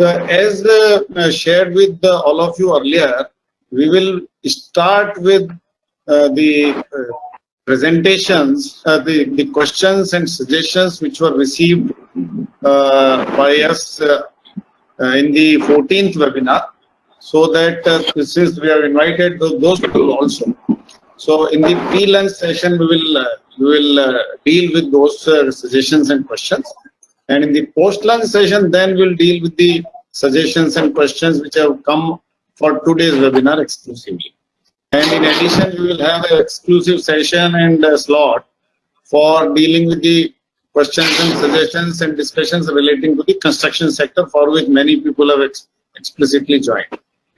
As shared with all of you earlier, we will start with the presentations, the questions and suggestions which were received by us in the 14th webinar, so that since we have invited those people also. So in the pre-lunch session, we will deal with those suggestions and questions. And in the post-lunch session, then we'll deal with the suggestions and questions which have come for today's webinar exclusively. And in addition, we will have an exclusive session and a slot for dealing with the questions and suggestions and discussions relating to the construction sector, for which many people have explicitly joined.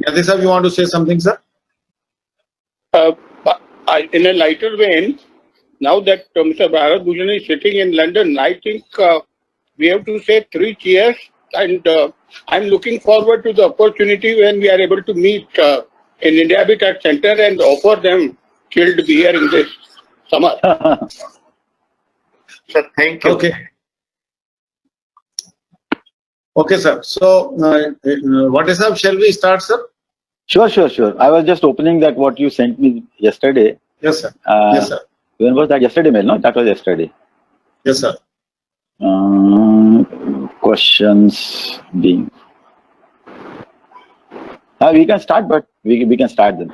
Yadisa, you want to say something, sir? In a lighter vein, now that Mr. Bharat Bhujan is sitting in London, I think we have to say 3 cheers, and I'm looking forward to the opportunity when we are able to meet in India Habitat Center and offer them chilled beer in this summer. Sir, thank you. Okay. Okay, sir. So, what is up? Shall we start, sir? Sure. I was just opening that what you sent me yesterday. Yes, sir. Yes, sir. When was that? Yesterday mail, no? That was yesterday. Yes, sir. Questions being. We can start, but we can start them.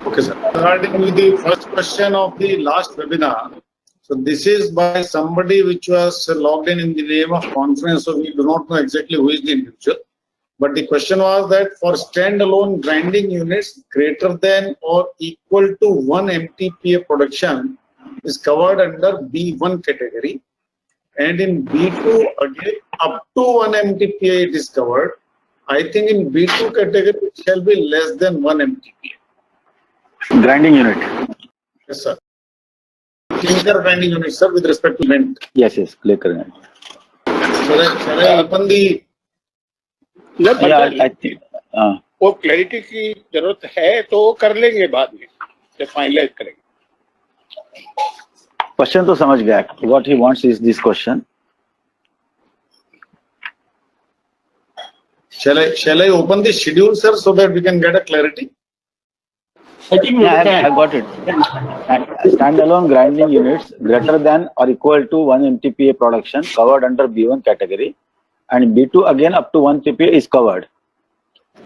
Okay, sir. Starting with the first question of the last webinar. So this is by somebody which was logged in the name of conference, so we do not know exactly who is the individual. But the question was that for standalone grinding units greater than or equal to 1 MTPA production is covered under B1 category, and in B2 again up to 1 MTPA it is covered. I think in B2 category it shall be less than 1 MTPA. Grinding unit. Yes, sir. Clinker grinding unit, sir, with respect to vent. Yes, clinker unit. Shall I open the? I think. वो clarity की जरूरत है तो कर लेंगे बाद में, जब फाइनलाइज करेंगे. Question तो समझ गया. What he wants is this question. Shall I open the schedule, sir, so that we can get a clarity? I think I got it. Standalone grinding units greater than or equal to 1 MTPA production covered under B1 category, and B2 again up to 1 MTPA is covered.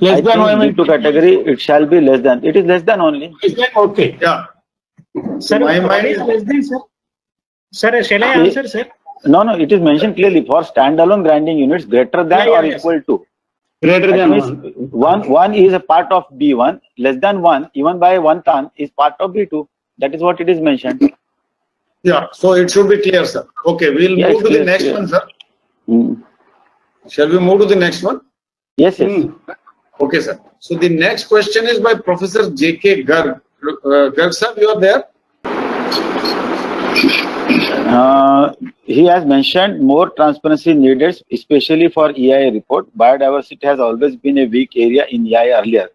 Less than 1 MTPA. B2 category it shall be less than. It is less than only. Okay. Yeah. Sir, my mind is less than, sir. Sir, shall I answer, sir? No. It is mentioned clearly for standalone grinding units greater than or equal to. Greater than 1. One is a part of B1. Less than 1, even by 1 ton, is part of B2. That is what it is mentioned. Yeah. So it should be clear, sir. Okay. We'll move to the next one, sir. Shall we move to the next one? Yes. Okay, sir. So the next question is by Professor J.K. Garg. Garg, sir, you are there? He has mentioned more transparency needed, especially for EIA report. Biodiversity has always been a weak area in EIA earlier.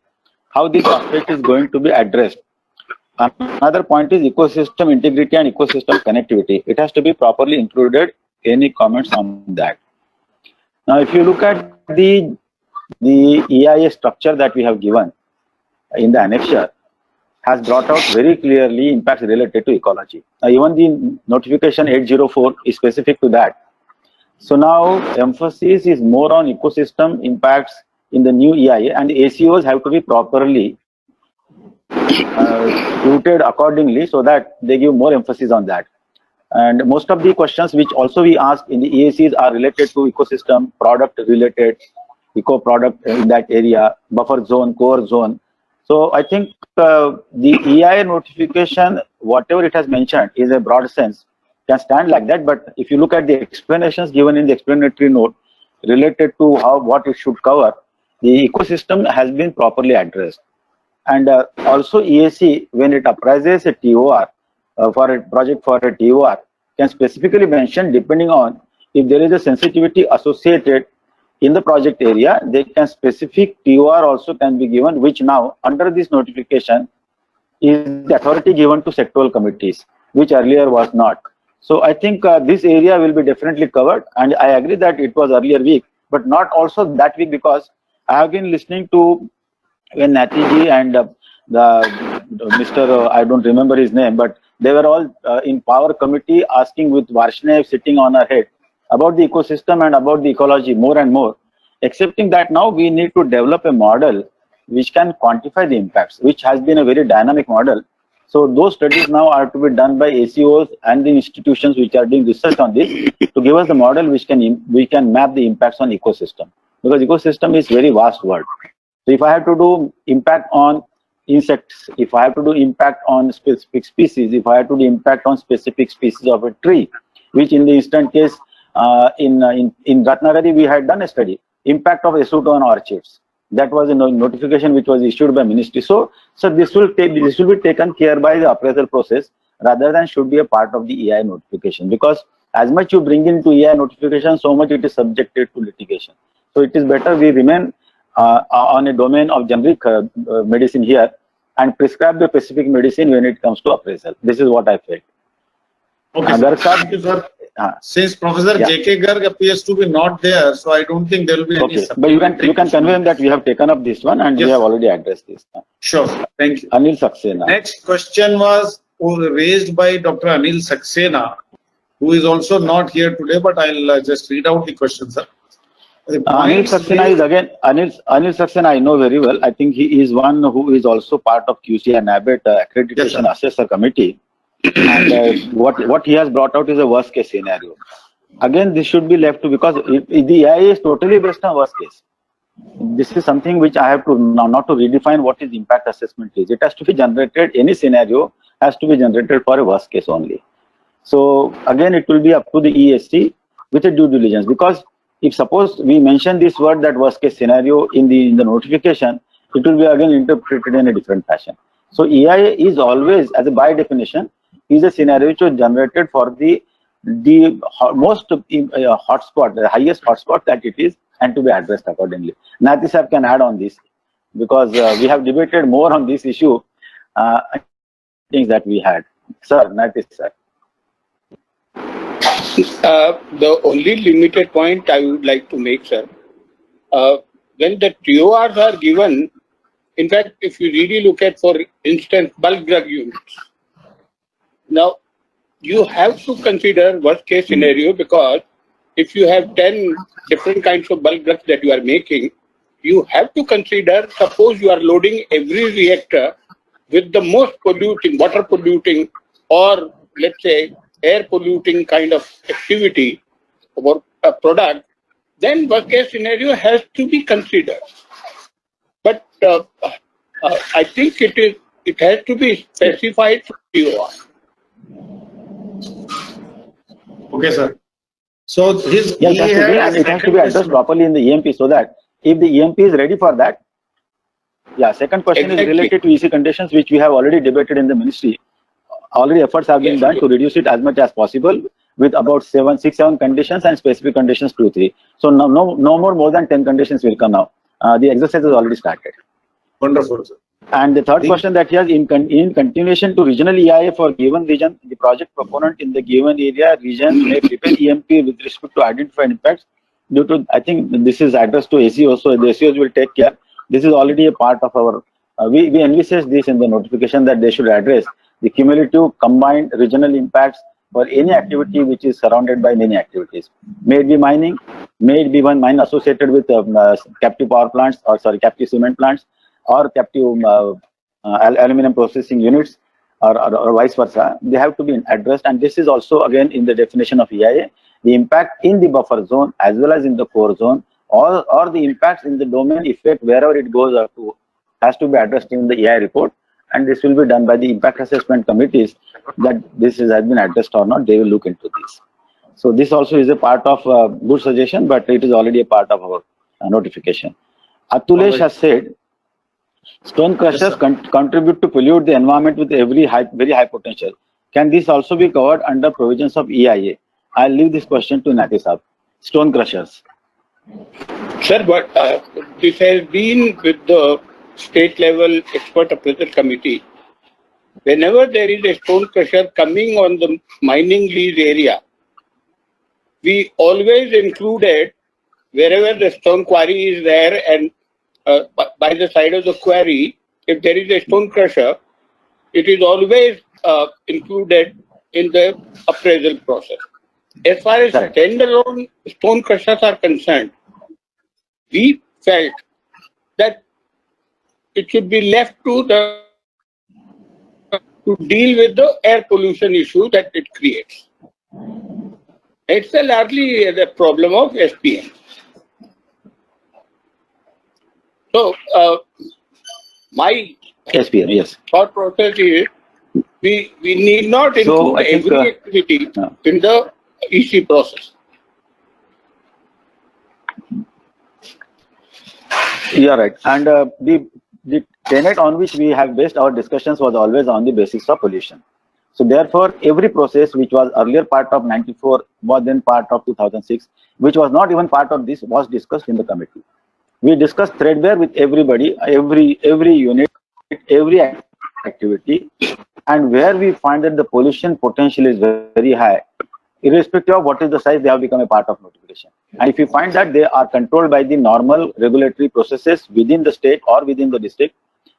How this aspect is going to be addressed? Another point is ecosystem integrity and ecosystem connectivity. It has to be properly included. Any comments on that? Now, if you look at the EIA structure that we have given in the annexure, has brought out very clearly impacts related to ecology. Even the notification 804 is specific to that. So now emphasis is more on ecosystem impacts in the new EIA, and ACOs have to be properly routed accordingly so that they give more emphasis on that. And most of the questions which also we ask in the EACs are related to ecosystem, product related, eco product in that area, buffer zone, core zone. So I think the EIA notification, whatever it has mentioned, is a broad sense, can stand like that. But if you look at the explanations given in the explanatory note related to what it should cover, the ecosystem has been properly addressed. And also EAC, when it apprises a TOR for a project for a TOR, can specifically mention, depending on if there is a sensitivity associated in the project area, they can specific TOR also can be given, which now under this notification is the authority given to sectoral committees, which earlier was not. So I think this area will be definitely covered, and I agree that it was earlier weak, but not also that weak, because I have been listening to when Natiji and Mr. I don't remember his name, but they were all in power committee asking with Varshney sitting on our head about the ecosystem and about the ecology more and more. Accepting that now we need to develop a model which can quantify the impacts, which has been a very dynamic model. So those studies now are to be done by ACOs and the institutions which are doing research on this to give us the model which can map the impacts on ecosystem, because ecosystem is very vast word. So if I have to do impact on insects, if I have to do impact on specific species, if I have to do impact on specific species of a tree, which in the instant case in Ratnagiri we had done a study, impact of Esuto on orchids. That was a notification which was issued by ministry. So this will be taken care by the appraisal process rather than should be a part of the EIA notification, because as much you bring into EIA notification, so much it is subjected to litigation. So it is better we remain on a domain of generic medicine here and prescribe the specific medicine when it comes to appraisal. This is what I felt. Okay, sir. Thank you, sir. Since Professor J.K. Garg appears to be not there, so I don't think there will be any. Okay, but you can convey him that we have taken up this one and we have already addressed this. Sure, thank you. Anil Saxena. Next question was raised by Dr. Anil Saxena, who is also not here today, but I'll just read out the question, sir. Anil Saxena is again, Anil Saxena I know very well. I think he is one who is also part of QC and NABET accreditation assessor committee. And what he has brought out is a worst case scenario. Again, this should be left to, because the EIA is totally based on worst case. This is something which I have to now not to redefine what is impact assessment is. It has to be generated, any scenario has to be generated for a worst case only. So again, it will be up to the ESC with a due diligence, because if suppose we mention this word, that worst case scenario in the notification, it will be again interpreted in a different fashion. So EIA is always, as a by definition, is a scenario which was generated for the most hotspot, the highest hotspot that it is, and to be addressed accordingly. Nathi sir can add on this, because we have debated more on this issue, things that we had. Sir, Nathi sir. The only limited point I would like to make, sir, when the TORs are given, in fact, if you really look at, for instance, bulk drug units, now you have to consider worst case scenario, because if you have 10 different kinds of bulk drugs that you are making, you have to consider, suppose you are loading every reactor with the most polluting, water polluting, or let's say air polluting kind of activity or a product, then worst case scenario has to be considered. But I think it has to be specified for TOR. Okay, sir. So his and it has to be addressed properly in the EMP, so that if the EMP is ready for that. Second question is related to EC conditions, which we have already debated in the ministry. Already efforts have been done to reduce it as much as possible, with about 6-7 conditions and specific conditions 2-3. So no more than 10 conditions will come now. The exercise has already started. Wonderful, sir. And the third question that he has, in continuation to regional EIA for given region, the project proponent in the given area region may prepare EMP with respect to identified impacts. Due to, I think this is addressed to ACOs, so the ACOs will take care. This is already a part of our, we envisage this in the notification that they should address the cumulative combined regional impacts for any activity which is surrounded by many activities. May it be mining, may it be one mine associated with captive power plants, or captive cement plants, or captive aluminum processing units, or vice versa. They have to be addressed, and this is also again in the definition of EIA, the impact in the buffer zone as well as in the core zone, or the impacts in the domain effect wherever it goes up to, has to be addressed in the EIA report, and this will be done by the impact assessment committees, that this has been addressed or not. They will look into this. So this also is a part of good suggestion, but it is already a part of our notification. Atulesh has said, stone crushers contribute to pollute the environment with very high potential. Can this also be covered under provisions of EIA? I'll leave this question to Nathi Saab. Stone crushers. Sir, but this has been with the state level expert appraisal committee. Whenever there is a stone crusher coming on the mining lease area, we always included wherever the stone quarry is there and by the side of the quarry, if there is a stone crusher, it is always included in the appraisal process. As far as Correct. standalone stone crushers are concerned, we felt that it should be left to deal with the air pollution issue that it creates. It's largely the problem of SPM. So, my SPM, yes. thought process is we need not So, include I think, every activity in the EC process. You are right. And the tenet on which we have based our discussions was always on the basis of pollution. So therefore, every process which was earlier part of 94 was then part of 2006, which was not even part of this, was discussed in the committee. We discussed threadbare with everybody, every unit, every activity, and where we find that the pollution potential is very high, irrespective of what is the size, they have become a part of notification. And if you find that they are controlled by the normal regulatory processes within the state or within the district,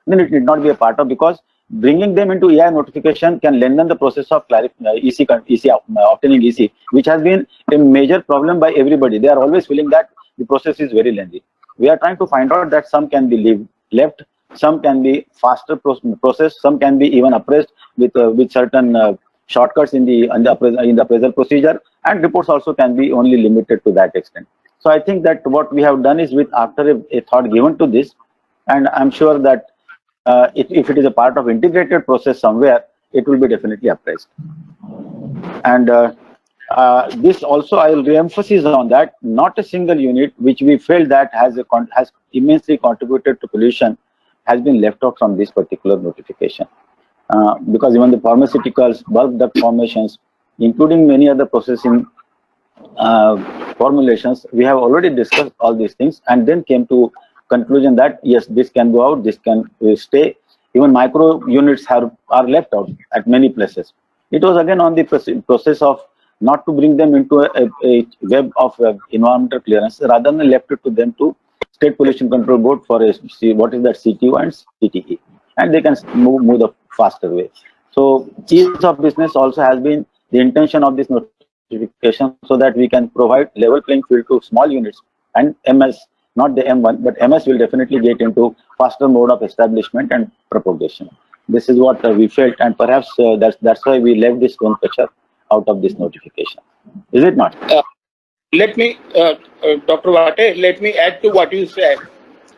then it need not be a part of, because bringing them into EIA notification can lengthen the process of obtaining EC, which has been a major problem by everybody. They are always feeling that the process is very lengthy. We are trying to find out that some can be left, some can be faster process, some can be even appraised with certain shortcuts in the appraisal procedure, and reports also can be only limited to that extent. So I think that what we have done is, with after a thought given to this, and I'm sure that if it is a part of integrated process somewhere, it will be definitely appraised. And this also, I will re-emphasize on that, not a single unit which we felt that has immensely contributed to pollution has been left out from this particular notification. Because even the pharmaceuticals, bulk duct formations, including many other processing formulations, we have already discussed all these things and then came to conclusion that yes, this can go out, this can stay. Even micro units are left out at many places. It was again on the process of not to bring them into a web of environmental clearance, rather than left it to them to State Pollution Control Board for what is that CTU and CTE, and they can move the faster way. So ease of business also has been the intention of this notification, so that we can provide level playing field to small units, and MS, not the M1, but MS will definitely get into faster mode of establishment and propagation. This is what we felt, and perhaps that's why we left this stone pressure out of this notification. Is it not? Let me, Dr. Vate, let me add to what you said.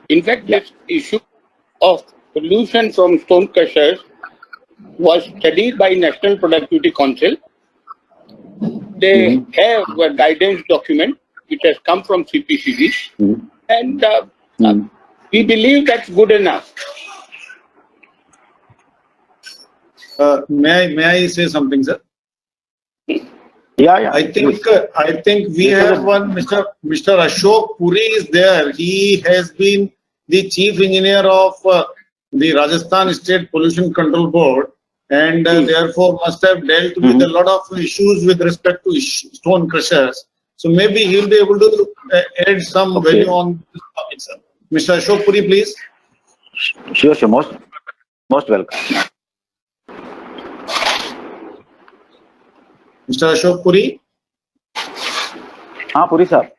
In fact, this issue of pollution from stone crushers was studied by National Productivity Council. They have a guidance document which has come from CPCB, and we believe that's good enough. May I say something, sir? Yeah. I think we have one Mr. Ashok Puri is there. He has been the chief engineer of the Rajasthan State Pollution Control Board, and therefore must have dealt with a lot of issues with respect to stone crushers. So maybe he'll be able to add some value on this topic, sir. Mr. Ashok Puri, please. Sure. Most welcome. Mr. Ashok Puri. हाँ पुरी साहब.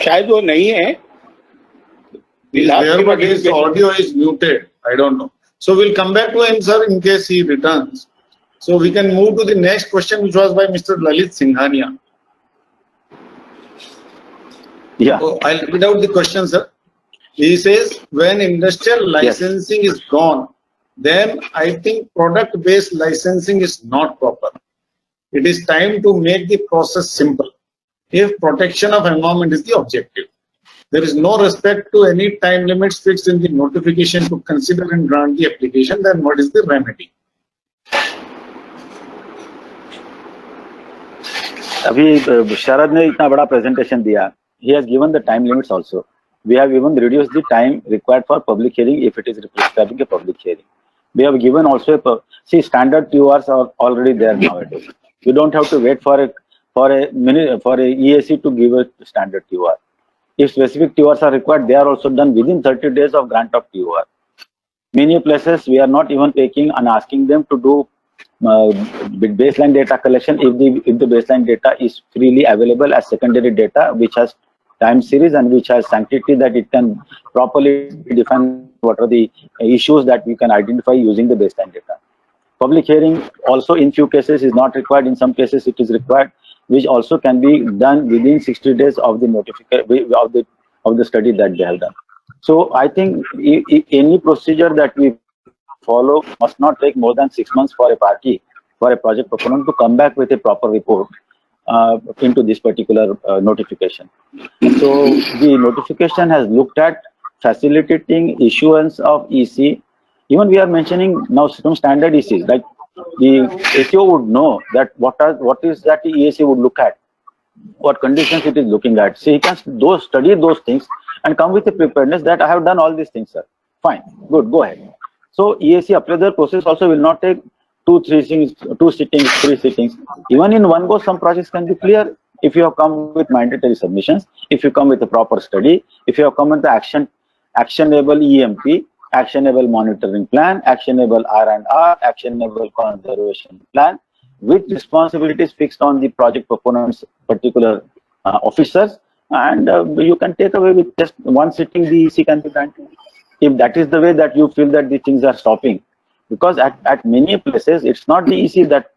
शायद वो नहीं है. There, but his audio is muted. I don't know. So we'll come back to him, sir, in case he returns. So we can move to the next question, which was by Mr. Lalit Singhania. Yeah. So I'll read out the question, sir. He says, when industrial licensing is gone, then I think product-based licensing is not proper. It is time to make the process simple. If protection of environment is the objective, there is no respect to any time limits fixed in the notification to consider and grant the application, then what is the remedy? अभी शरद ने इतना बड़ा presentation दिया. He has given the time limits also. We have even reduced the time required for public hearing if it is prescribing a public hearing. We have given also standard QRs are already there nowadays. You don't have to wait for for a EAC to give a standard TOR. If specific TORs are required, they are also done within 30 days of grant of TOR. Many places we are not even taking and asking them to do baseline data collection if the baseline data is freely available as secondary data, which has time series and which has sanctity that it can properly define what are the issues that we can identify using the baseline data. Public hearing also in few cases is not required. In some cases it is required, which also can be done within 60 days of the notification of the study that they have done. So I think any procedure that we follow must not take more than 6 months for a party, for a project proponent to come back with a proper report into this particular notification. So the notification has looked at facilitating issuance of EC. Even we are mentioning now some standard ECs, like the ACO would know that what is that the EAC would look at, what conditions it is looking at. So he can study those things and come with a preparedness that I have done all these things, sir. Fine, good, go ahead. So EAC appraisal process also will not take 2 sittings, 3 sittings. Even in one go, some projects can be clear if you have come with mandatory submissions, if you come with a proper study, if you have come with the actionable EMP, actionable monitoring plan, actionable R&R, actionable conservation plan, with responsibilities fixed on the project proponents, particular officers, and you can take away with just one sitting the EC can be granted. If that is the way that you feel that the things are stopping, because at many places it's not the EC that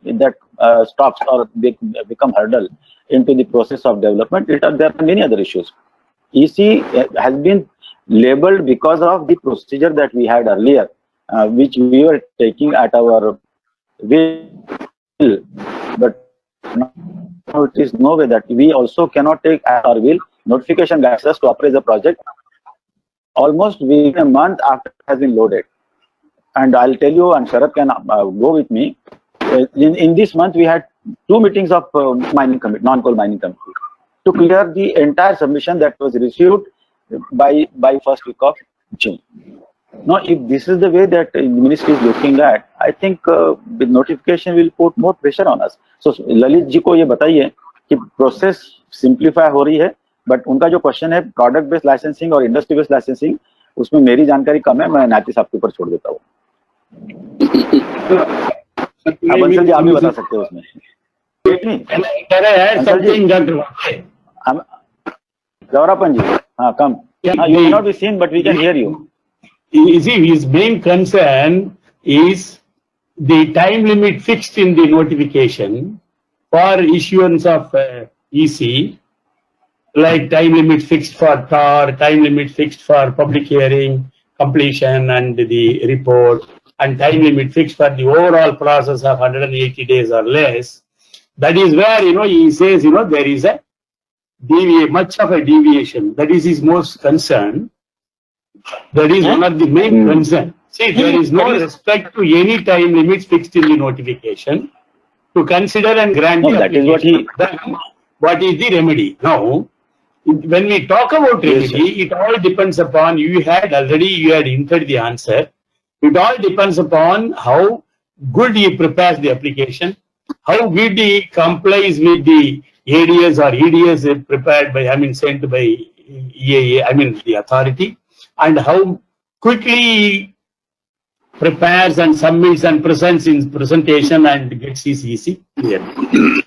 stops or become hurdle into the process of development. There are many other issues. EC has been labeled because of the procedure that we had earlier, which we were taking at our will, but now it is no way that we also cannot take at our will. Notification guides us to appraise the project almost within a month after it has been loaded. And I'll tell you, and Sharat can go with me, in this month we had 2 meetings of mining committee, non-coal mining committee, to clear the entire submission that was received by first week of June. Now, if this is the way that the ministry is looking at, I think the notification will put more pressure on us. So Lalit ji को ये बताइए कि process simplify हो रही है, but उनका जो question है product based licensing और industry based licensing, उसमें मेरी जानकारी कम है, मैं नाती साहब के ऊपर छोड़ देता हूँ. बंसल जी आप भी बता सकते हो उसमें. Can I add something, Dr. Gaurapan ji, come. You may not be seen, but we can hear you. You see, his main concern is the time limit fixed in the notification for issuance of EC, like time limit fixed for TAR, time limit fixed for public hearing, completion and the report, and time limit fixed for the overall process of 180 days or less. That is where, he says, there is a much of a deviation. That is his most concern. That is one of the main concerns. See, there is no respect to any time limits fixed in the notification to consider and grant. No, that is what he. What is the remedy? Now, when we talk about remedy, it all depends upon, you had entered the answer. It all depends upon how good he prepares the application, how good he complies with the ADS or EDS prepared by, sent by EIA, the authority, and how quickly he prepares and submits and presents in presentation and gets his EC clear.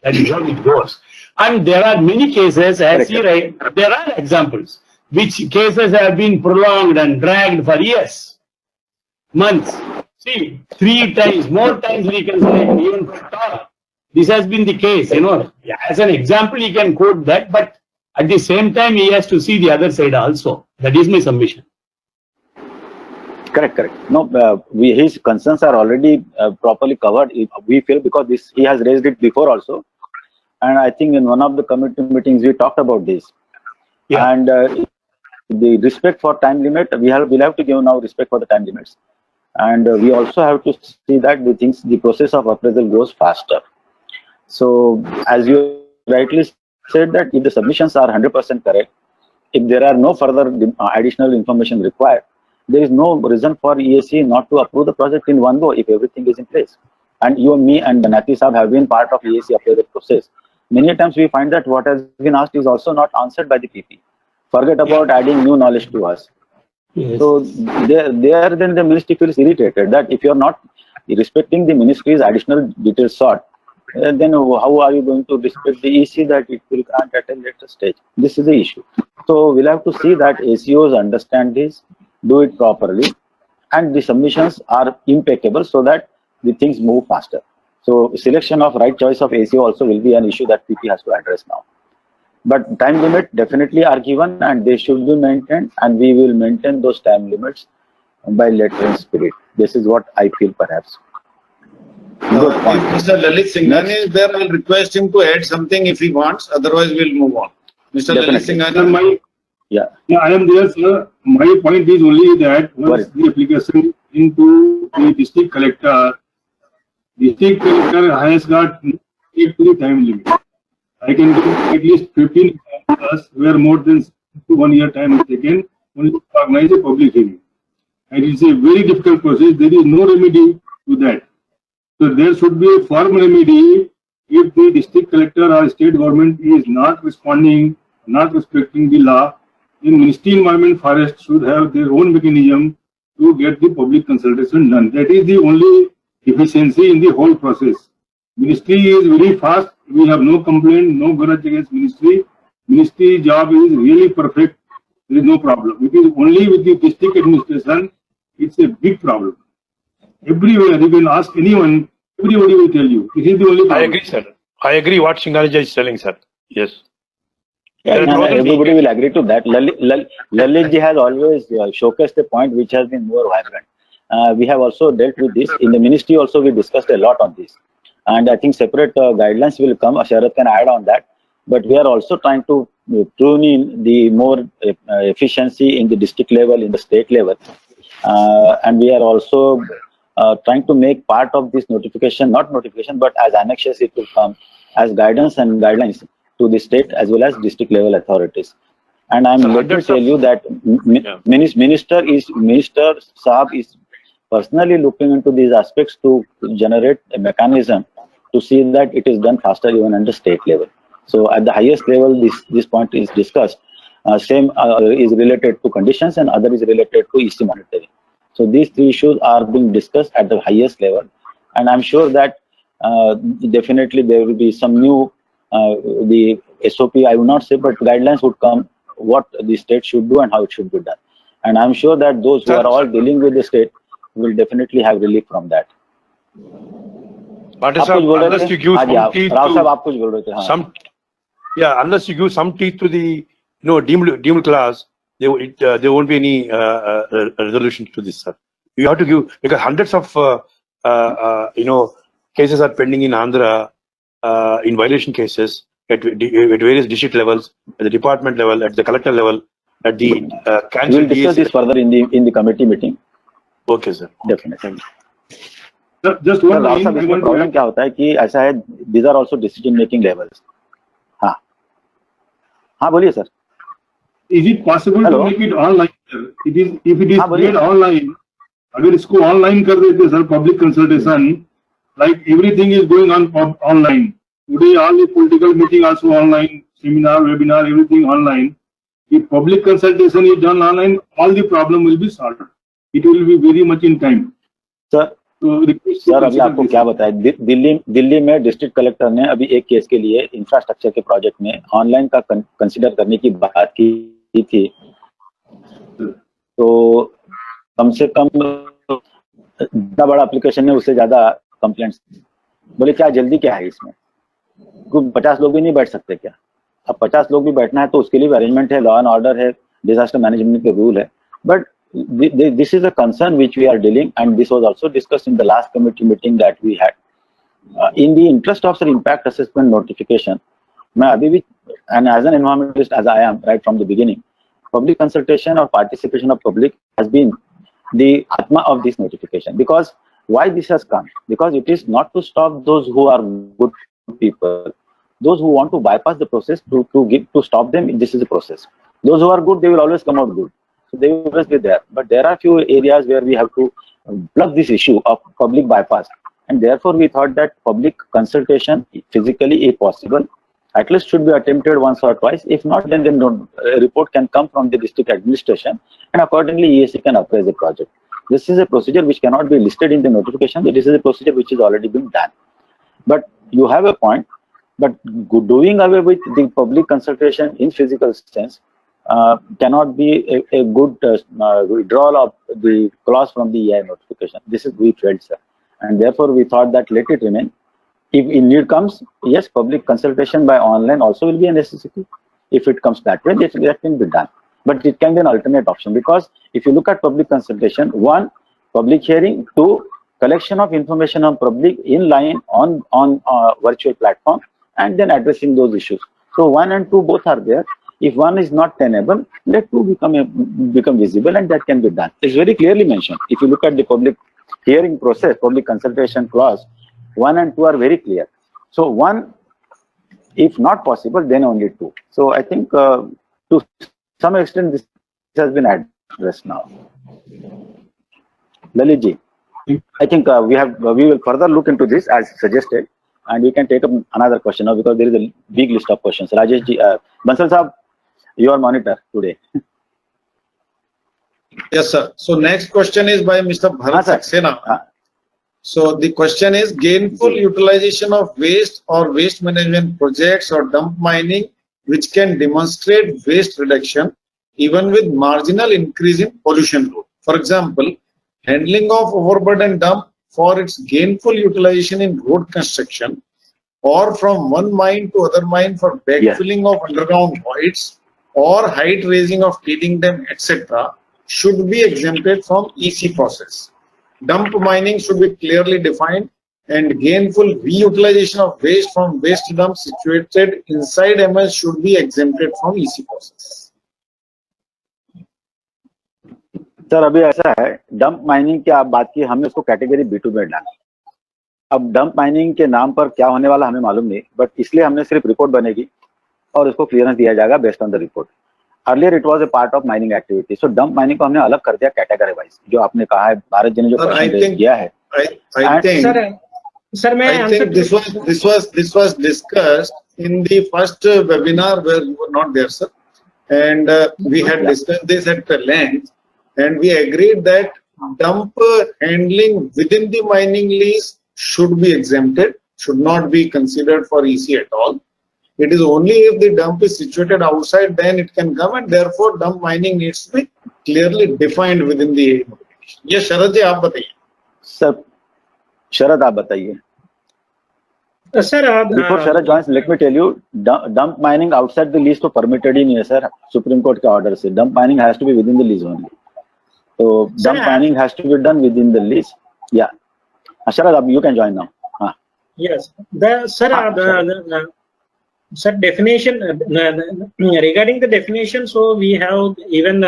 That is how it goes. And there are many cases, as he writes, there are examples, which cases have been prolonged and dragged for years, months. See, 3 times, more times we can say, even for TAR. This has been the case, As an example, he can quote that, but at the same time, he has to see the other side also. That is my submission. Correct. No, his concerns are already properly covered. We feel because he has raised it before also, and I think in one of the committee meetings we talked about this. Yeah. And the respect for time limit, we'll have to give now respect for the time limits, and we also have to see that the process of appraisal goes faster. So, as you rightly said, that if the submissions are 100% correct, if there are no further additional information required, there is no reason for EAC not to approve the project in one go if everything is in place. And you and me and Nati Saab have been part of EAC appraisal process. many times we find that what has been asked is also not answered by the PP. Forget about adding new knowledge to us. Yes. So there then the ministry feels irritated that if you are not respecting the ministry's additional details sought, then how are you going to respect the EC that it will grant at a later stage? This is the issue. So we'll have to see that ACOs understand this, do it properly, and the submissions are impeccable so that the things move faster. So selection of right choice of ACO also will be an issue that PP has to address now. But time limit definitely are given and they should be maintained, and we will maintain those time limits by letter and spirit. This is what I feel perhaps. Good point. If Mr. Lalit Singhani is there, I'll request him to add something if he wants. Otherwise, we'll move on. Mr. Lalit Definitely. Singhani. My, Yeah. yeah, I am there, sir. My point is only that once Right. the application into the district collector has got the time limit. I can give at least 15 plus where more than 1 year time is taken only to organize a public hearing. And it's a very difficult process. There is no remedy to that. So there should be a firm remedy if the district collector or state government is not responding, not respecting the law. Then Ministry Environment Forest should have their own mechanism to get the public consultation done. That is the only efficiency in the whole process. Ministry is very fast. We have no complaint, no grudge against ministry. Ministry job is really perfect. There is no problem. It is only with the district administration, it's a big problem. Everywhere, you can ask anyone, everybody will tell you. This is the only problem. I agree, sir. I agree what Singhani is telling, sir. Yes. Yeah, There are thousands of everybody will agree to that. Lalit ji has always showcased a point which has been more vibrant. We have also dealt with this. In the ministry also, we discussed a lot on this. And I think separate guidelines will come. Sharat can add on that. But we are also trying to tune in the more efficiency in the district level, in the state level. And we are also trying to make part of this notification, not notification, but as annexes, it will come as guidance and guidelines to the state as well as district level authorities. And I'm let to tell you that Minister Saab is personally looking into these aspects to generate a mechanism to see that it is done faster even at the state level. So at the highest level, this point is discussed. Same is related to conditions and other is related to EC monitoring. So these three issues are being discussed at the highest level. And I'm sure that definitely there will be some new, the SOP, I will not say, but guidelines would come what the state should do and how it should be done. And I'm sure that those who are all dealing with the state will definitely have relief from that. But unless you give some teeth to some, yeah, unless you give some teeth to the deemed class, there won't be any resolution to this, sir. You have to give, because hundreds of cases are pending in Andhra in violation cases at various district levels, at the department level, at the collector level, at the council. We'll discuss this further in the committee meeting. Okay, sir. Definitely. Just one line. Problem क्या होता है कि ऐसा है, these are also decision making levels. हाँ हाँ बोलिए sir. Is it possible to make it online? It is, if it is made online, अगर इसको online कर देते sir, public consultation, like everything is going on online. Today all the political meeting also online, seminar, webinar, everything online. If public consultation is done online, all the problem will be solved. It will be very much in time. Sir अभी आपको क्या बताएं, दिल्ली में district collector ने अभी एक case के लिए इंफ्रास्ट्रक्चर के प्रोजेक्ट में ऑनलाइन का कंसीडर करने की बात की थी. तो कम से कम जितना बड़ा एप्लीकेशन है उससे ज्यादा कंप्लेंट्स. बोले क्या जल्दी क्या है इसमें, 50 लोग भी नहीं बैठ सकते क्या? अब 50 लोग भी बैठना है तो उसके लिए भी अरेंजमेंट है, लॉ एंड ऑर्डर है, डिजास्टर मैनेजमेंट के रूल है. But this is a concern which we are dealing, and this was also discussed in the last committee meeting that we had. In the interest of the impact assessment notification, and as an environmentalist as I am right from the beginning, public consultation or participation of public has been the atma of this notification. Because why this has come? Because it is not to stop those who are good people, those who want to bypass the process, to stop them. This is the process. Those who are good, they will always come out good. So they will always be there. But there are few areas where we have to plug this issue of public bypass. And therefore, we thought that public consultation physically, if possible, at least should be attempted once or twice. If not, then a report can come from the district administration, and accordingly EAC can appraise the project. This is a procedure which cannot be listed in the notification. This is a procedure which is already been done. But you have a point. But doing away with the public consultation in physical sense cannot be a good withdrawal of the clause from the EIA notification. This is we felt, sir, and therefore we thought that let it remain. If in need comes, yes, public consultation by online also will be a necessity. If it comes that way, that can be done. But it can be an alternate option, because if you look at public consultation, one, public hearing, two, collection of information on public in line on virtual platform, and then addressing those issues. So 1 and 2 both are there. If one is not tenable, let 2 become visible, and that can be done. It's very clearly mentioned. If you look at the public hearing process, public consultation clause, 1 and 2 are very clear. So 1, if not possible, then only 2. So I think to some extent this has been addressed now. Lalitji, I think we will further look into this as suggested. And we can take up another question now, because there is a big list of questions. Rajesh ji, Bansal Sahab, you are monitor today. Yes, sir. So next question is by Mr. Bharat Saxena. So the question is, gainful utilization of waste or waste management projects or dump mining which can demonstrate waste reduction even with marginal increase in pollution load. For example, handling of overburden dump for its gainful utilization in road construction, or from one mine to other mine for backfilling of underground voids, or height raising of tailings dam, etc., should be exempted from EC process. Dump mining should be clearly defined, and gainful reutilization of waste from waste dumps situated inside MS should be exempted from EC process. Sir अभी ऐसा है, dump mining की आप बात की, हमने उसको category B2 में डाला. अब डंप माइनिंग के नाम पर क्या होने वाला हमें मालूम नहीं, बट इसलिए हमने सिर्फ रिपोर्ट बनेगी और उसको क्लियरेंस दिया जाएगा based on the report. Earlier it was a part of mining activity. So dump mining को हमने अलग कर दिया कैटेगरी वाइज, जो आपने कहा है, भारत जी ने जो क्वेश्चन किया है. I think this was discussed in the first webinar where you were not there, sir, and we had discussed this at length. And we agreed that dump handling within the mining lease should be exempted, should not be considered for EC at all. It is only if the dump is situated outside, then it can come, and therefore dump mining needs to be clearly defined within the notification. Yes, Sharad ji, आप बताइए. Sir, Sharad आप बताइए. Sir, before Sharad joins, let me tell you, dump mining outside the lease तो permitted ही नहीं है sir. Supreme Court के order से dump mining has to be within the lease only. So dump mining has to be done within the lease. Yeah. Sharad, you can join now. Yes. Sir, definition regarding the definition. So we have even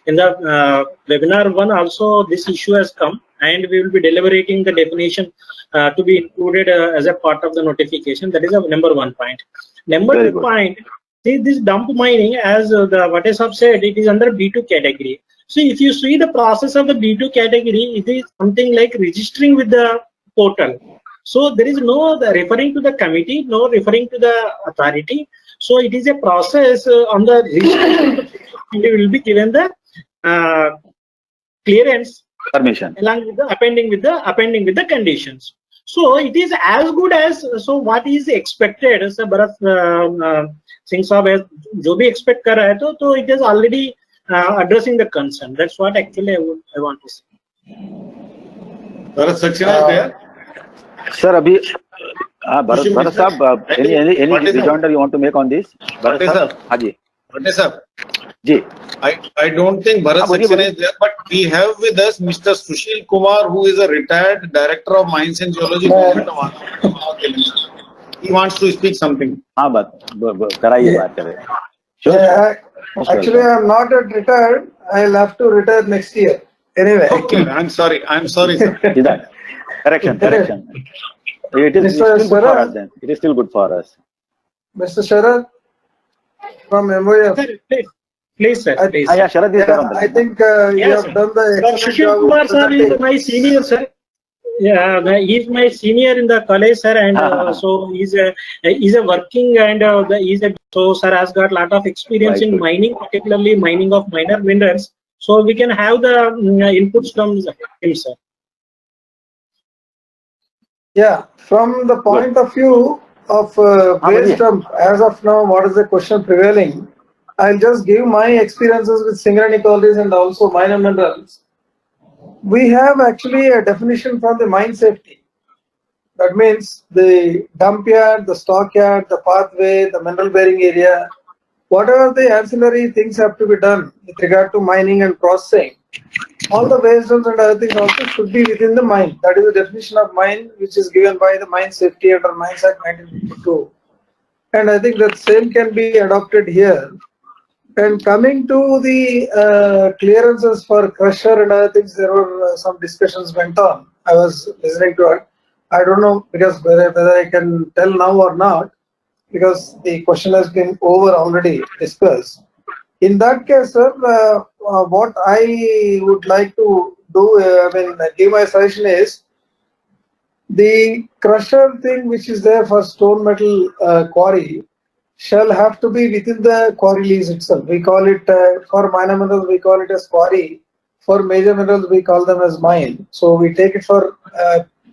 in the webinar 1 also this issue has come, and we will be deliberating the definition to be included as a part of the notification. That is a number 1 point. Number 2 point. See, this dump mining, as the Vates have said, it is under B2 category. So if you see the process of the B2 category, it is something like registering with the portal. So there is no referring to the committee, no referring to the authority. So it is a process on the registration. You will be given the clearance permission along with the appending with the conditions. So it is as good as what is expected. So Bharat Singh Saab has जो भी expect कर रहा है तो it is already addressing the concern. That's what actually I want to say. Bharat Saxena is there? Sir, abhi Bharat Saab, any rejoinder you want to make on this? Bharat Saab, Haji. Bharat Saab. Ji. I don't think Bharat Saxena is there, but we have with us Mr. Sushil Kumar, who is a retired director of Mines and Geology. He wants to speak something. हाँ कराइए बात करें. Actually, I am not yet retired. I will have to retire next year. Anyway. Okay, I'm sorry, sir. Correction. It is still good for us then. It is still good for us. Mr. Sharad from MOF. Please, sir. Please. Yeah, Sharad is there on the I think you have done the excellent Sushil job. Kumar sir is my senior, sir. Yeah, he's my senior in the college, sir, and so he's a working and so sir has got a lot of experience Right, in good. mining, particularly mining of minor minerals. So we can have the inputs from him, sir. Yeah, from the point of view of waste dump, as of now, what is the question prevailing? I'll just give my experiences with Singarani collieries and also minor minerals. We have actually a definition from the mine safety. That means the dump yard, the stock yard, the pathway, the mineral bearing area, whatever the ancillary things have to be done with regard to mining and processing, all the waste dumps and other things also should be within the mine. That is the definition of mine, which is given by the Mine Safety under Mines Act 1952. And I think that same can be adopted here. And coming to the clearances for crusher and other things, there were some discussions went on. I was listening to it. I don't know because whether I can tell now or not, because the question has been over already discussed. In that case, sir, what I would like to do, give my suggestion is the crusher thing which is there for stone metal quarry shall have to be within the quarry lease itself. We call it for minor minerals, we call it as quarry. For major minerals, we call them as mine. So we take it for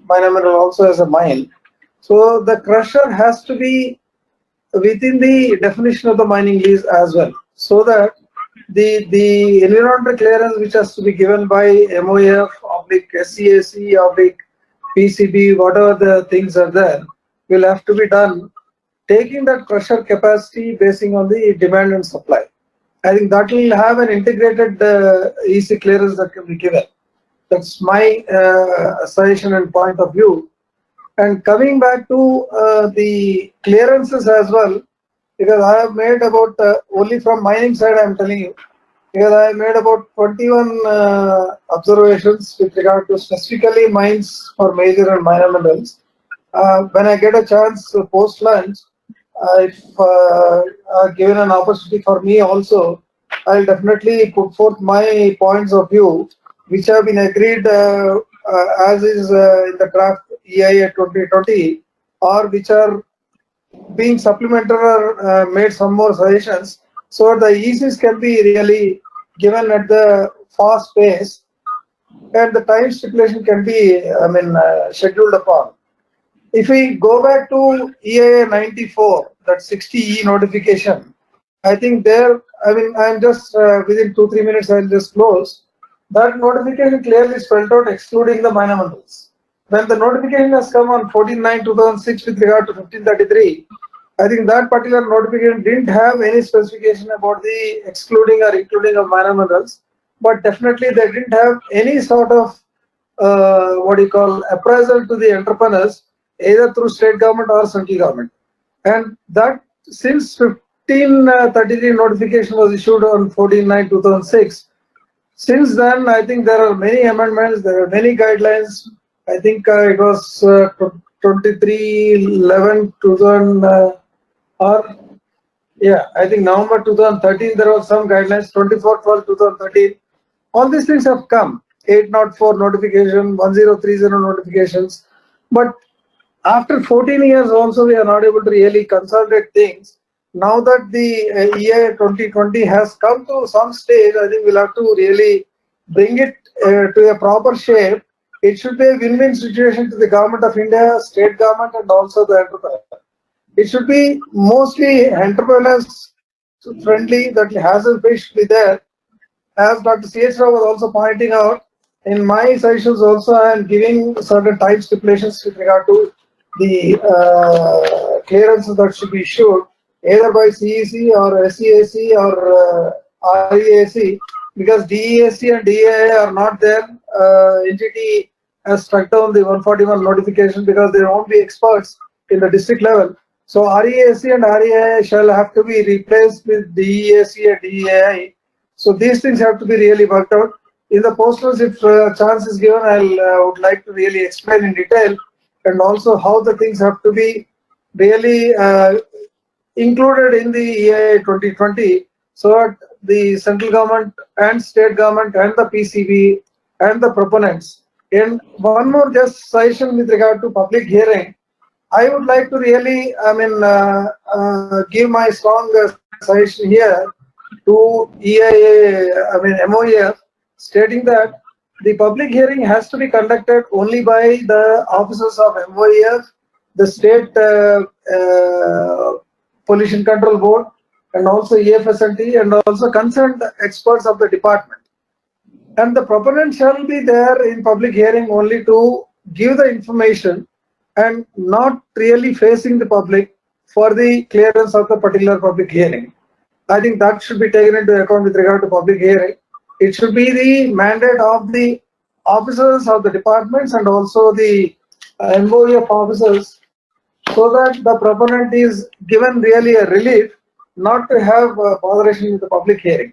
minor mineral also as a mine. So the crusher has to be within the definition of the mining lease as well, so that the environmental clearance which has to be given by MOF oblique SCAC oblique PCB, whatever the things are there, will have to be done taking that crusher capacity basing on the demand and supply. I think that will have an integrated EC clearance that can be given. That's my suggestion and point of view. And coming back to the clearances as well, because I have made about only from mining side I am telling you, because I have made about 21 observations with regard to specifically mines for major and minor minerals. When I get a chance post lunch, if given an opportunity for me also, I'll definitely put forth my points of view, which have been agreed as is in the draft EIA 2020, or which are being supplemented or made some more suggestions, so the ECs can be really given at the fast pace, and the time stipulation can be, scheduled upon. If we go back to EIA 94, that 60E notification, I think there, I'm just within 2-3 minutes, I'll just close. That notification clearly spelled out excluding the minor minerals. When the notification has come on 14/9/2006 with regard to 1533, I think that particular notification didn't have any specification about the excluding or including of minor minerals, but definitely they didn't have any sort of appraisal to the entrepreneurs, either through state government or central government. And that since 1533 notification was issued on 14/9/2006, since then I think there are many amendments, there are many guidelines. I think it was 23/11/2000 or yeah, I think November 2013 there was some guidelines, 24/12/2013. All these things have come. 804 notification, 1030 notifications, but after 14 years also we are not able to really consolidate things. Now that the EIA 2020 has come to some stage, I think we'll have to really bring it to a proper shape. It should be a win-win situation to the government of India, state government, and also the entrepreneur. It should be mostly entrepreneurs friendly, that hassle-free should be there. As Dr. C.H. Rao was also pointing out, in my sessions also I am giving certain time stipulations with regard to the clearances that should be issued either by CEC or SEAC or REAC, because DEAC and DEIA are not there. NGT has struck down the 141 notification because they won't be experts in the district level. So REAC and REIA shall have to be replaced with DEAC and DEI. So these things have to be really worked out. In the posters, if chance is given, I would like to really explain in detail, and also how the things have to be really included in the EIA 2020, so that the central government and state government and the PCB and the proponents And one more just suggestion with regard to public hearing. I would like to really, give my strong suggestion here to EIA, MOEF, stating that the public hearing has to be conducted only by the officers of MOEF, the state pollution control board, and also EFSNT, and also concerned experts of the department. And the proponent shall be there in public hearing only to give the information and not really facing the public for the clearance of the particular public hearing. I think that should be taken into account with regard to public hearing. It should be the mandate of the officers of the departments and also the MOEF officers, so that the proponent is given really a relief not to have botheration with the public hearing.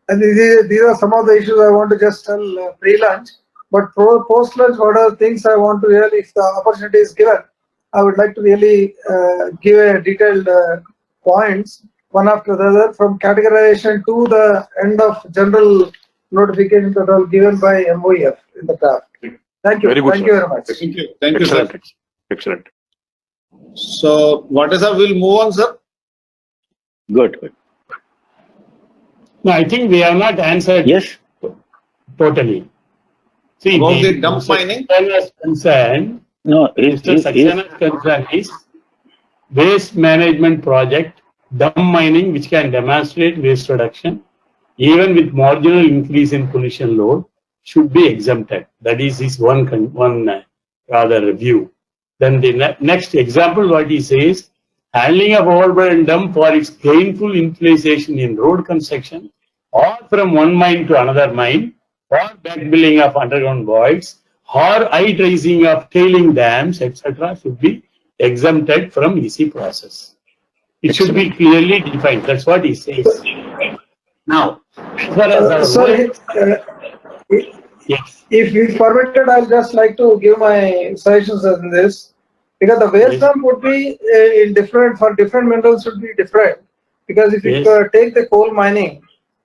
And these are some of the issues I want to just tell pre-lunch. But post-lunch, what are the things I want to really, if the opportunity is given, I would like to really give a detailed points, one after the other, from categorization to the end of general notification that are given by MOEF in the draft. Thank you. Very good, Thank sir. you very much. Thank you. Thank you, Excellent. sir. Excellent. So, what is our, we'll move on, sir. Good, good. No, I think we have not answered Yes. totally. See, About the dump mining? concern, No, Mr. Saxena's concern is waste management project, dump mining, which can demonstrate waste reduction, even with marginal increase in pollution load, should be exempted. That is his one rather view. Then the next example, what he says, handling of overburden dump for its gainful utilization in road construction or from one mine to another mine, or backfilling of underground voids, or height raising of tailing dams, etc., should be exempted from EC process. It should be clearly defined. That's what he says. Now, as far as Sorry, yes. if you permitted, I'll just like to give my suggestions on this, because the waste dump would be in different, for different minerals should be different. Because if you take the coal mining,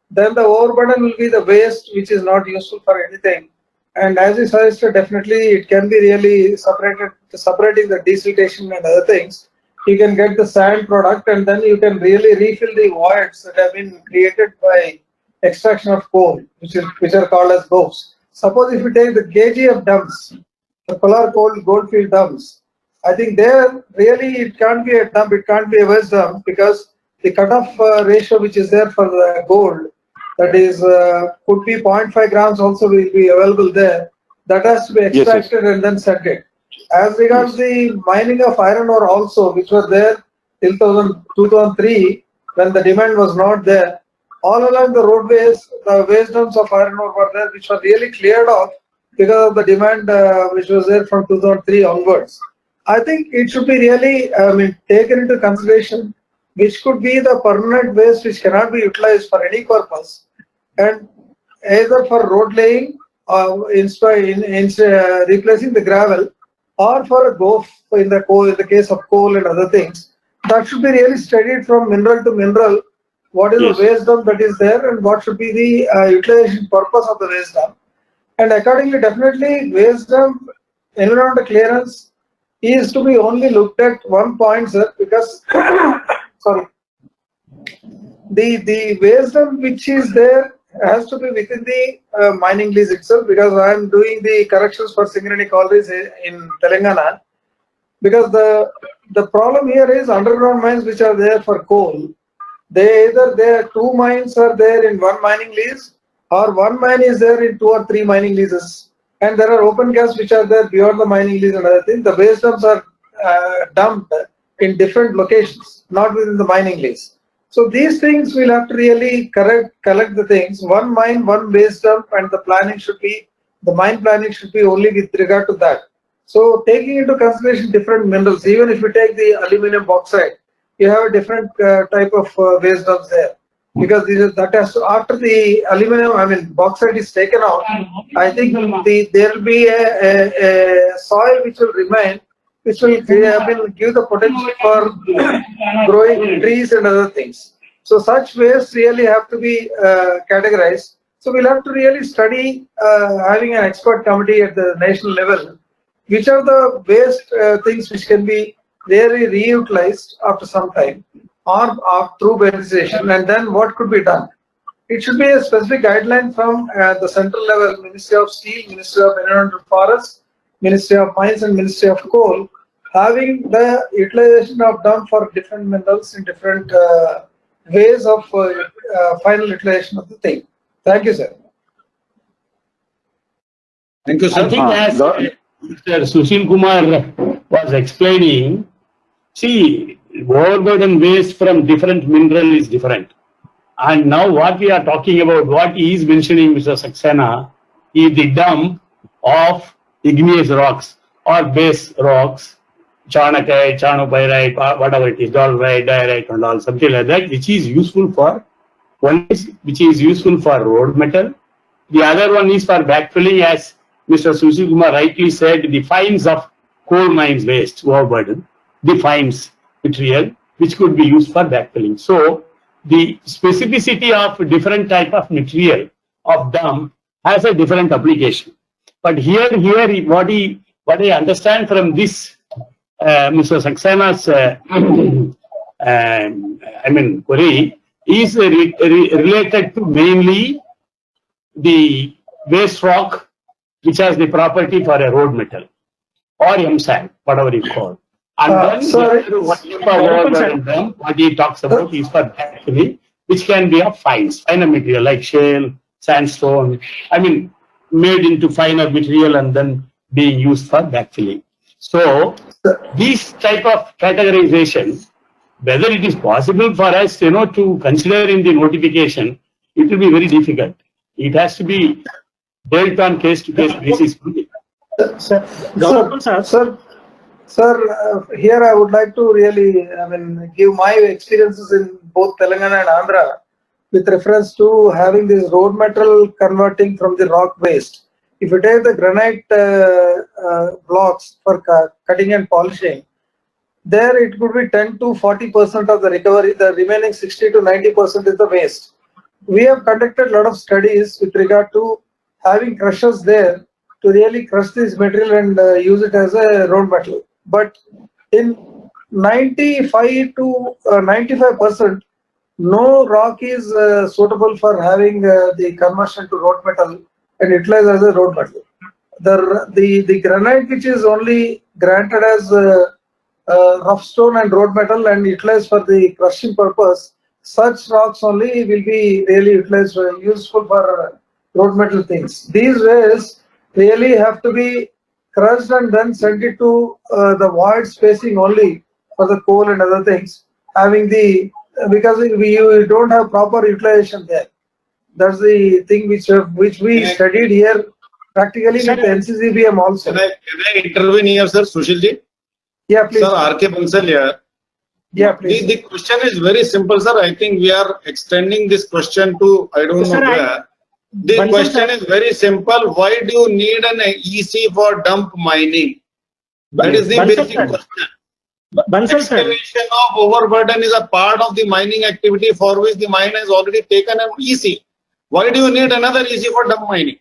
then the overburden will be the waste which is not useful for anything. And as you suggested, definitely it can be really separated, separating the desiltation and other things. You can get the sand product, and then you can really refill the voids that have been created by extraction of coal, which are called as GOFs. Suppose if you take the KGF dumps, the polar coal goldfield dumps, I think there really it can't be a dump, it can't be a waste dump, because the cutoff ratio which is there for the gold, that is could be 0.5 grams also will be available there. That has to be extracted and then sent it. As regards the mining of iron ore also, which was there till 2003, when the demand was not there, all along the roadways, the waste dumps of iron ore were there, which were really cleared off because of the demand which was there from 2003 onwards. I think it should be really taken into consideration, which could be the permanent waste which cannot be utilized for any purpose, and either for road laying or replacing the gravel, or for a GOF in the case of coal and other things. That should be really studied from mineral to mineral. What is the waste dump that is there, and what should be the utilization purpose of the waste dump? And accordingly, definitely waste dump environmental clearance is to be only looked at one point, sir, because sorry, the waste dump which is there has to be within the mining lease itself, because I am doing the corrections for Singareni collieries in Telangana. Because the problem here is underground mines which are there for coal, there two mines are there in one mining lease, or one mine is there in 2 or 3 mining leases, and there are open gaps which are there beyond the mining lease and other things. The waste dumps are dumped in different locations, not within the mining lease. So these things will have to really collect the things. One mine, one waste dump, and the planning should be, the mine planning should be only with regard to that. So taking into consideration different minerals, even if you take the aluminum bauxite, you have a different type of waste dumps there. Because that has to, after the aluminum, bauxite is taken out, I think there will be a soil which will remain, which will give the potential for growing trees and other things. So such waste really have to be categorized. So we'll have to really study, having an expert committee at the national level, which are the waste things which can be really reutilized after some time or through beneficiation, and then what could be done. It should be a specific guideline from the central level, Ministry of Steel, Ministry of Environmental Forests, Ministry of Mines and Ministry of Coal, having the utilization of dump for different minerals in different ways of final utilization of the thing. Thank you, sir. Thank you, sir. I think as Mr. Sushil Kumar was explaining, see, overburden waste from different mineral is different. And now what we are talking about, what he is mentioning, Mr. Saxena, is the dump of igneous rocks or base rocks, charnakite, charnopyrite, whatever it is, dolerite, diorite and all, something like that, which is useful for, one is which is useful for road metal. The other one is for backfilling, as Mr. Sushil Kumar rightly said, the fines of coal mines waste, overburden, the fines material, which could be used for backfilling. So, the specificity of different type of material of dump has a different application. But here, what I understand from this, Mr. Saxena's, query is related to mainly the waste rock, which has the property for a road metal or M-sand, whatever it's called. And then what he talks about is for backfilling, which can be of finer material like shale, sandstone, made into finer material and then being used for backfilling. So, this type of categorization, whether it is possible for us, to consider in the notification, it will be very difficult. It has to be dealt on case-to-case basis. Sir, here I would like to really, give my experiences in both Telangana and Andhra with reference to having this road metal converting from the rock waste. If you take the granite blocks for cutting and polishing, there it could be 10 to 40% of the recovery, the remaining 60 to 90% is the waste. We have conducted a lot of studies with regard to having crushers there to really crush this material and use it as a road metal. But in 95 to 95%, no rock is suitable for having the conversion to road metal and utilized as a road metal. The granite, which is only granted as rough stone and road metal and utilized for the crushing purpose, such rocks only will be really utilized useful for road metal things. These ways really have to be crushed and then sent it to the void spacing only for the coal and other things, having the, because we don't have proper utilization there. That's the thing which we studied here practically with NCCBM also. Can I intervene here, sir? Sushilji? Yeah, please. Sir, R.K. Bansal here. Yeah, please. The question is very simple, sir. I think we are extending this question to, I don't know where. The question is very simple. Why do you need an EC for dump mining? That is the basic question. Excavation of overburden is a part of the mining activity for which the mine has already taken an EC. Why do you need another EC for dump mining?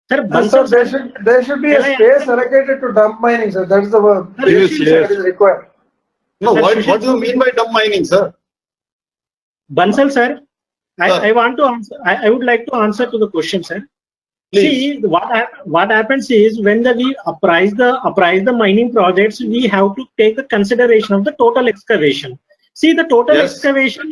Sir, there should be a space allocated to dump mining, sir. That is the work that is required. No, what do you mean by dump mining, sir? Bansal, sir. I want to answer. I would like to answer to the question, sir. Please. See, what happens is when we appraise the mining projects, we have to take the consideration of the total excavation. See, the total excavation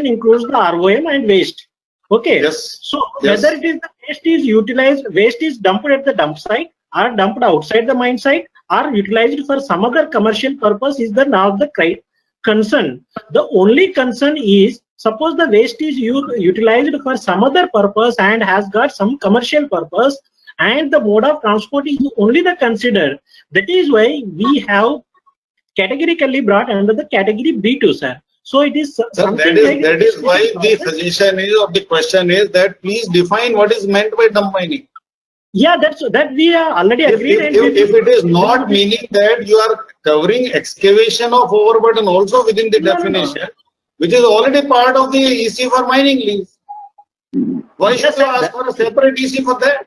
includes the ROM and waste. Okay. Yes. So whether it is the waste is utilized, waste is dumped at the dump site, or dumped outside the mine site, or utilized for some other commercial purpose is now the concern. The only concern is, suppose the waste is utilized for some other purpose and has got some commercial purpose, and the mode of transport is only the consider. That is why we have categorically brought under the category B2, sir. So it is something that is why the suggestion is, or the question is, that please define what is meant by dump mining. Yeah, that we are already agreed. If it is not meaning that you are covering excavation of overburden also within the definition, which is already part of the EC for mining lease. Why Yes, should you sir, ask for a separate EC for that?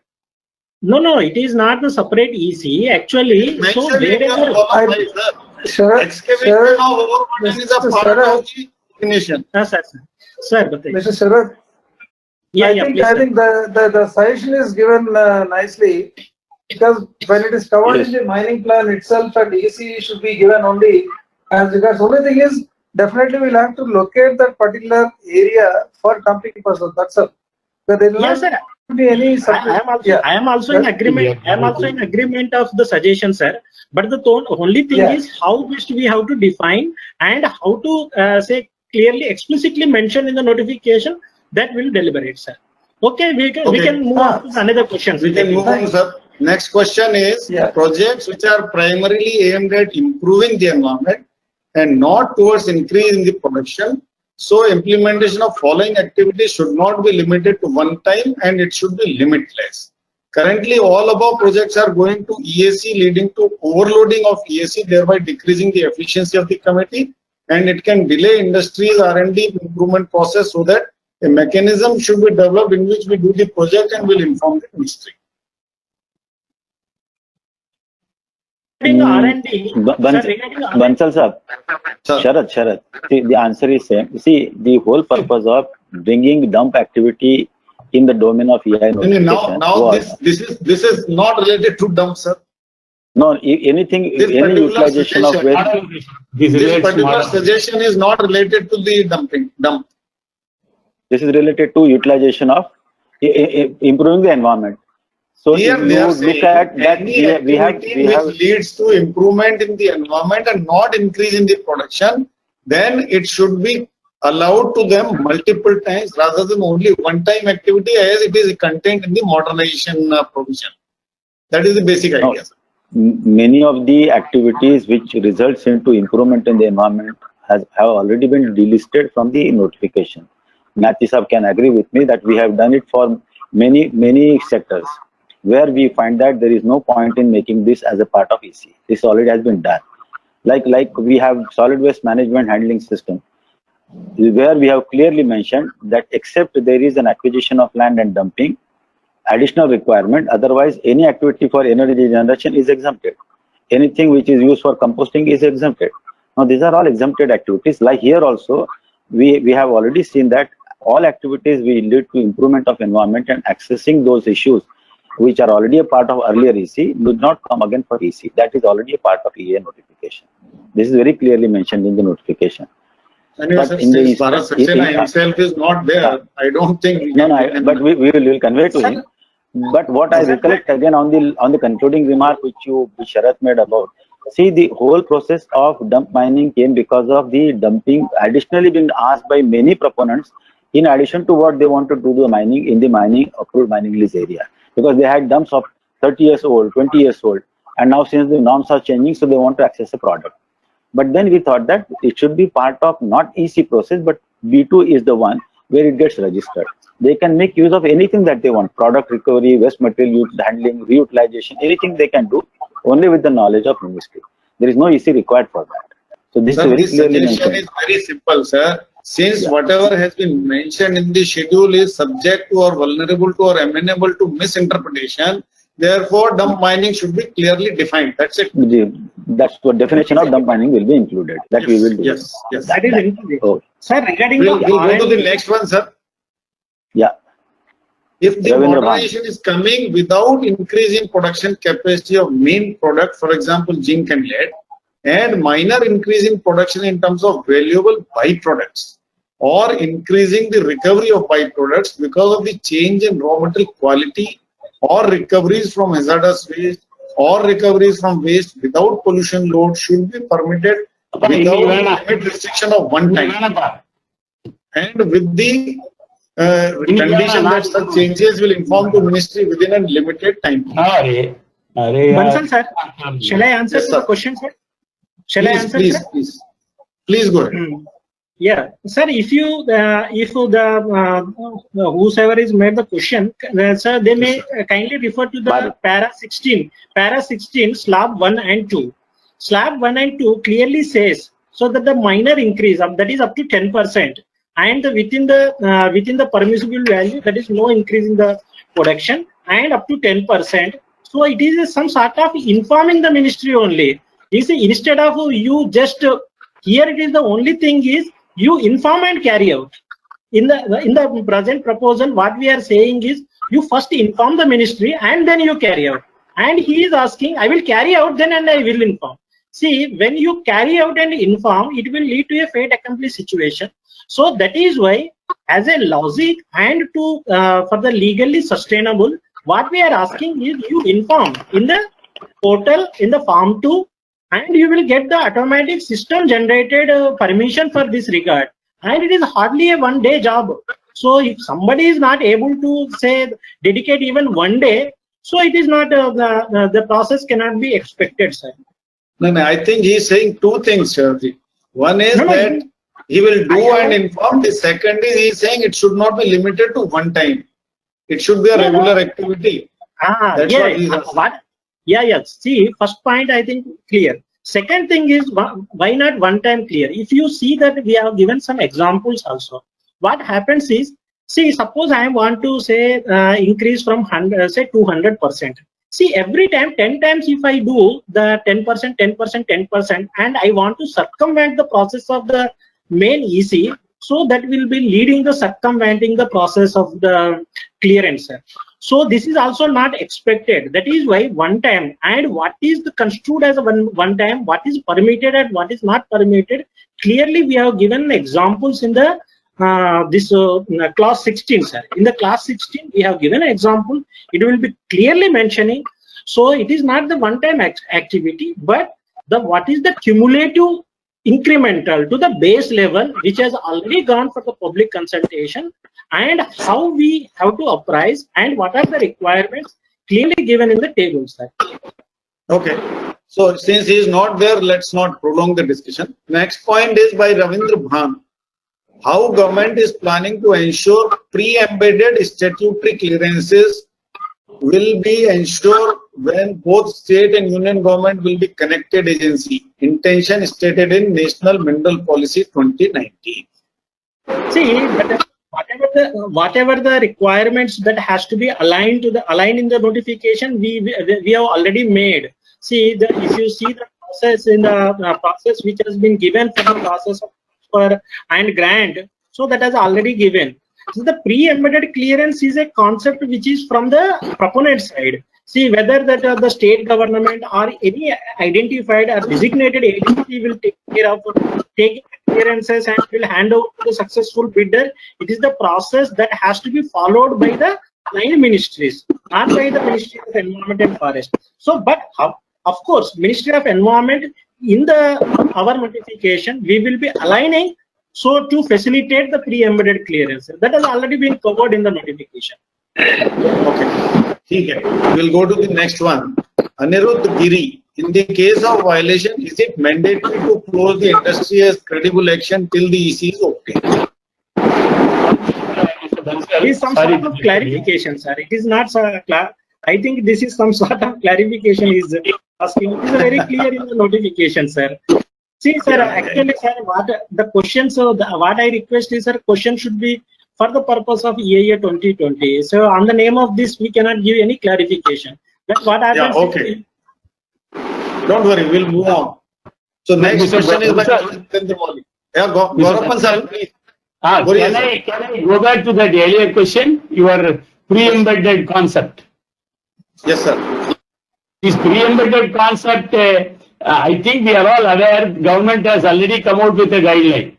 No, it is not the separate EC. Actually, so Mention it in wherever column 5, sir. Sharat, Excavation Sharat, of overburden is a Mr. part Sharat, of the definition. sir, बताइए. Mr. Sharat, Yeah, I please, think the suggestion is given nicely, because when it is covered in the mining plan itself, and EC should be given only as regards. Only thing is, definitely we'll have to locate that particular area for dumping purpose. That's all. There will Yes, not sir. be any I am also in agreement. I am also in agreement of the suggestion, sir. But the only thing is how best we have to define and how to say clearly, explicitly mention in the notification that will deliberate, sir. Okay, we can move on to another question. We can move on, sir. Next question is projects which are primarily aimed at improving the environment and not towards increasing the production. So implementation of following activities should not be limited to one time, and it should be limitless. Currently, all above projects are going to EAC, leading to overloading of EAC, thereby decreasing the efficiency of the committee, and it can delay industry's R&D improvement process, so that a mechanism should be developed in which we do the project and will inform the ministry. R&D, Bansal sir, Sharat, see, the answer is same. See, the whole purpose of bringing dump activity in the domain of EIA notification this is not related to dump, sir. No, anything, any utilization of waste. This particular suggestion is not related to the dump. This is related to utilization of improving the environment. So here if you look at that, we have which leads to improvement in the environment and not increase in the production, then it should be allowed to them multiple times rather than only one-time activity, as it is contained in the modernization provision. That is the basic idea. Many of the activities which results into improvement in the environment have already been delisted from the notification. Nathi sahab can agree with me that we have done it for many sectors, where we find that there is no point in making this as a part of EC. This already has been done. Like we have solid waste management handling system, where we have clearly mentioned that except there is an acquisition of land and dumping, additional requirement, otherwise any activity for energy generation is exempted. Anything which is used for composting is exempted. Now these are all exempted activities. Like here also, we have already seen that all activities will lead to improvement of environment, and accessing those issues which are already a part of earlier EC would not come again for EC. That is already a part of EA notification. This is very clearly mentioned in the notification. But in the Bharat Saxena himself is not there, I don't think. But we will convey to him. But what I recollect again on the concluding remark which Sharat made about, see, the whole process of dump mining came because of the dumping additionally being asked by many proponents, in addition to what they want to do the mining in the approved mining lease area. Because they had dumps of 30 years old, 20 years old, and now since the norms are changing, so they want to access the product. But then we thought that it should be part of not EC process, but B2 is the one where it gets registered. They can make use of anything that they want: product recovery, waste material handling, reutilization, anything they can do, only with the knowledge of ministry. There is no EC required for that. So this is very clearly mentioned. Is very simple, sir. Since whatever has been mentioned in the schedule is subject to or vulnerable to or amenable to misinterpretation, therefore dump mining should be clearly defined. That's it. That's what definition of dump mining will be included. That we will do. Yes. That is included. Sir, regarding we'll go to the next one, sir. Yeah. If the modernization is coming without increasing production capacity of main product, for example, zinc and lead, and minor increase in production in terms of valuable byproducts, or increasing the recovery of byproducts because of the change in raw material quality, or recoveries from hazardous waste, or recoveries from waste without pollution load, should be permitted without limit restriction of one time, and with the condition that such changes will inform the ministry within a limited time. Bansal sir, shall I answer the question, sir? Shall I answer, sir? Please go ahead. Yeah, sir. If whosoever is made the question, sir, they may kindly refer to the para 16, slab 1 and 2. Slab 1 and 2 clearly says so that the minor increase of that is up to 10%, and within the permissible value, that is no increase in the production, and up to 10%. So it is some sort of informing the ministry only. You see, instead of you just here, it is the only thing is you inform and carry out. In the present proposal, what we are saying is you first inform the ministry and then you carry out. And he is asking, I will carry out then and I will inform. See, when you carry out and inform, it will lead to a fait accompli situation. So that is why, as a logic and to for the legally sustainable, what we are asking is you inform in the portal in the form 2, and you will get the automatic system generated permission for this regard. And it is hardly a one-day job. So if somebody is not able to say dedicate even one day, so it is not the process cannot be expected, sir. No, I think he is saying two things, Sharji. One is that he will do and inform. The second is he is saying it should not be limited to one time. It should be a regular activity. That's what he is asking. See, first point I think clear. Second thing is, why not one time clear? If you see that we have given some examples also. What happens is, see, suppose I want to say increase from 100, say 200%. See, every time 10 times if I do the 10%, 10%, 10%, and I want to circumvent the process of the main EC, so that will be leading the circumventing the process of the clearance. So this is also not expected. That is why one time, and what is the construed as a one time, what is permitted and what is not permitted, clearly we have given examples in the clause 16, sir. In the clause 16 we have given an example. It will be clearly mentioning. So it is not the one time activity, but the what is the cumulative incremental to the base level, which has already gone for the public consultation, and how we have to apprise and what are the requirements clearly given in the table, sir. Okay. So since he is not there, let's not prolong the discussion. Next point is by Ravindra Bhan. How government is planning to ensure pre-embedded statutory clearances will be ensured when both state and union government will be connected agency. Intention stated in National Mineral Policy 2019. See, whatever the requirements that has to be aligned in the notification, we have already made. See, if you see the process in the process which has been given for the process of transfer and grant, so that has already given. So the pre-embedded clearance is a concept which is from the proponent side. See, whether that the state government or any identified or designated agency will take care of taking clearances and will hand over to the successful bidder. It is the process that has to be followed by the line ministries, not by the Ministry of Environment and Forest. So, but of course, Ministry of Environment in our notification, we will be aligning so to facilitate the pre-embedded clearance. That has already been covered in the notification. Okay. We'll go to the next one. Anirudh Giri. In the case of violation, is it mandatory to close the industry as credible action till the EC is obtained? It is some sort of clarification, sir. It is not, sir. I think this is some sort of clarification is asking. It is very clear in the notification, sir. See, sir, actually, sir, what the question, so what I request is, sir, question should be for the purpose of EIA 2020. So, on the name of this, we cannot give any clarification. But what happens? Yeah, okay. Don't worry, we'll move on. So, next question is by Chandra Mali. Yeah, Gaurapan sir, please. Can I go back to that earlier question? Your pre-embedded concept. Yes, sir. This pre-embedded concept, I think we are all aware, government has already come out with a guideline.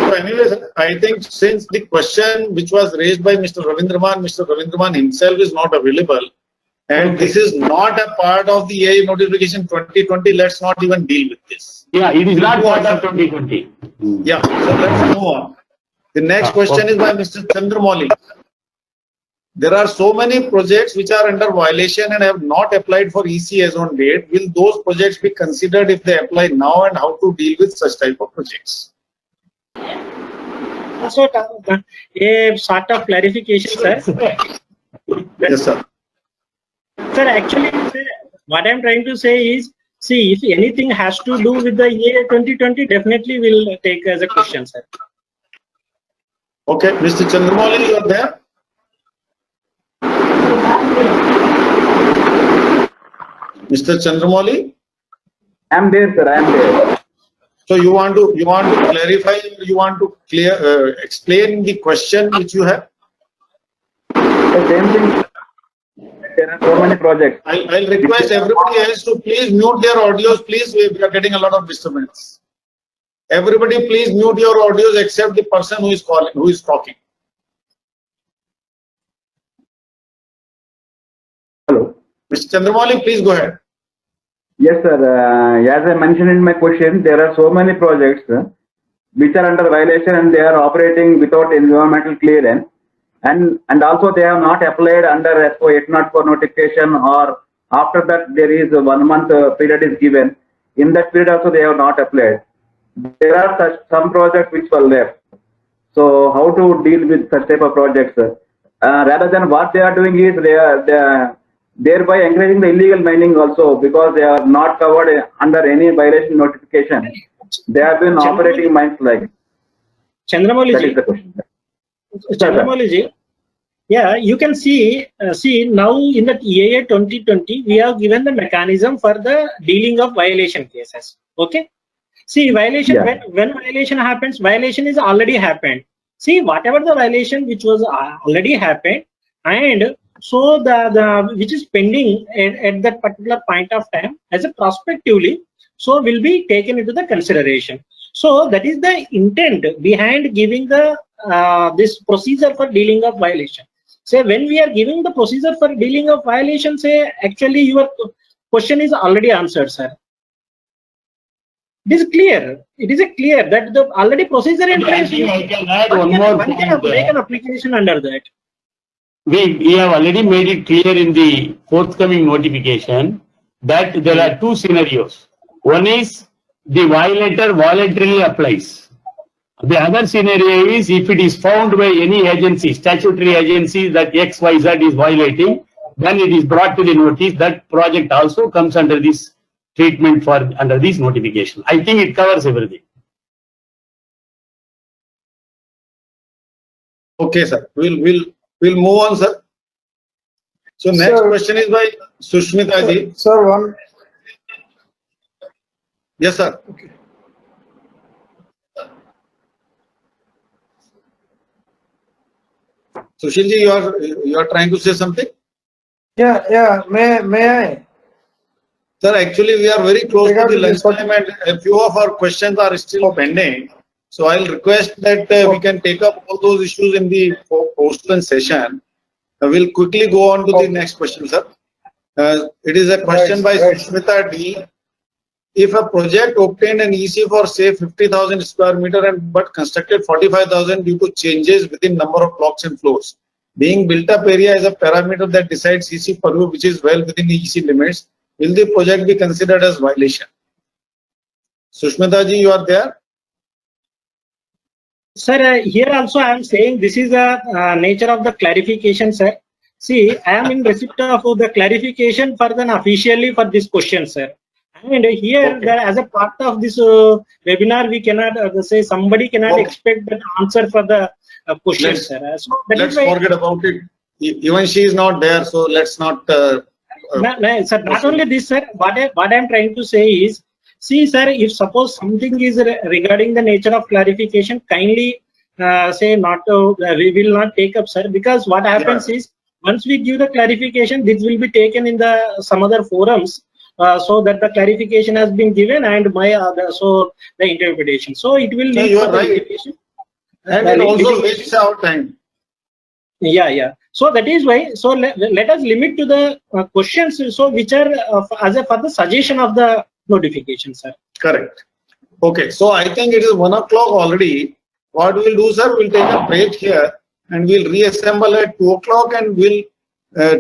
So anyway, sir, I think since the question which was raised by Mr. Ravindraman himself is not available, and this is not a part of the EIA notification 2020, let's not even deal with this. Yeah, it is not part of 2020. Yeah, so let's move on. The next question is by Mr. Chandramouli. There are so many projects which are under violation and have not applied for EC as on date. Will those projects be considered if they apply now, and how to deal with such type of projects? So, a sort of clarification, sir. Yes, sir. Sir, actually, sir, what I'm trying to say is, See, if anything has to do with the EIA 2020, definitely we'll take as a question, sir. Okay, Mr. Chandramouli, you are there? Mr. Chandramouli? I'm there, sir. I'm there. So you want to clarify, you want to explain the question which you have? The same thing. There are so many projects. I'll request everybody else to please mute their audios. Please, we are getting a lot of disturbance. Everybody, please mute your audios except the person who is calling, who is talking. Hello. Mr. Chandramouli, please go ahead. Yes, sir. As I mentioned in my question, there are so many projects which are under violation and they are operating without environmental clearance. And also they have not applied under SO 804 notification, or after that there is a 1 month period is given. In that period also they have not applied. There are some projects which were left. So how to deal with such type of projects? Rather than what they are doing is they are thereby encouraging the illegal mining also, because they are not covered under any violation notification. They have been operating mines like. Chandramouli That ji. is the question. Chandramouli ji. Yeah, you can see now in the EIA 2020, we have given the mechanism for the dealing of violation cases. Okay. See, violation, Yeah. when violation happens, violation is already happened. See, whatever the violation which was already happened, and so the which is pending at that particular point of time as a prospectively, so will be taken into the consideration. So that is the intent behind giving the this procedure for dealing of violation. Say when we are giving the procedure for dealing of violation, say actually your question is already answered, sir. It is clear. It is clear that the already procedure in place. I can add one more point. Make an application under that. We have already made it clear in the forthcoming notification that there are two scenarios. One is the violator voluntarily applies. The other scenario is if it is found by any agency, statutory agency, that XYZ is violating, then it is brought to the notice. That project also comes under this treatment for under this notification. I think it covers everything. Okay, sir. We'll move on, sir. So next Sir. question is by Sushmita ji. Sir, one. Yes, sir. Okay. Sushil ji, you are trying to say something? Yeah. May I? Sir, actually we are very close to the Regarding this lunch time and a few of our questions are still pending. So I'll request that we can take up all those issues in the post-lunch session. We'll quickly go on to the next question, sir. It is a question by Sushmita D. If a project obtained an EC for say 50,000 square meter but constructed 45,000 due to changes within number of blocks and floors, being built up area is a parameter that decides EC purview which is well within the EC limits, will the project be considered as violation? Sushmita ji, you are there? Sir, here also I am saying this is a nature of the clarification, sir. See, I am in receipt of the clarification for the officially for this question, sir. And here, as a part of this webinar, we cannot say somebody cannot expect the answer for the question, sir. So let's forget about it. Even she is not there, so let's not. Sir, not only this, sir. What I am trying to say is, see, sir, if suppose something is regarding the nature of clarification, kindly say not. We will not take up, sir, because what happens is once we give the clarification, this will be taken in the some other forums. So that the clarification has been given and so the interpretation. So it will lead you to are the right. litigation. And it also wastes our time. Yeah. So that is why. So let us limit to the questions. So which are for the suggestion of the notification, sir. Correct. Okay. So I think it is 1 o'clock already. What we'll do, sir? We'll take a break here and we'll reassemble at 2 o'clock and we'll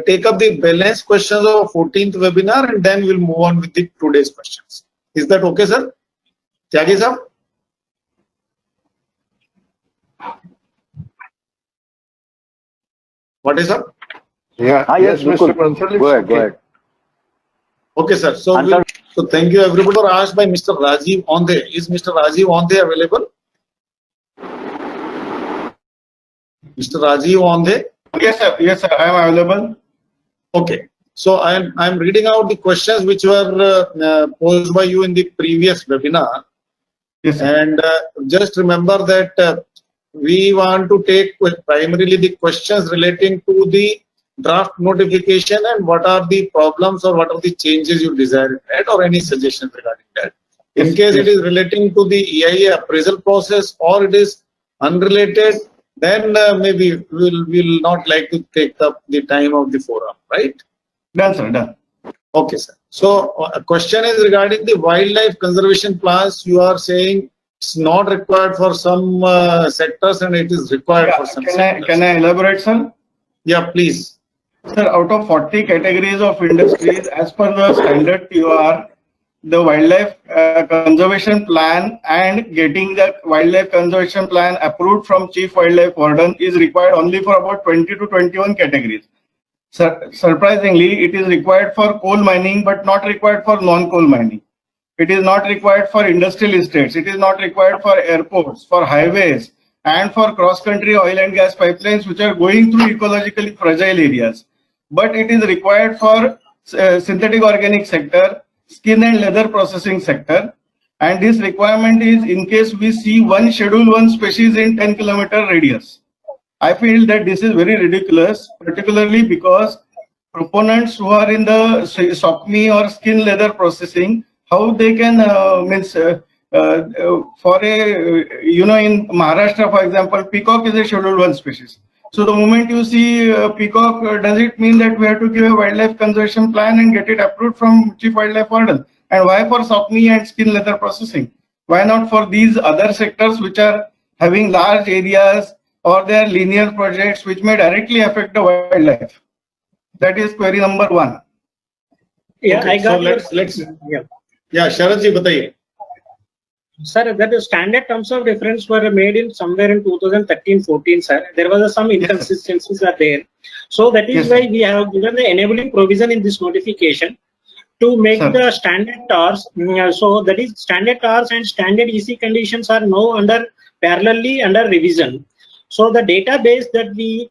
take up the balance questions of 14th webinar and then we'll move on with the today's questions. Is that okay, sir? Tyagi sir? What is up? Yeah. Yes, Mr. Mukul. Bansal, Go ahead. Okay, sir. So So thank you. Everybody were asked by Mr. Rajiv Onde. Is Mr. Rajiv Onde available? Mr. Rajiv Onde? Yes, sir. Yes, sir. I am available. Okay. So I'm reading out the questions which were posed by you in the previous webinar. Yes, sir. And just remember that we want to take primarily the questions relating to the draft notification and what are the problems or what are the changes you desire, right? Or any suggestions regarding that. In case it is relating to the EIA appraisal process or it is unrelated, then maybe we'll not like to take up the time of the forum, right? Done, sir. Done. Okay, sir. So a question is regarding the wildlife conservation plans. You are saying it's not required for some sectors and it is required for some sectors. Can I elaborate, sir? Yeah, please. Sir, out of 40 categories of industries, as per the standard TOR, the wildlife conservation plan and getting the wildlife conservation plan approved from Chief Wildlife Warden is required only for about 20 to 21 categories. Surprisingly, it is required for coal mining, but not required for non-coal mining. It is not required for industrial estates. It is not required for airports, for highways, and for cross-country oil and gas pipelines, which are going through ecologically fragile areas. But it is required for synthetic organic sector, skin and leather processing sector. And this requirement is in case we see one Schedule 1 species in 10-kilometer radius. I feel that this is very ridiculous, particularly because proponents who are in the SOCME or skin leather processing, how they can for a in Maharashtra, for example, peacock is a Schedule 1 species. So the moment you see peacock, does it mean that we have to give a wildlife conservation plan and get it approved from Chief Wildlife Warden? And why for SOCME and skin leather processing? Why not for these other sectors which are having large areas or their linear projects which may directly affect the wildlife? That is query number 1. Yeah, Okay, I got so let's yeah, Sharad ji, bataiye. Sir, that the standard terms of reference were made in somewhere in 2013-14, sir. There was some inconsistencies are there. So that is why we have given the enabling provision in this notification to make the standard TARs. So that is standard TARs and standard EC conditions are now parallelly under revision. So the database that we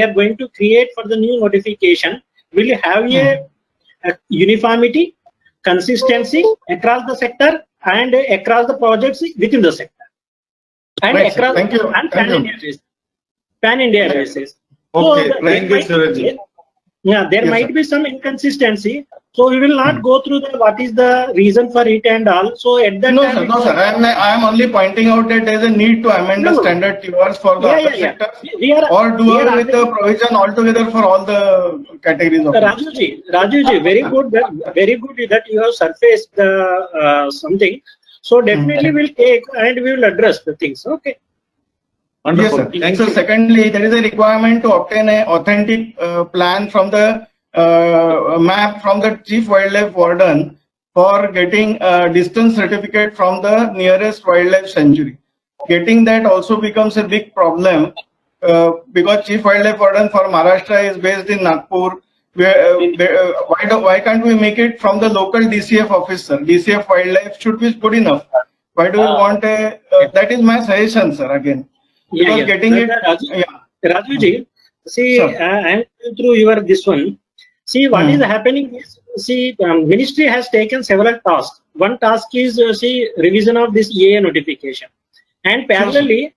are going to create for the new notification will have a uniformity, consistency across the sector and across the projects within the sector, and across and pan-India basis. Okay, So thank you, Sharad ji. Yeah, there might be some inconsistency. So we will not go through what is the reason for it and all. So at that time, No, sir. I am only pointing out that there is a need to amend the standard TORs for the other sectors, or do away with the provision altogether for all the categories of. Rajuji, very good that you have surfaced something. So definitely we'll take and we will address the things. Okay. Wonderful. Yes, sir. So secondly, there is a requirement to obtain an authentic plan from the map from the Chief Wildlife Warden for getting a distance certificate from the nearest wildlife sanctuary. Getting that also becomes a big problem because Chief Wildlife Warden for Maharashtra is based in Nagpur. Why can't we make it from the local DCF officer? DCF Wildlife should be good enough. Why do we want a? That is my suggestion, sir. Again. Because getting it, Rajuji, see, and through your this one, see what is happening is, see, ministry has taken several tasks. One task is see revision of this EIA notification, and parallelly,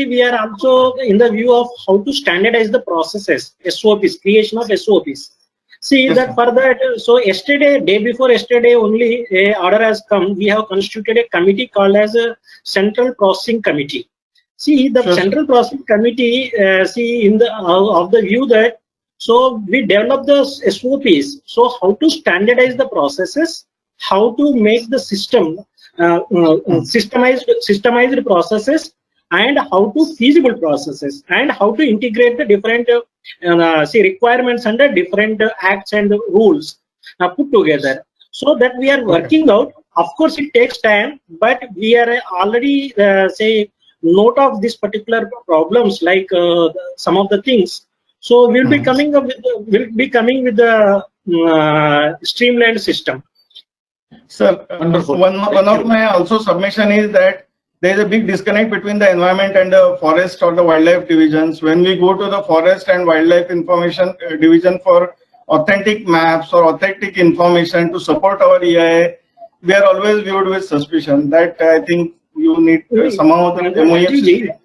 we are also in the view of how to standardize the processes, SOPs, creation of SOPs. See that for that, so yesterday, day before yesterday, only a order has come. We have constituted a committee called as a Central Processing Committee. See, the Central Processing Committee, see, in the of the view that, so we develop the SOPs. So how to standardize the processes, how to make the system systemized processes, and how to feasible processes, and how to integrate the different requirements under different acts and rules put together. So that we are working out. Of course, it takes time, but we are already note of this particular problems, like some of the things. So we'll be coming up with the streamlined system. Sir, Wonderful. one of my also submission is that there is a big disconnect between the environment and the forest or the wildlife divisions. When we go to the forest and wildlife information division for authentic maps or authentic information to support our EIA, we are always viewed with suspicion. That I think you need somehow the MOF.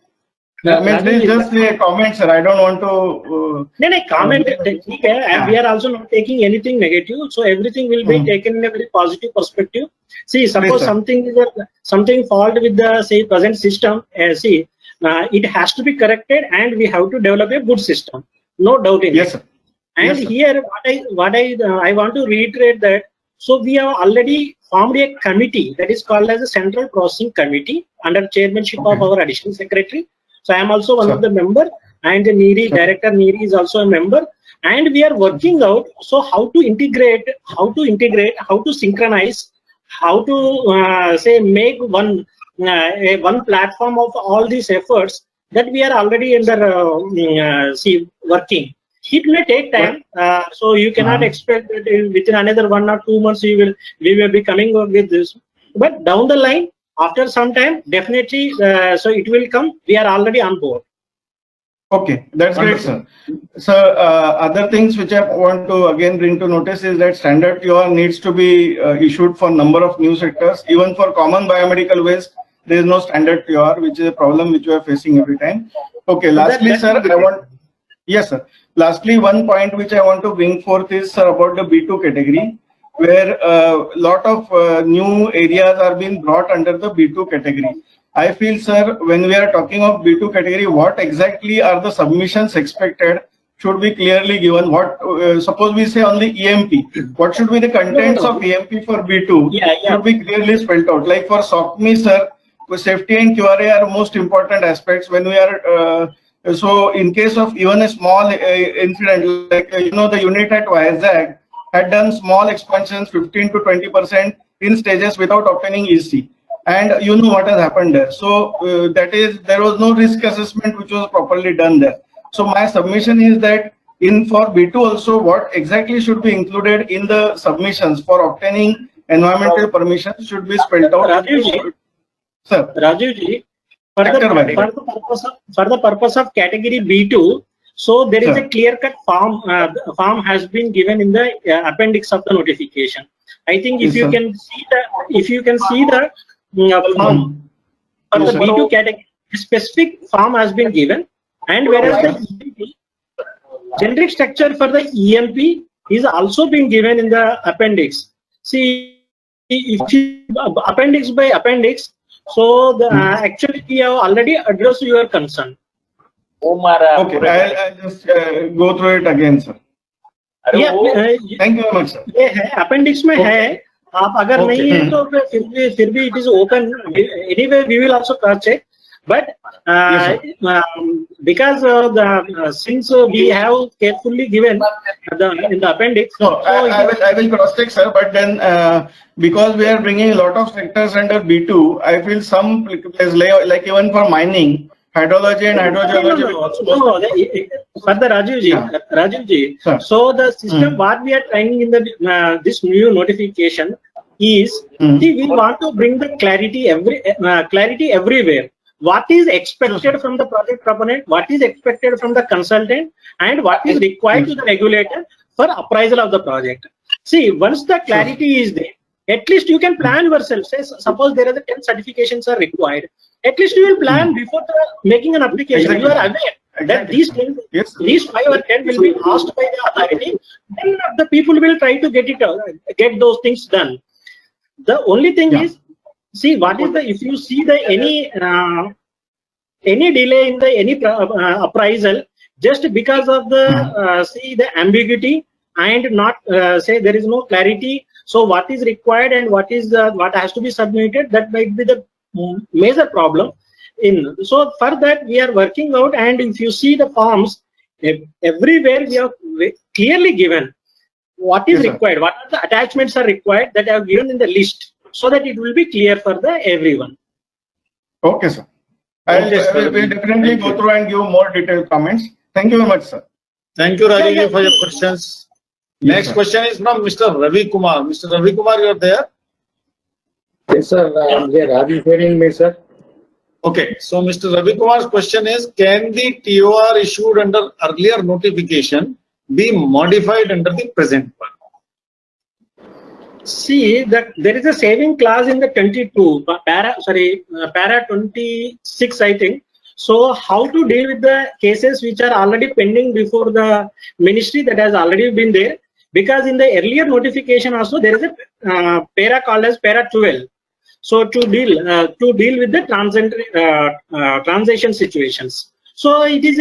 I mean, this is just a comment, sir. I don't want to. No, comment. And we are also not taking anything negative. So everything will be taken in a very positive perspective. See, suppose something fault with the say present system. It has to be corrected, and we have to develop a good system. No doubt in Yes, it. sir. And Yes, sir. here, I want to reiterate that. So we have already formed a committee that is called as a Central Processing Committee under chairmanship of our Additional Secretary. So I am also one of the member, and the Director Neeri is also a member, and we are working out. So how to integrate, how to synchronize, how to say make one platform of all these efforts that we are already under working. It may take time, so you cannot expect that within another 1 or 2 months we will be coming up with this. But down the line, after some time, definitely, so it will come. We are already on board. Okay, that's great, sir. So other things which I want to again bring to notice is that standard QR needs to be issued for number of new sectors. Even for common biomedical waste, there is no standard QR, which is a problem which we are facing every time. Okay, lastly, sir, yes, sir. Lastly, one point which I want to bring forth is, sir, about the B2 category, where a lot of new areas are being brought under the B2 category. I feel, sir, when we are talking of B2 category, what exactly are the submissions expected should be clearly given. What suppose we say only EMP, what should be the contents of EMP for B2 should be clearly spelled out. Like for SOCME, sir, safety and QRA are most important aspects when we are. So in case of even a small incident, like the unit at Vizag had done small expansions, 15 to 20% in stages without obtaining EC, and you know what has happened there. So there was no risk assessment which was properly done there. So my submission is that for B2 also, what exactly should be included in the submissions for obtaining environmental permission should be spelled out. Sir, Rajivji, for the purpose of category B2, so there is a clear-cut form has been given in the appendix of the notification. I think if you can see the form for the B2 category, a specific form has been given, and whereas the EMP, generic structure for the EMP is also being given in the appendix. See, if you appendix by appendix, so actually we have already addressed your concern. Okay, I'll just go through it again, sir. Yeah, thank you very much, sir. appendix में है, आप अगर नहीं है तो फिर भी it is open. Anyway, we will also cross check. But because since we have carefully given in the appendix, no, I will cross check, sir. But then because we are bringing a lot of sectors under B2, I feel some like even for mining, hydrology and hydrogeology. For the Rajivji, so the system what we are trying in the this new notification is see, we want to bring the clarity everywhere. What is expected from the project proponent, what is expected from the consultant, and what is required to the regulator for appraisal of the project. See, once the clarity is there, at least you can plan yourself. Say, suppose there are 10 certifications are required. At least you will plan before making an application. You are aware that these 10, these 5 or 10 will be asked by the authority. Then the people will try to get those things done. The only thing is, see, what is the, if you see the any delay in the any appraisal just because of the see the ambiguity and not say there is no clarity. So what is required and what is what has to be submitted, that might be the major problem. So for that we are working out, and if you see the forms everywhere we have clearly given what is required, what are the attachments are required that are given in the list, so that it will be clear for the everyone. Okay, sir. I will definitely go through and give more detailed comments. Thank you very much, sir. Thank you, Rajeev, for your questions. Next question is from Mr. Ravi Kumar. Mr. Ravi Kumar, you are there? Yes, sir. I'm there. Are you hearing me, sir? Okay, so Mr. Ravi Kumar's question is, can the TOR issued under earlier notification be modified under the present one? See that there is a saving clause in the 22 para 26, I think. So how to deal with the cases which are already pending before the ministry that has already been there? Because in the earlier notification also there is a para called as para 12. So to deal with the transition situations. So it is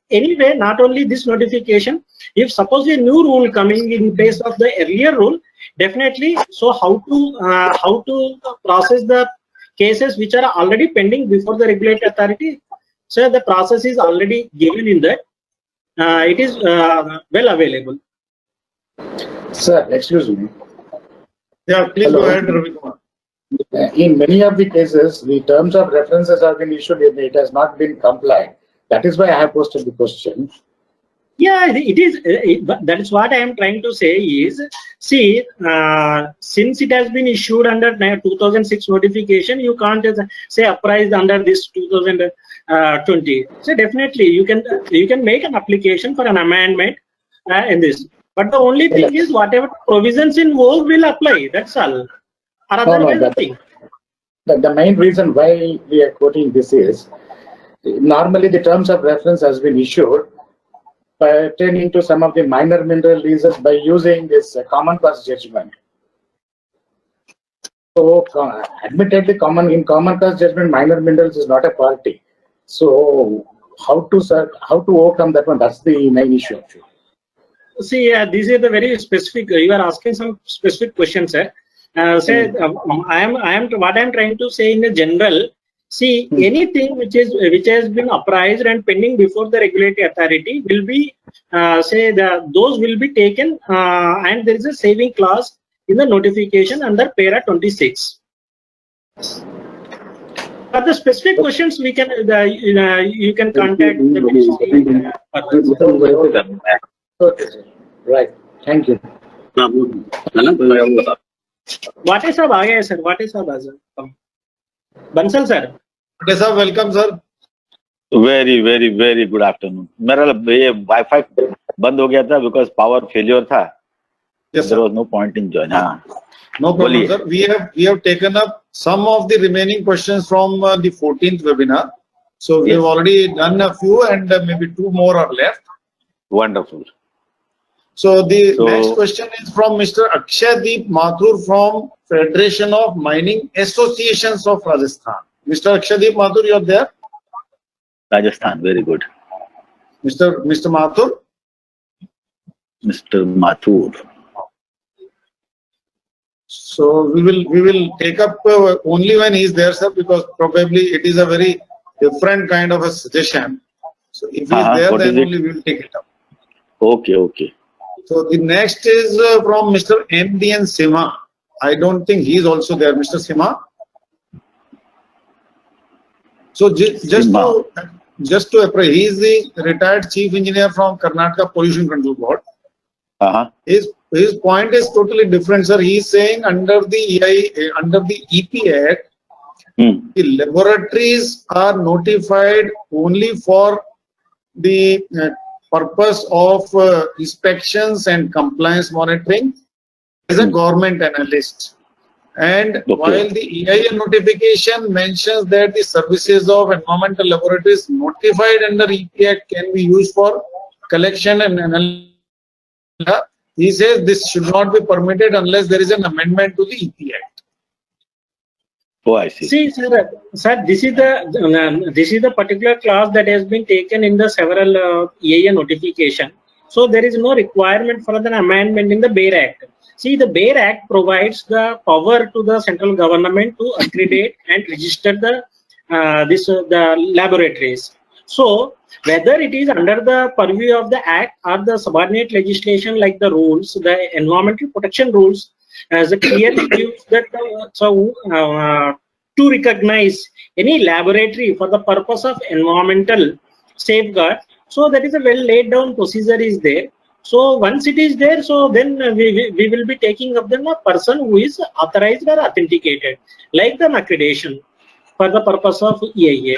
anyway not only this notification. If suppose a new rule coming in place of the earlier rule, definitely. So how to process the cases which are already pending before the regulatory authority? So the process is already given in that. It is well available. Sir, excuse me. Yeah, please Hello. go ahead, Ravi Kumar. In many of the cases, the terms of references have been issued and it has not been complied. That is why I have posted the question. Yeah, it is. That is what I am trying to say is, see, since it has been issued under 2006 notification, you can't say apprised under this 2020. So definitely you can make an application for an amendment in this. But the only thing is whatever provisions involved will apply. That's all. Or otherwise nothing. The main reason why we are quoting this is, normally the terms of reference has been issued pertaining to some of the minor mineral leases by using this common cause judgment. So admittedly, in common cause judgment, minor minerals is not a party. So how to overcome that one? That's the main issue. See, this is the very specific. You are asking some specific questions, sir. I am what I am trying to say in a general. See, anything which has been apprised and pending before the regulatory authority will be those will be taken, and there is a saving clause in the notification under para 26. For the specific questions, we can you can contact the ministry. Okay, sir. Right. Thank you. What is up, sir? What is up, Bansal sir? What is up? Welcome, sir. Very, very, very good afternoon. मेरा ये wifi बंद हो गया था because power failure था. Yes, sir. There was no point in joining. हाँ. No problem, sir. We have taken up some of the remaining questions from the 14th webinar. So we have already done a few, and maybe 2 more are left. Wonderful. So the next question is from Mr. Akshadeep Mathur from Federation of Mining Associations of Rajasthan. Mr. Akshadeep Mathur, you are there? Rajasthan, very good. Mr. Mathur? Mr. Mathur. So we will take up only when he is there, sir, because probably it is a very different kind of a suggestion. So if he is there, then only we will take it up. Okay, okay. So the next is from Mr. MDN Sima. I don't think he is also there, Mr. Sima. So just to appraise, he is the retired chief engineer from Karnataka Pollution Control Board. His point is totally different, sir. He is saying under the EIA, under the EP Act, the laboratories are notified only for the purpose of inspections and compliance monitoring as a government analyst. And while the EIA notification mentions that the services of environmental laboratories notified under EP Act can be used for collection and analysis, he says this should not be permitted unless there is an amendment to the EP Act. Oh, I see. See, sir, this is the particular clause that has been taken in the several EIA notification. So there is no requirement for an amendment in the BEAR Act. See, the BEAR Act provides the power to the central government to accredit and register the laboratories. So whether it is under the purview of the Act or the subordinate legislation like the rules, the environmental protection rules, as clearly gives that to recognize any laboratory for the purpose of environmental safeguard. So that is a well laid down procedure is there. So once it is there, so then we will be taking up them a person who is authorized or authenticated, like the accreditation for the purpose of EIA.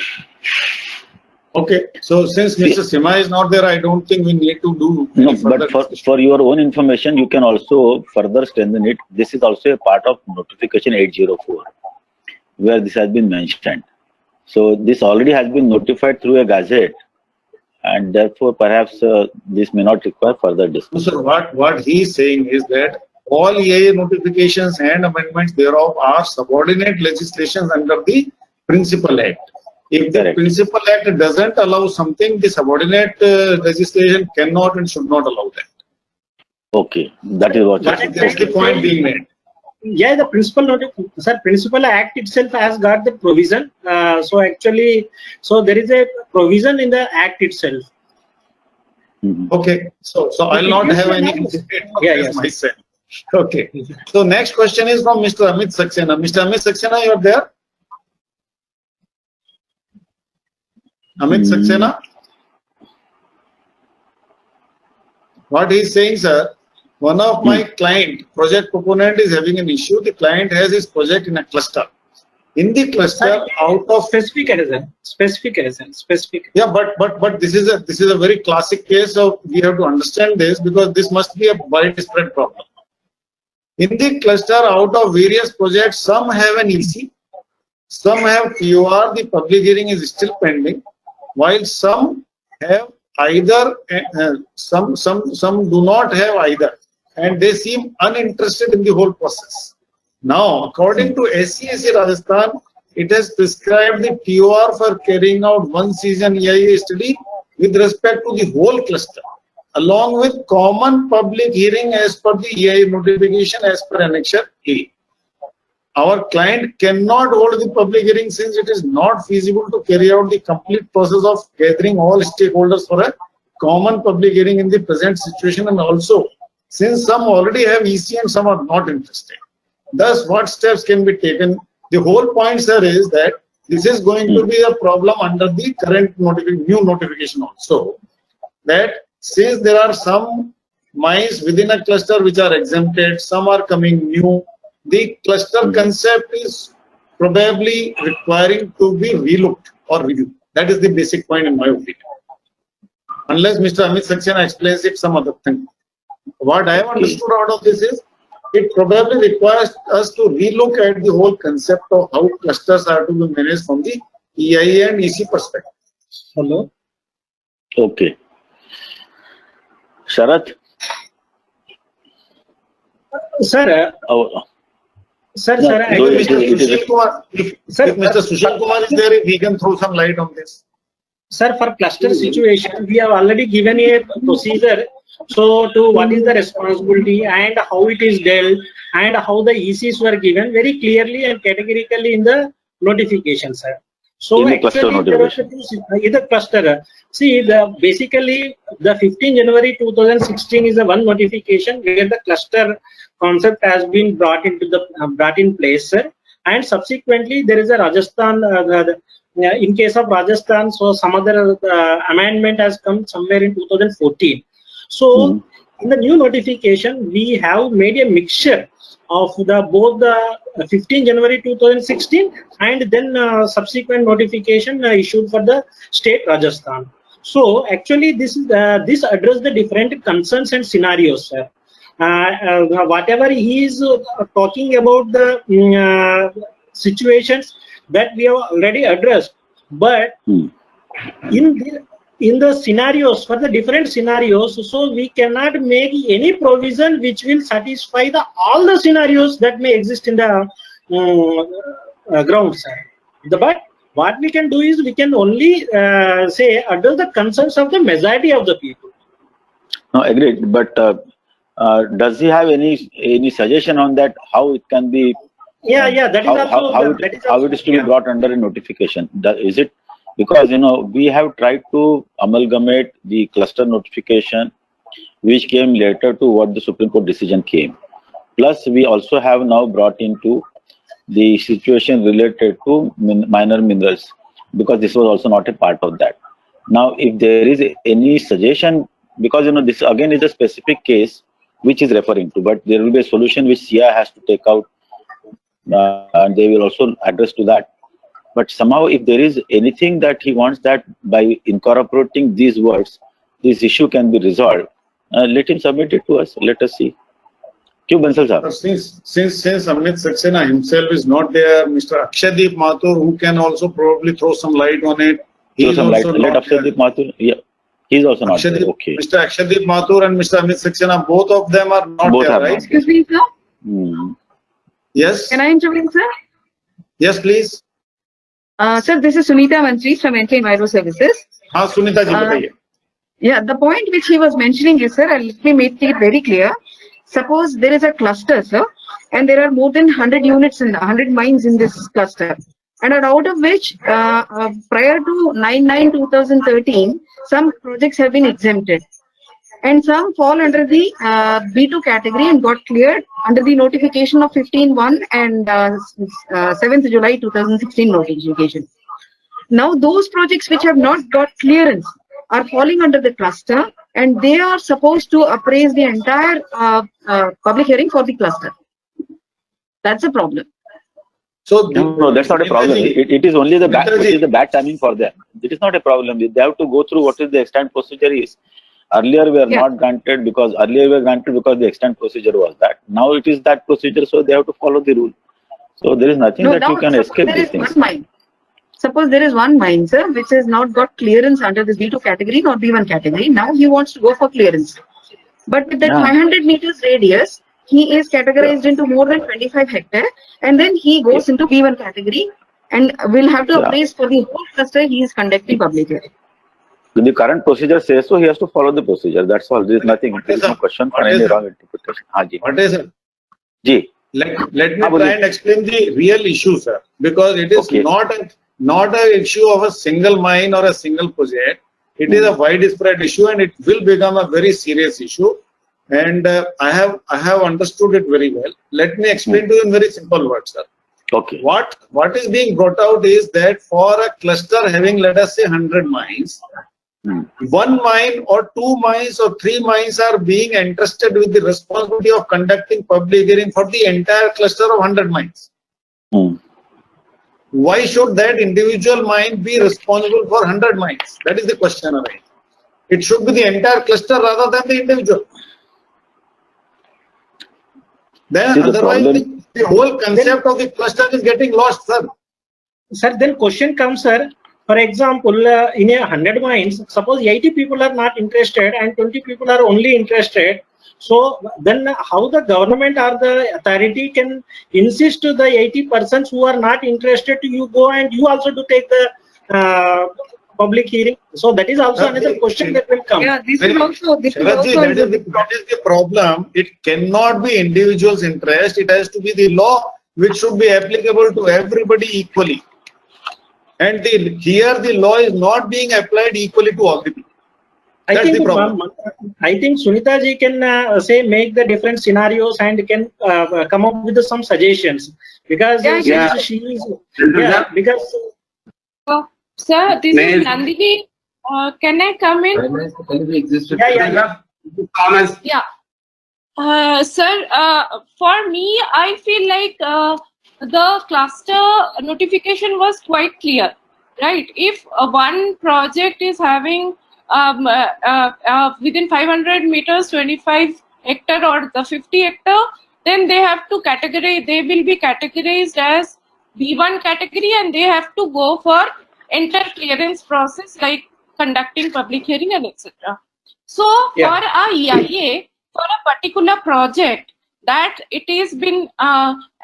Okay, so since Mr. Sima is not there, I don't think we need to do. No, but for your own information, you can also further strengthen it. This is also a part of notification 804, where this has been mentioned. So this already has been notified through a gazette, and therefore perhaps this may not require further discussion. So what he is saying is that all EIA notifications and amendments thereof are subordinate legislations under the Principal Act. If the Correct. Principal Act doesn't allow something, the subordinate legislation cannot and should not allow that. Okay, that is what. That's the point being made. Yeah, the Principal Act itself has got the provision. So actually, so there is a provision in the Act itself. Okay, so I'll not have any myself. Okay. So next question is from Mr. Amit Saxena. Mr. Amit Saxena, you are there? Amit Saxena? What he is saying, sir, one of my client, project proponent is having an issue. The client has his project in a cluster. In the cluster, out of specific reason. Yeah, but this is a very classic case of we have to understand this because this must be a widespread problem. In the cluster, out of various projects, some have an EC, some have POR. The public hearing is still pending, while some have either. Some do not have either, and they seem uninterested in the whole process. Now, according to SCSC Rajasthan, it has prescribed the POR for carrying out one season EIA study with respect to the whole cluster, along with common public hearing as per the EIA notification as per Annexure A. Our client cannot hold the public hearing since it is not feasible to carry out the complete process of gathering all stakeholders for a common public hearing in the present situation, and also since some already have EC and some are not interested. Thus, what steps can be taken? The whole point, sir, is that this is going to be a problem under the current new notification also. That since there are some mines within a cluster which are exempted, some are coming new, the cluster concept is probably requiring to be relooked or reviewed. That is the basic point in my opinion. Unless Mr. Amit Saxena explains it some other thing. What I have understood out of this is, it probably requires us to relook at the whole concept of how clusters are to be managed from the EIA and EC perspective. Hello? Okay. Sharath? Sir, If Mr. Sushil Kumar is there, he can throw some light on this. Sir, for cluster situation, we have already given a procedure. So, to what is the responsibility and how it is dealt and how the ECs were given very clearly and categorically in the notification, sir. So, actually, in the cluster, see, basically the 15 January 2016 is the one notification where the cluster concept has been brought in place, sir. And subsequently, there is a Rajasthan. In case of Rajasthan, so some other amendment has come somewhere in 2014. So, in the new notification, we have made a mixture of both the 15 January 2016 and then subsequent notification issued for the state Rajasthan. So, actually, this address the different concerns and scenarios, sir. Whatever he is talking about the situations that we have already addressed, but in the scenarios, for the different scenarios, so we cannot make any provision which will satisfy all the scenarios that may exist in the ground, sir. But what we can do is we can only say address the concerns of the majority of the people. No, agreed. But does he have any suggestion on that? How it can be? Yeah. That is how it is to be brought under a notification. Is it because we have tried to amalgamate the cluster notification, which came later to what the Supreme Court decision came. Plus, we also have now brought into the situation related to minor minerals, because this was also not a part of that. Now, if there is any suggestion because this again is a specific case which is referring to, but there will be a solution which CIA has to take out, and they will also address to that. But somehow, if there is anything that he wants that by incorporating these words, this issue can be resolved, let him submit it to us. Let us see. Bansal sahab? Since Amit Saxena himself is not there, Mr. Akshaydeep Mathur, who can also probably throw some light on it. Let Akshaydeep Mathur, yeah, he's also not there. Okay. Mr. Akshaydeep Mathur and Mr. Amit Saxena, both of them are not there, right? Excuse me, sir. Yes. Can I intervene, sir? Yes, please. Sir, this is Sunita Mantri from NK Enviro Services. Sunita ji, bataiye. Yeah, the point which he was mentioning is, sir, let me make it very clear. Suppose there is a cluster, sir, and there are more than 100 units and 100 mines in this cluster. And out of which, prior to 9/9/2013, some projects have been exempted. And some fall under the B2 category and got cleared under the notification of 15/1 and 7th July 2016 notification. Now, those projects which have not got clearance are falling under the cluster, and they are supposed to appraise the entire public hearing for the cluster. That's a problem. So no, that's not a problem. It is only the bad timing for them. It is not a problem. They have to go through what is the extant procedure is. Earlier we are not granted because the extant procedure was that. Now it is that procedure, so they have to follow the rule. So there is nothing that you can escape these things. Suppose there is one mine, sir, which has not got clearance under the B2 category or B1 category. Now he wants to go for clearance. But with that 500 meters radius, he is categorized into more than 25 hectares, and then he goes into B1 category and will have to appraise for the whole cluster he is conducting public hearing. The current procedure says so, he has to follow the procedure. That's all. There is nothing. There is no question for any wrong interpretation. What is it? Ji. Let me try and explain the real issue, sir, because it is not an issue of a single mine or a single project. It is a widespread issue, and it will become a very serious issue. And I have understood it very well. Let me explain to you in very simple words, sir. Okay. What is being brought out is that for a cluster having, let us say, 100 mines, one mine or two mines or three mines are being entrusted with the responsibility of conducting public hearing for the entire cluster of 100 mines. Why should that individual mine be responsible for 100 mines? That is the question, right? It should be the entire cluster rather than the individual. Then otherwise the whole concept of the cluster is getting lost, sir. Sir, then question comes, sir. For example, in 100 mines, suppose 80 people are not interested and 20 people are only interested. So then how the government or the authority can insist to the 80 persons who are not interested to you go and you also to take the public hearing? So that is also another question that will come. Yeah, this is also that is the problem. It cannot be individual's interest. It has to be the law which should be applicable to everybody equally. And here the law is not being applied equally to all the people. That's the problem. I think Sunita ji can make the different scenarios and can come up with some suggestions because she is because. Sir, this is Nandini. Can I come in? Sir, for me, I feel like the cluster notification was quite clear, right? If one project is having within 500 meters, 25 hectare or the 50 hectare, then they have to categorize. They will be categorized as B1 category, and they have to go for enter clearance process like conducting public hearing and etc. So for a EIA, for a particular project that it is been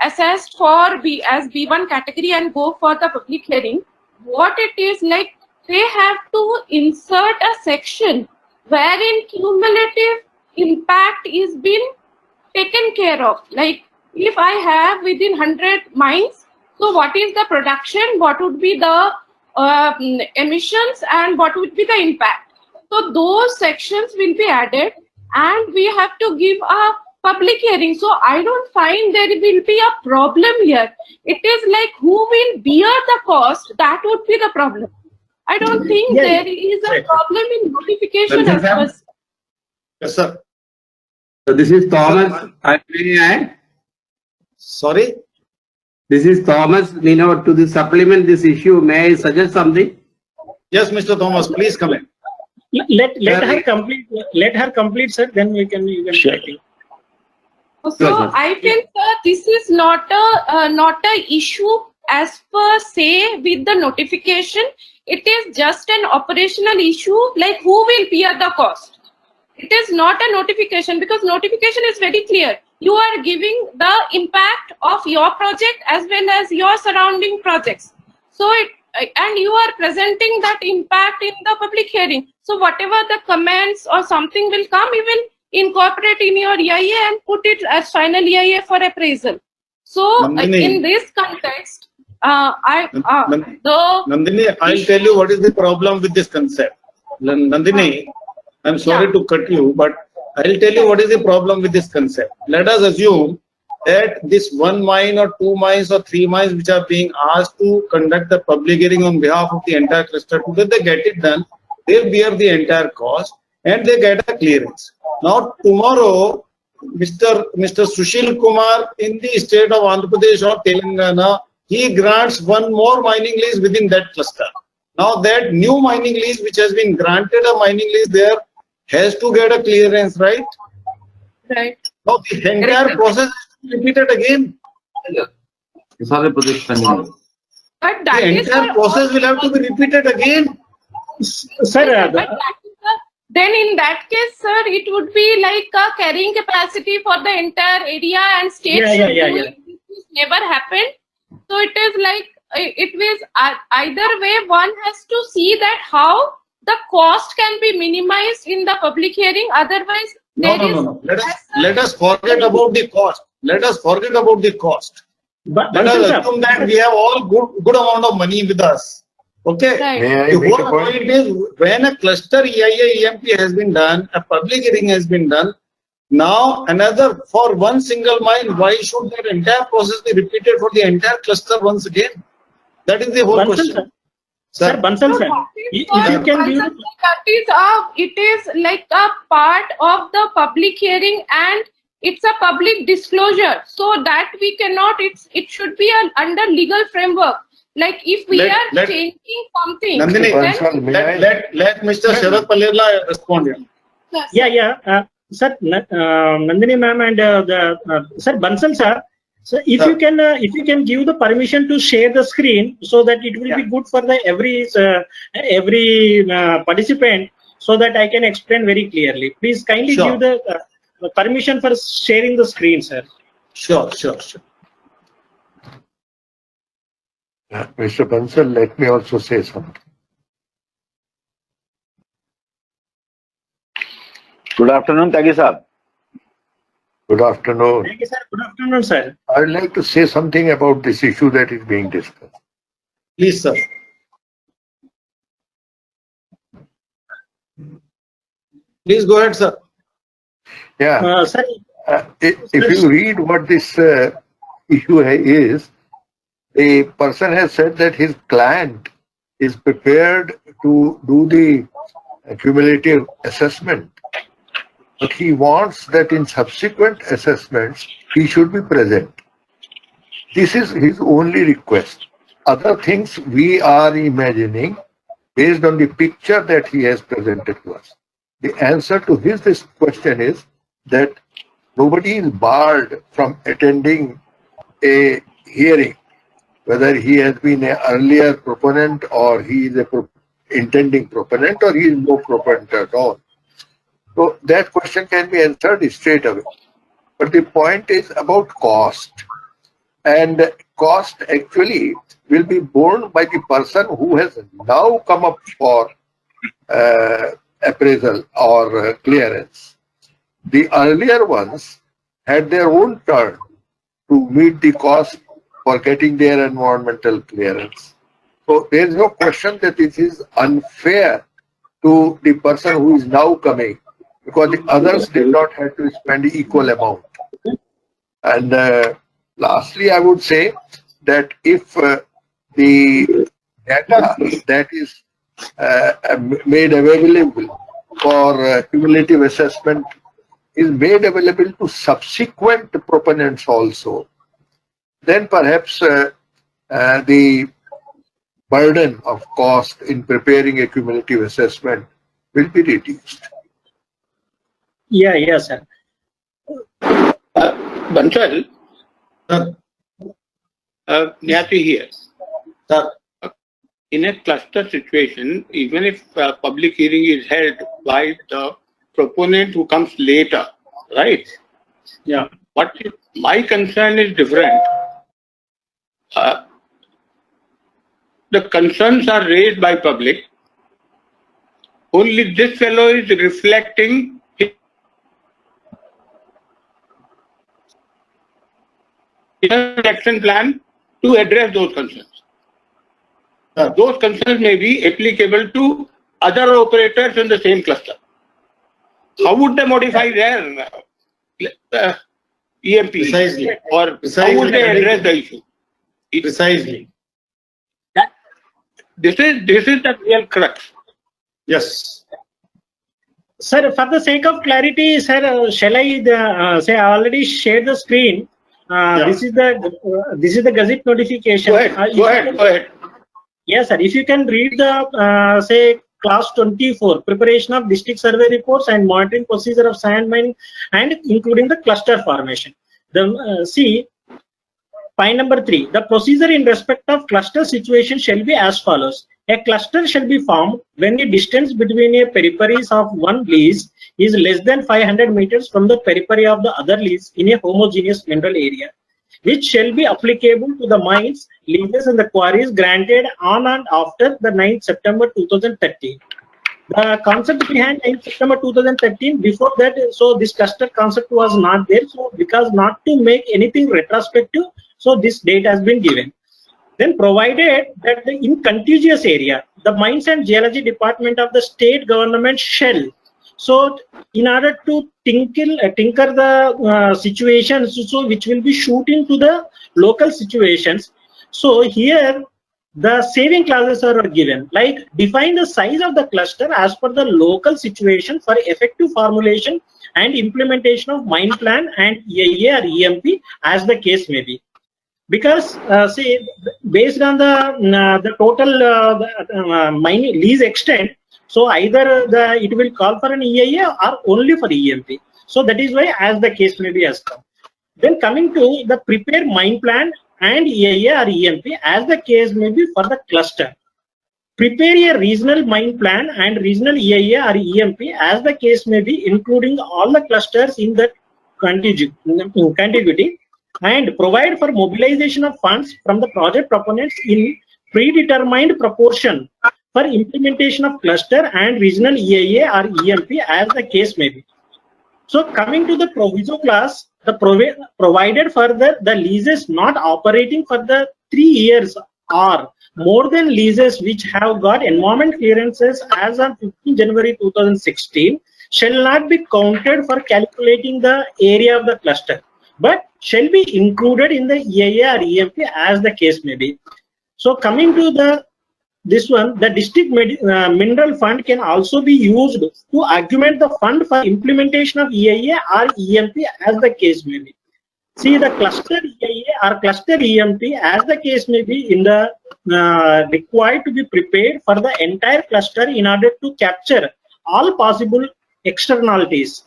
assessed for as B1 category and go for the public hearing, what it is like, they have to insert a section wherein cumulative impact is been taken care of. Like if I have within 100 mines, so what is the production, what would be the emissions and what would be the impact. So those sections will be added and we have to give a public hearing. So I don't find there will be a problem here. It is like who will bear the cost, that would be the problem. I don't think there is a problem in notification as well. Yes, sir. So this is Thomas. I may add. Sorry? This is Thomas. To the supplement this issue, may I suggest something? Yes, Mr. Thomas, please come in. Let her complete. Let her complete, sir. Then we can Sure. So I feel, sir, this is not a issue as per se with the notification. It is just an operational issue, like who will bear the cost. It is not a notification, because notification is very clear. You are giving the impact of your project as well as your surrounding projects. So and you are presenting that impact in the public hearing. So whatever the comments or something will come, you will incorporate in your EIA and put it as final EIA for appraisal. So in this context, Nandini, I'll tell you what is the problem with this concept. Nandini, I'm sorry to cut you, but I'll tell you what is the problem with this concept. Let us assume that this 1 mine or 2 mines or 3 mines which are being asked to conduct the public hearing on behalf of the entire cluster, today they get it done, they bear the entire cost and they get a clearance. Now tomorrow, Mr. Sushil Kumar in the state of Andhra Pradesh or Telangana, he grants one more mining lease within that cluster. Now that new mining lease which has been granted a mining lease there has to get a clearance, right? Right. Now the entire process is repeated again. But that The entire process will have to be repeated again. Sir, then in that case, sir, it would be like a carrying capacity for the entire area, and state This never happened. So it is like, it was either way, one has to see that how the cost can be minimized in the public hearing. Otherwise, No. Let us forget about the cost. Let us forget about the cost. But let us assume that we have all good amount of money with us. Okay. Right. The whole point is, when a cluster EIA EMP has been done, a public hearing has been done. Now another for one single mine, why should that entire process be repeated for the entire cluster once again? That is the whole question. Sir, Bansal sir, if you can give it is like a part of the public hearing, and it's a public disclosure, so that we cannot, it should be under legal framework. Like if we are changing something, Nandini, let Mr. Sharad Palela respond. Sir, Nandini ma'am and sir, Bansal sir. So if you can give the permission to share the screen, so that it will be good for the every participant, so that I can explain very clearly. Please kindly give the permission for sharing the screen, sir. Sure. Mr. Bansal, let me also say something. Good afternoon, Tagi sir. Good afternoon. Thank you, sir. Good afternoon, sir. I would like to say something about this issue that is being discussed. Please, sir. Please go ahead, sir. Yeah. Sir, if you read what this issue is, the person has said that his client is prepared to do the cumulative assessment, but he wants that in subsequent assessments he should be present. This is his only request. Other things we are imagining based on the picture that he has presented to us. The answer to this question is that nobody is barred from attending a hearing, whether he has been an earlier proponent or he is a intending proponent or he is no proponent at all. So that question can be answered straight away. But the point is about cost. And cost actually will be borne by the person who has now come up for appraisal or clearance. The earlier ones had their own turn to meet the cost for getting their environmental clearance. So there is no question that it is unfair to the person who is now coming, because the others did not have to spend equal amount. And lastly, I would say that if the data that is made available for cumulative assessment is made available to subsequent proponents also, then perhaps the burden of cost in preparing a cumulative assessment will be reduced. Yeah, sir. Bansal, Nyati here. Sir. In a cluster situation, even if public hearing is held by the proponent who comes later, right? Yeah. But my concern is different. The concerns are raised by public. Only this fellow is reflecting his action plan to address those concerns. Those concerns may be applicable to other operators in the same cluster. How would they modify their EMP? Precisely. Or how would they address the issue? Precisely. This is the real crux. Yes. Sir, for the sake of clarity, sir, shall I say I already shared the screen. This is the Gazette notification. Go ahead. Yes, sir. If you can read the say class 24, preparation of district survey reports and monitoring procedure of sand mining, and including the cluster formation. See, point number 3. The procedure in respect of cluster situation shall be as follows. A cluster shall be formed when the distance between a peripheries of one lease is less than 500 meters from the periphery of the other lease in a homogeneous mineral area, which shall be applicable to the mines, leases and the quarries granted on and after the 9th September 2013. The concept behind 9th September 2013, before that, so this cluster concept was not there. So because not to make anything retrospective, so this date has been given. Then provided that in contiguous area, the Mines and Geology Department of the state government shall, so in order to tinker the situations, so which will be shooting to the local situations. So here the saving clauses are given, like define the size of the cluster as per the local situation for effective formulation and implementation of mine plan and EIA or EMP as the case may be. Because see, based on the total mine lease extent, so either it will call for an EIA or only for EMP. So that is why as the case may be as come. Then coming to the prepare mine plan and EIA or EMP as the case may be for the cluster. Prepare a regional mine plan and regional EIA or EMP as the case may be, including all the clusters in the contiguity, and provide for mobilization of funds from the project proponents in predetermined proportion for implementation of cluster and regional EIA or EMP as the case may be. So coming to the proviso clause, the provided further the leases not operating for the 3 years or more than leases which have got environment clearances as on 15 January 2016 shall not be counted for calculating the area of the cluster, but shall be included in the EIA or EMP as the case may be. So coming to this one, the district mineral fund can also be used to augment the fund for implementation of EIA or EMP as the case may be. See, the cluster EIA or cluster EMP as the case may be in the required to be prepared for the entire cluster in order to capture all possible externalities.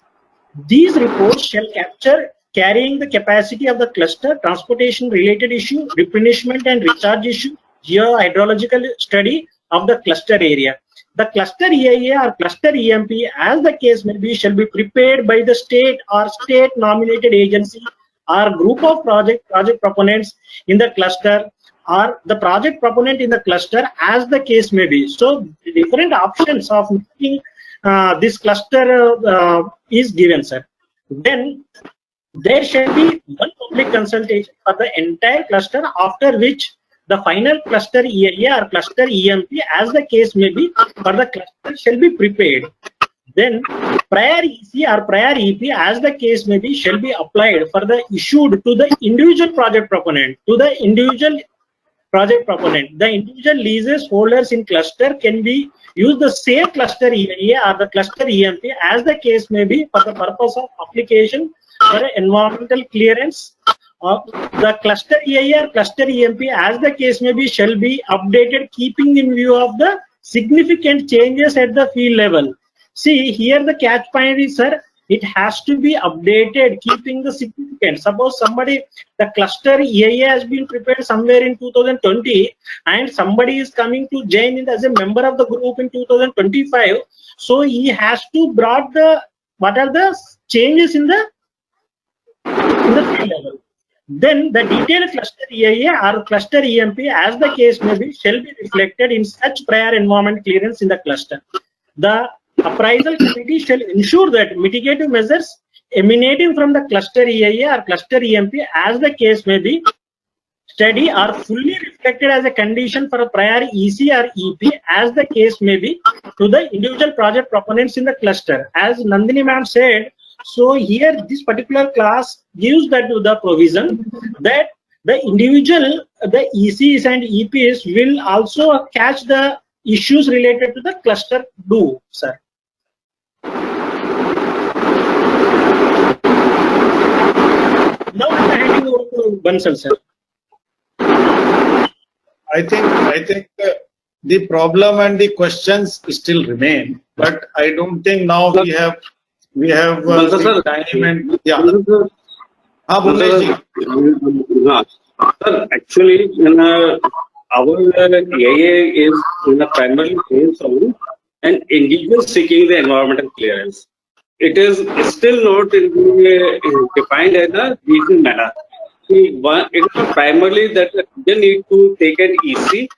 These reports shall capture carrying the capacity of the cluster, transportation related issue, replenishment and recharge issue, geohydrological study of the cluster area. The cluster EIA or cluster EMP as the case may be shall be prepared by the state or state nominated agency or group of project proponents in the cluster or the project proponent in the cluster as the case may be. So different options of making this cluster is given, sir. Then there shall be one public consultation for the entire cluster, after which the final cluster EIA or cluster EMP as the case may be for the cluster shall be prepared. Then prior EC or prior EP as the case may be shall be applied for the issued to the individual project proponent, to the individual project proponent. The individual leases holders in cluster can be use the same cluster EIA or the cluster EMP as the case may be for the purpose of application for environmental clearance. The cluster EIA or cluster EMP as the case may be shall be updated keeping in view of the significant changes at the field level. See here the catch point is, sir, it has to be updated keeping the significant. Suppose somebody, the cluster EIA has been prepared somewhere in 2020 and somebody is coming to join as a member of the group in 2025. So he has to brought the, what are the changes in the field level. Then the detailed cluster EIA or cluster EMP as the case may be shall be reflected in such prior environment clearance in the cluster. The appraisal committee shall ensure that mitigative measures emanating from the cluster EIA or cluster EMP as the case may be study are fully reflected as a condition for a prior EC or EP as the case may be to the individual project proponents in the cluster. As Nandini ma'am said, so here this particular class gives that to the provision that the individual, the ECs and EPs will also catch the issues related to the cluster do, sir. Now I'm handing over to Bansal, sir. I think the problem and the questions still remain, but I don't think now we have the time and yeah. Sir, actually, our EIA is primarily based on an individual seeking the environmental clearance. It is still not defined in a regional manner. It is primarily that they need to take an EC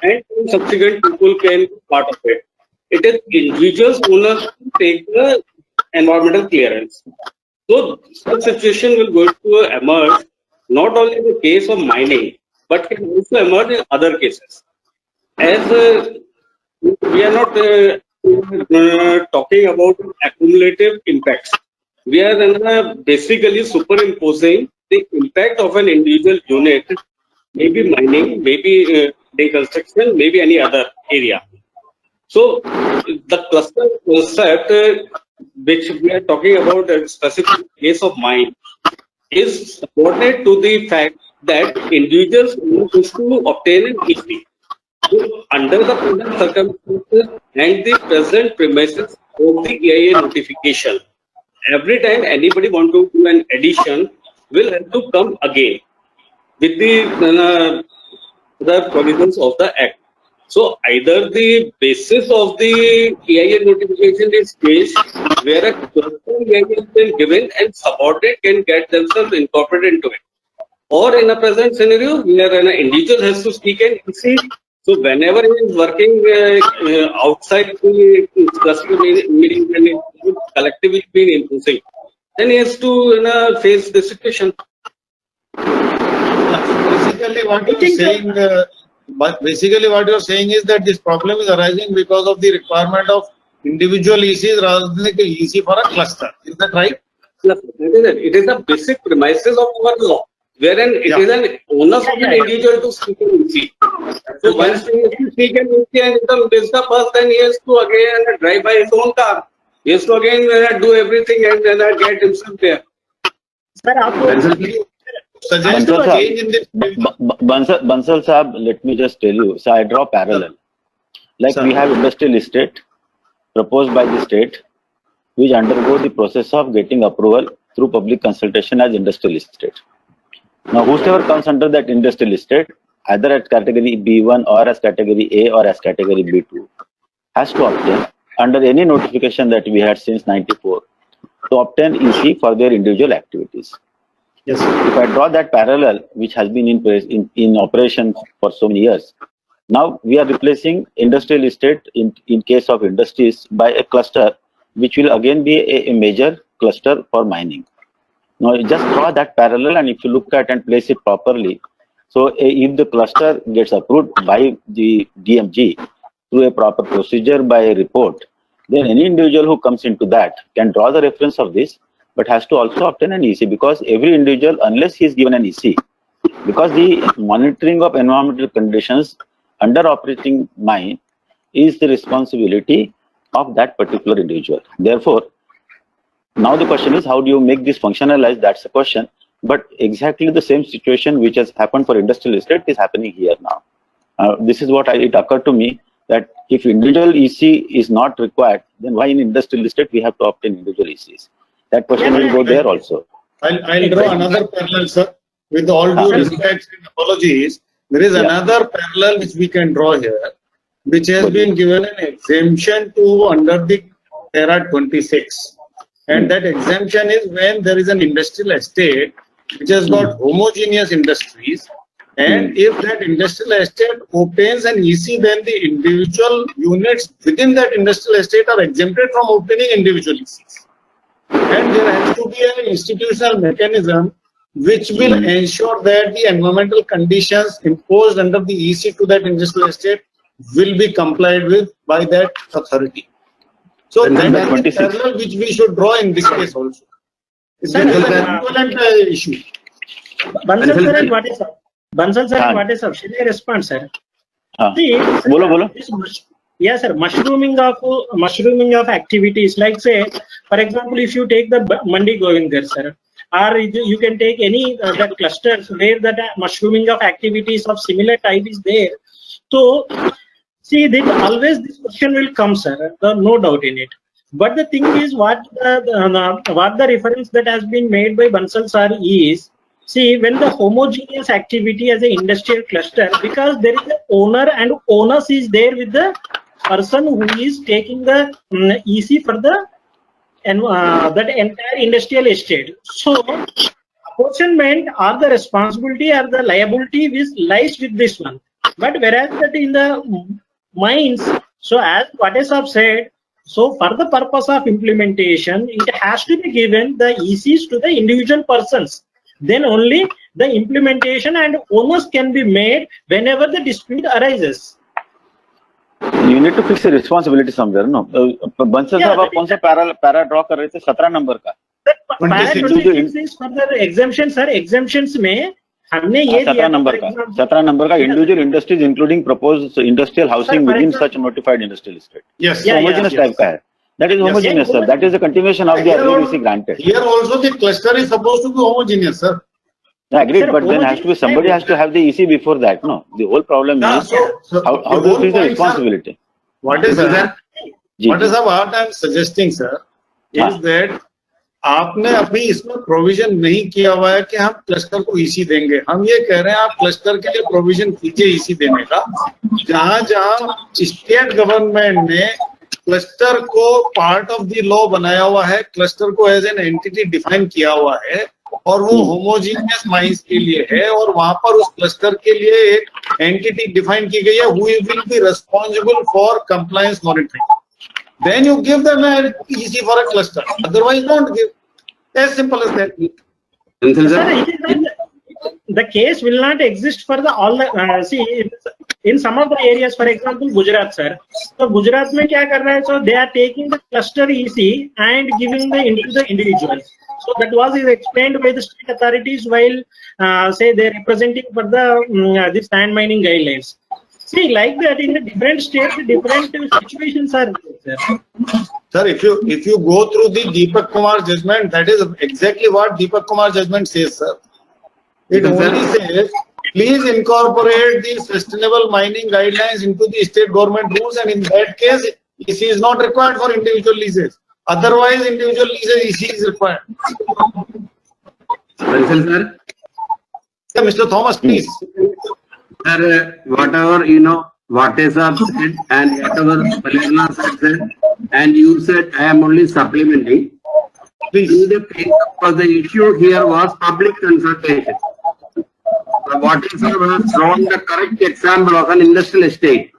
and subsequent people can be part of it. It is individuals owners to take the environmental clearance. So such situation will going to emerge not only in the case of mining, but can also emerge in other cases. As we are not talking about accumulative impacts, we are basically superimposing the impact of an individual unit, maybe mining, maybe construction, maybe any other area. So the cluster concept, which we are talking about a specific case of mine, is supported to the fact that individuals wish to obtain an EC. So under the present circumstances and the present premises of the EIA notification, every time anybody want to do an addition will have to come again with the provisions of the Act. So either the basis of the EIA notification is changed, where a cluster EIA has been given and subordinate can get themselves incorporated into it. Or in a present scenario, where an individual has to speak an EC. So whenever he is working outside the cluster meeting and collectively being imposing, then he has to face the situation. Basically, what you're saying. But basically what you're saying is that this problem is arising because of the requirement of individual ECs rather than the EC for a cluster. Is that right? Yes, it is the basic premises of our law, wherein it is an onus of an individual to seek an EC. So once he has to seek an EC and is the first, then he has to again drive by his own car. He has to again do everything and then get himself there. Bansal Sahab, let me just tell you. So I draw parallel. Like we have industrial estate proposed by the state, which undergo the process of getting approval through public consultation as industrial estate. Now, whosoever comes under that industrial estate, either at category B1 or as category A or as category B2, has to obtain under any notification that we had since '94 to obtain EC for their individual activities. Yes. If I draw that parallel, which has been in operation for so many years, now we are replacing industrial estate in case of industries by a cluster, which will again be a major cluster for mining. Now, just draw that parallel, and if you look at and place it properly, so if the cluster gets approved by the DMG through a proper procedure by a report, then any individual who comes into that can draw the reference of this, but has to also obtain an EC, because every individual, unless he is given an EC, because the monitoring of environmental conditions under operating mine is the responsibility of that particular individual. Therefore, now the question is, how do you make this functionalize? That's the question. But exactly the same situation which has happened for industrial estate is happening here now. This is what it occurred to me, that if individual EC is not required, then why in industrial estate we have to obtain individual ECs? That question will go there also. I'll draw another parallel, sir. With all due respect and apologies, there is another parallel which we can draw here, which has been given an exemption to under the para 26. And that exemption is when there is an industrial estate which has got homogeneous industries. And if that industrial estate obtains an EC, then the individual units within that industrial estate are exempted from obtaining individual ECs. And there has to be an institutional mechanism which will ensure that the environmental conditions imposed under the EC to that industrial estate will be complied with by that authority. So that is the parallel which we should draw in this case also. It's an equivalent issue. Bansal sir, and what is up? Bansal sir, and what is up? Should I respond, sir? See, bolo. Yes, sir. Mushrooming of activities, like say, for example, if you take the Mandi Govinder, sir, or you can take any that clusters where that mushrooming of activities of similar type is there. So, see, that always this question will come, sir. No doubt in it. But the thing is, what the reference that has been made by Bansal sir is, see, when the homogeneous activity as an industrial cluster, because there is an owner and onus is there with the person who is taking the EC for the that entire industrial estate. So, apportionment or the responsibility or the liability which lies with this one. But whereas that in the mines, so as what is said, so for the purpose of implementation, it has to be given the ECs to the individual persons. Then only the implementation and onus can be made whenever the dispute arises. You need to fix the responsibility somewhere, no? Bansal साहब आप कौन सा para draw कर रहे थे? 17 number का. Para 26 is for the exemption, sir. Exemptions में हमने ये 17 नंबर का individual industries including proposed industrial housing within such notified industrial estate. Yes. Homogeneous type का है. That is homogeneous, sir. That is the continuation of the earlier EC granted. Here also the cluster is supposed to be homogeneous, sir. I agree, but then has to be somebody has to have the EC before that. No, the whole problem is how to fix the responsibility. What is that? What is what I am suggesting, sir, is that आपने अभी इसमें provision नहीं किया हुआ है कि हम cluster को ईसी देंगे. हम ये कह रहे हैं आप क्लस्टर के लिए प्रोविजन कीजिए ईसी देने का. जहां जहां स्टेट गवर्नमेंट ने क्लस्टर को पार्ट ऑफ द लॉ बनाया हुआ है, क्लस्टर को एज एन एंटिटी डिफाइन किया हुआ है और वो होमोजीनियस माइंस के लिए है और वहां पर उस क्लस्टर के लिए एक एंटिटी डिफाइन की गई है who will be responsible for compliance monitoring. Then you give them an EC for a cluster. Otherwise, don't give. As simple as that. The case will not exist for the all the see in some of the areas, for example, Gujarat, sir. So Gujarat में क्या कर रहा है? So they are taking the cluster EC and giving the into the individuals. So that was explained by the state authorities while say they are representing for the the sand mining guidelines. See, like that in the different states, different situations are there. Sir, if you go through the Deepak Kumar judgment, that is exactly what Deepak Kumar judgment says, sir. It only says, please incorporate the sustainable mining guidelines into the state government rules, and in that case, EC is not required for individual leases. Otherwise, individual leases EC is required. Sir. Yeah, Mr. Thomas, please. Sir, whatever what is up said and whatever Palerna said, and you said I am only supplementing. Please. The the issue here was public consultation. What is was from the correct example of an industrial estate.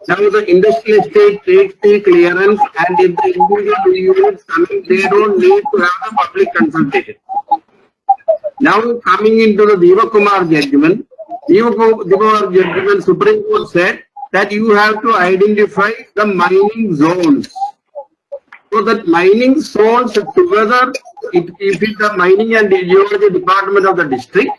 Now the industrial estate takes the clearance, and if the individual units coming, they don't need to have the public consultation. Now coming into the Deepak Kumar judgment. The Supreme Court said that you have to identify the mining zones. So that mining zones together, if it's the mining and the geology department of the district,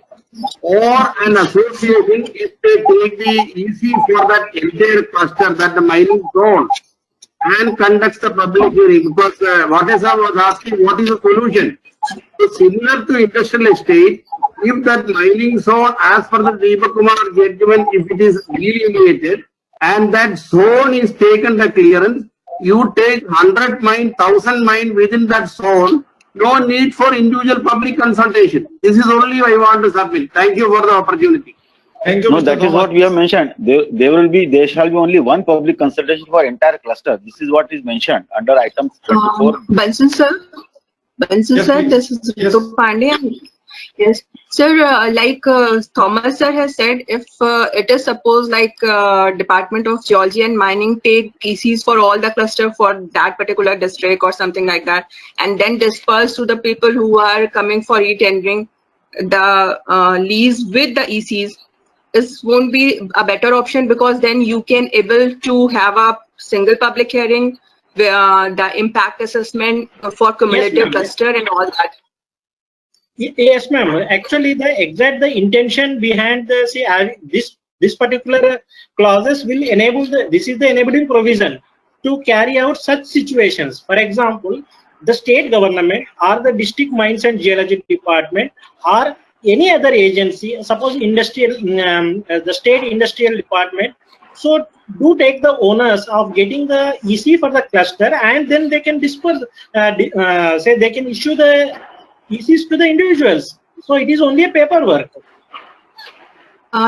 or an association, if they take the EC for that entire cluster, that the mining zone, and conducts the public hearing, because what is I was asking, what is the solution? So similar to industrial estate, if that mining zone, as per the Deepak Kumar judgment, if it is delineated and that zone is taken the clearance, you take 100 mine, 1000 mine within that zone, no need for individual public consultation. This is only I want to submit. Thank you for the opportunity. Thank you, No, Mr. that is Thomas. what we have mentioned. There shall be only one public consultation for entire cluster. This is what is mentioned under item 24. Benson sir, Yes, sir, please. this is Yes. Ritu Pandey. Yes, sir. Thomas sir has said, if it is suppose Department of Geology and Mining take ECs for all the cluster for that particular district or something like that, and then disperse to the people who are coming for re-tendering the lease with the ECs, this won't be a better option, because then you can able to have a single public hearing where the impact assessment for cumulative ma'am. cluster and all that. Yes, ma'am. Actually, the intention behind this particular clauses will enable this is the enabling provision to carry out such situations. For example, the state government or the district mines and geology department or any other agency, suppose industrial, the state industrial department, so do take the onus of getting the EC for the cluster, and then they can disperse, say they can issue the ECs to the individuals. So it is only a paperwork.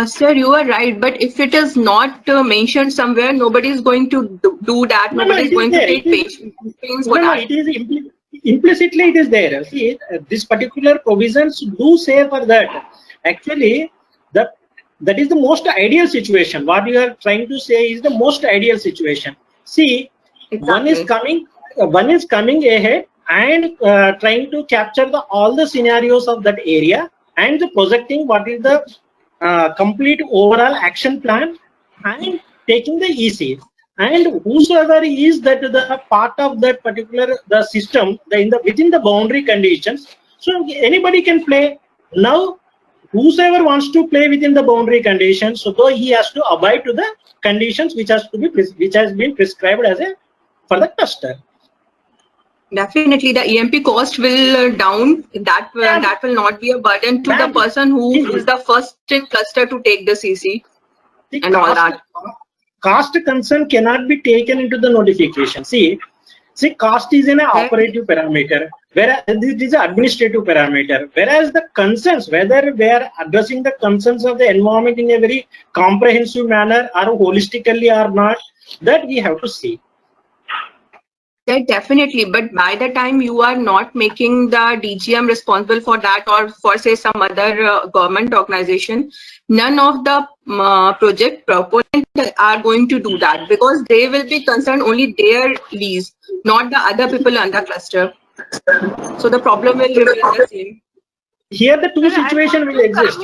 Sir, you are right, but if it is not mentioned somewhere, nobody is going to do that. Nobody is going to take pains for that. It is implicitly it is there. See, this particular provisions do say for that. Actually, that is the most ideal situation. What you are trying to say is the most ideal situation. See, exactly. one is coming ahead and trying to capture all the scenarios of that area and projecting what is the complete overall action plan and taking the EC. And whosoever is that the part of that particular the system within the boundary conditions, so anybody can play. Now whosoever wants to play within the boundary conditions, so though he has to abide to the conditions which has been prescribed as for the cluster. Definitely, the EMP cost will down. That will not be a burden to the person who is the first in cluster to take the CC and all that. Cost concern cannot be taken into the notification. See, cost is an operative parameter, whereas this is an administrative parameter. Whereas the concerns, whether we are addressing the concerns of the environment in a very comprehensive manner or holistically or not, that we have to see. Yeah, definitely. But by the time you are not making the DGM responsible for that, or for say some other government organization, none of the project proponents are going to do that, because they will be concerned only their lease, not the other people on the cluster. So the problem will remain the same. Here the two situations will exist.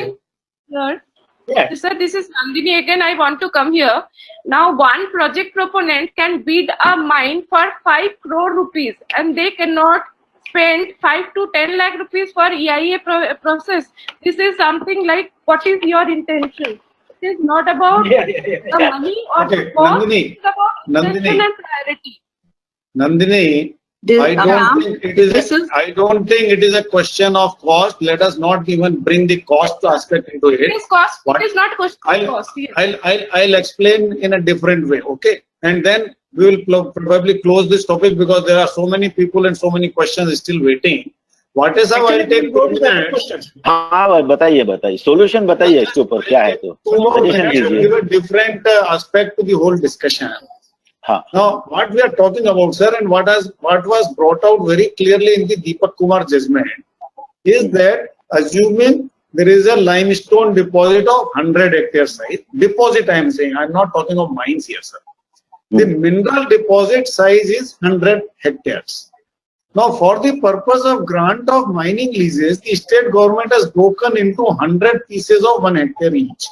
Sir, yeah. Sir, this is Nandini again. I want to come here. Now, one project proponent can bid a mine for 5 crore rupees, and they cannot spend 5 to 10 lakh rupees for EIA process. This is something like, what is your intention? It is not about the money or the cost. Nandini, It's about intention and priority. Nandini, I don't think it is a question of cost. Let us not even bring the cost aspect into it. It is cost. It is not question of cost. Yes. I'll explain in a different way, okay? And then we will probably close this topic, because there are so many people and so many questions still waiting. What is how I'll take 2 minutes. हाँ बताइए solution बताइए इसके ऊपर क्या है तो suggestion दीजिए. Give a different aspect to the whole discussion. Now, what we are talking about, sir, and what was brought out very clearly in the Deepak Kumar judgment is that, assuming there is a limestone deposit of 100 hectare size, deposit I am saying, I am not talking of mines here, sir. The mineral deposit size is 100 hectares. Now, for the purpose of grant of mining leases, the state government has broken into 100 pieces of 1 hectare each.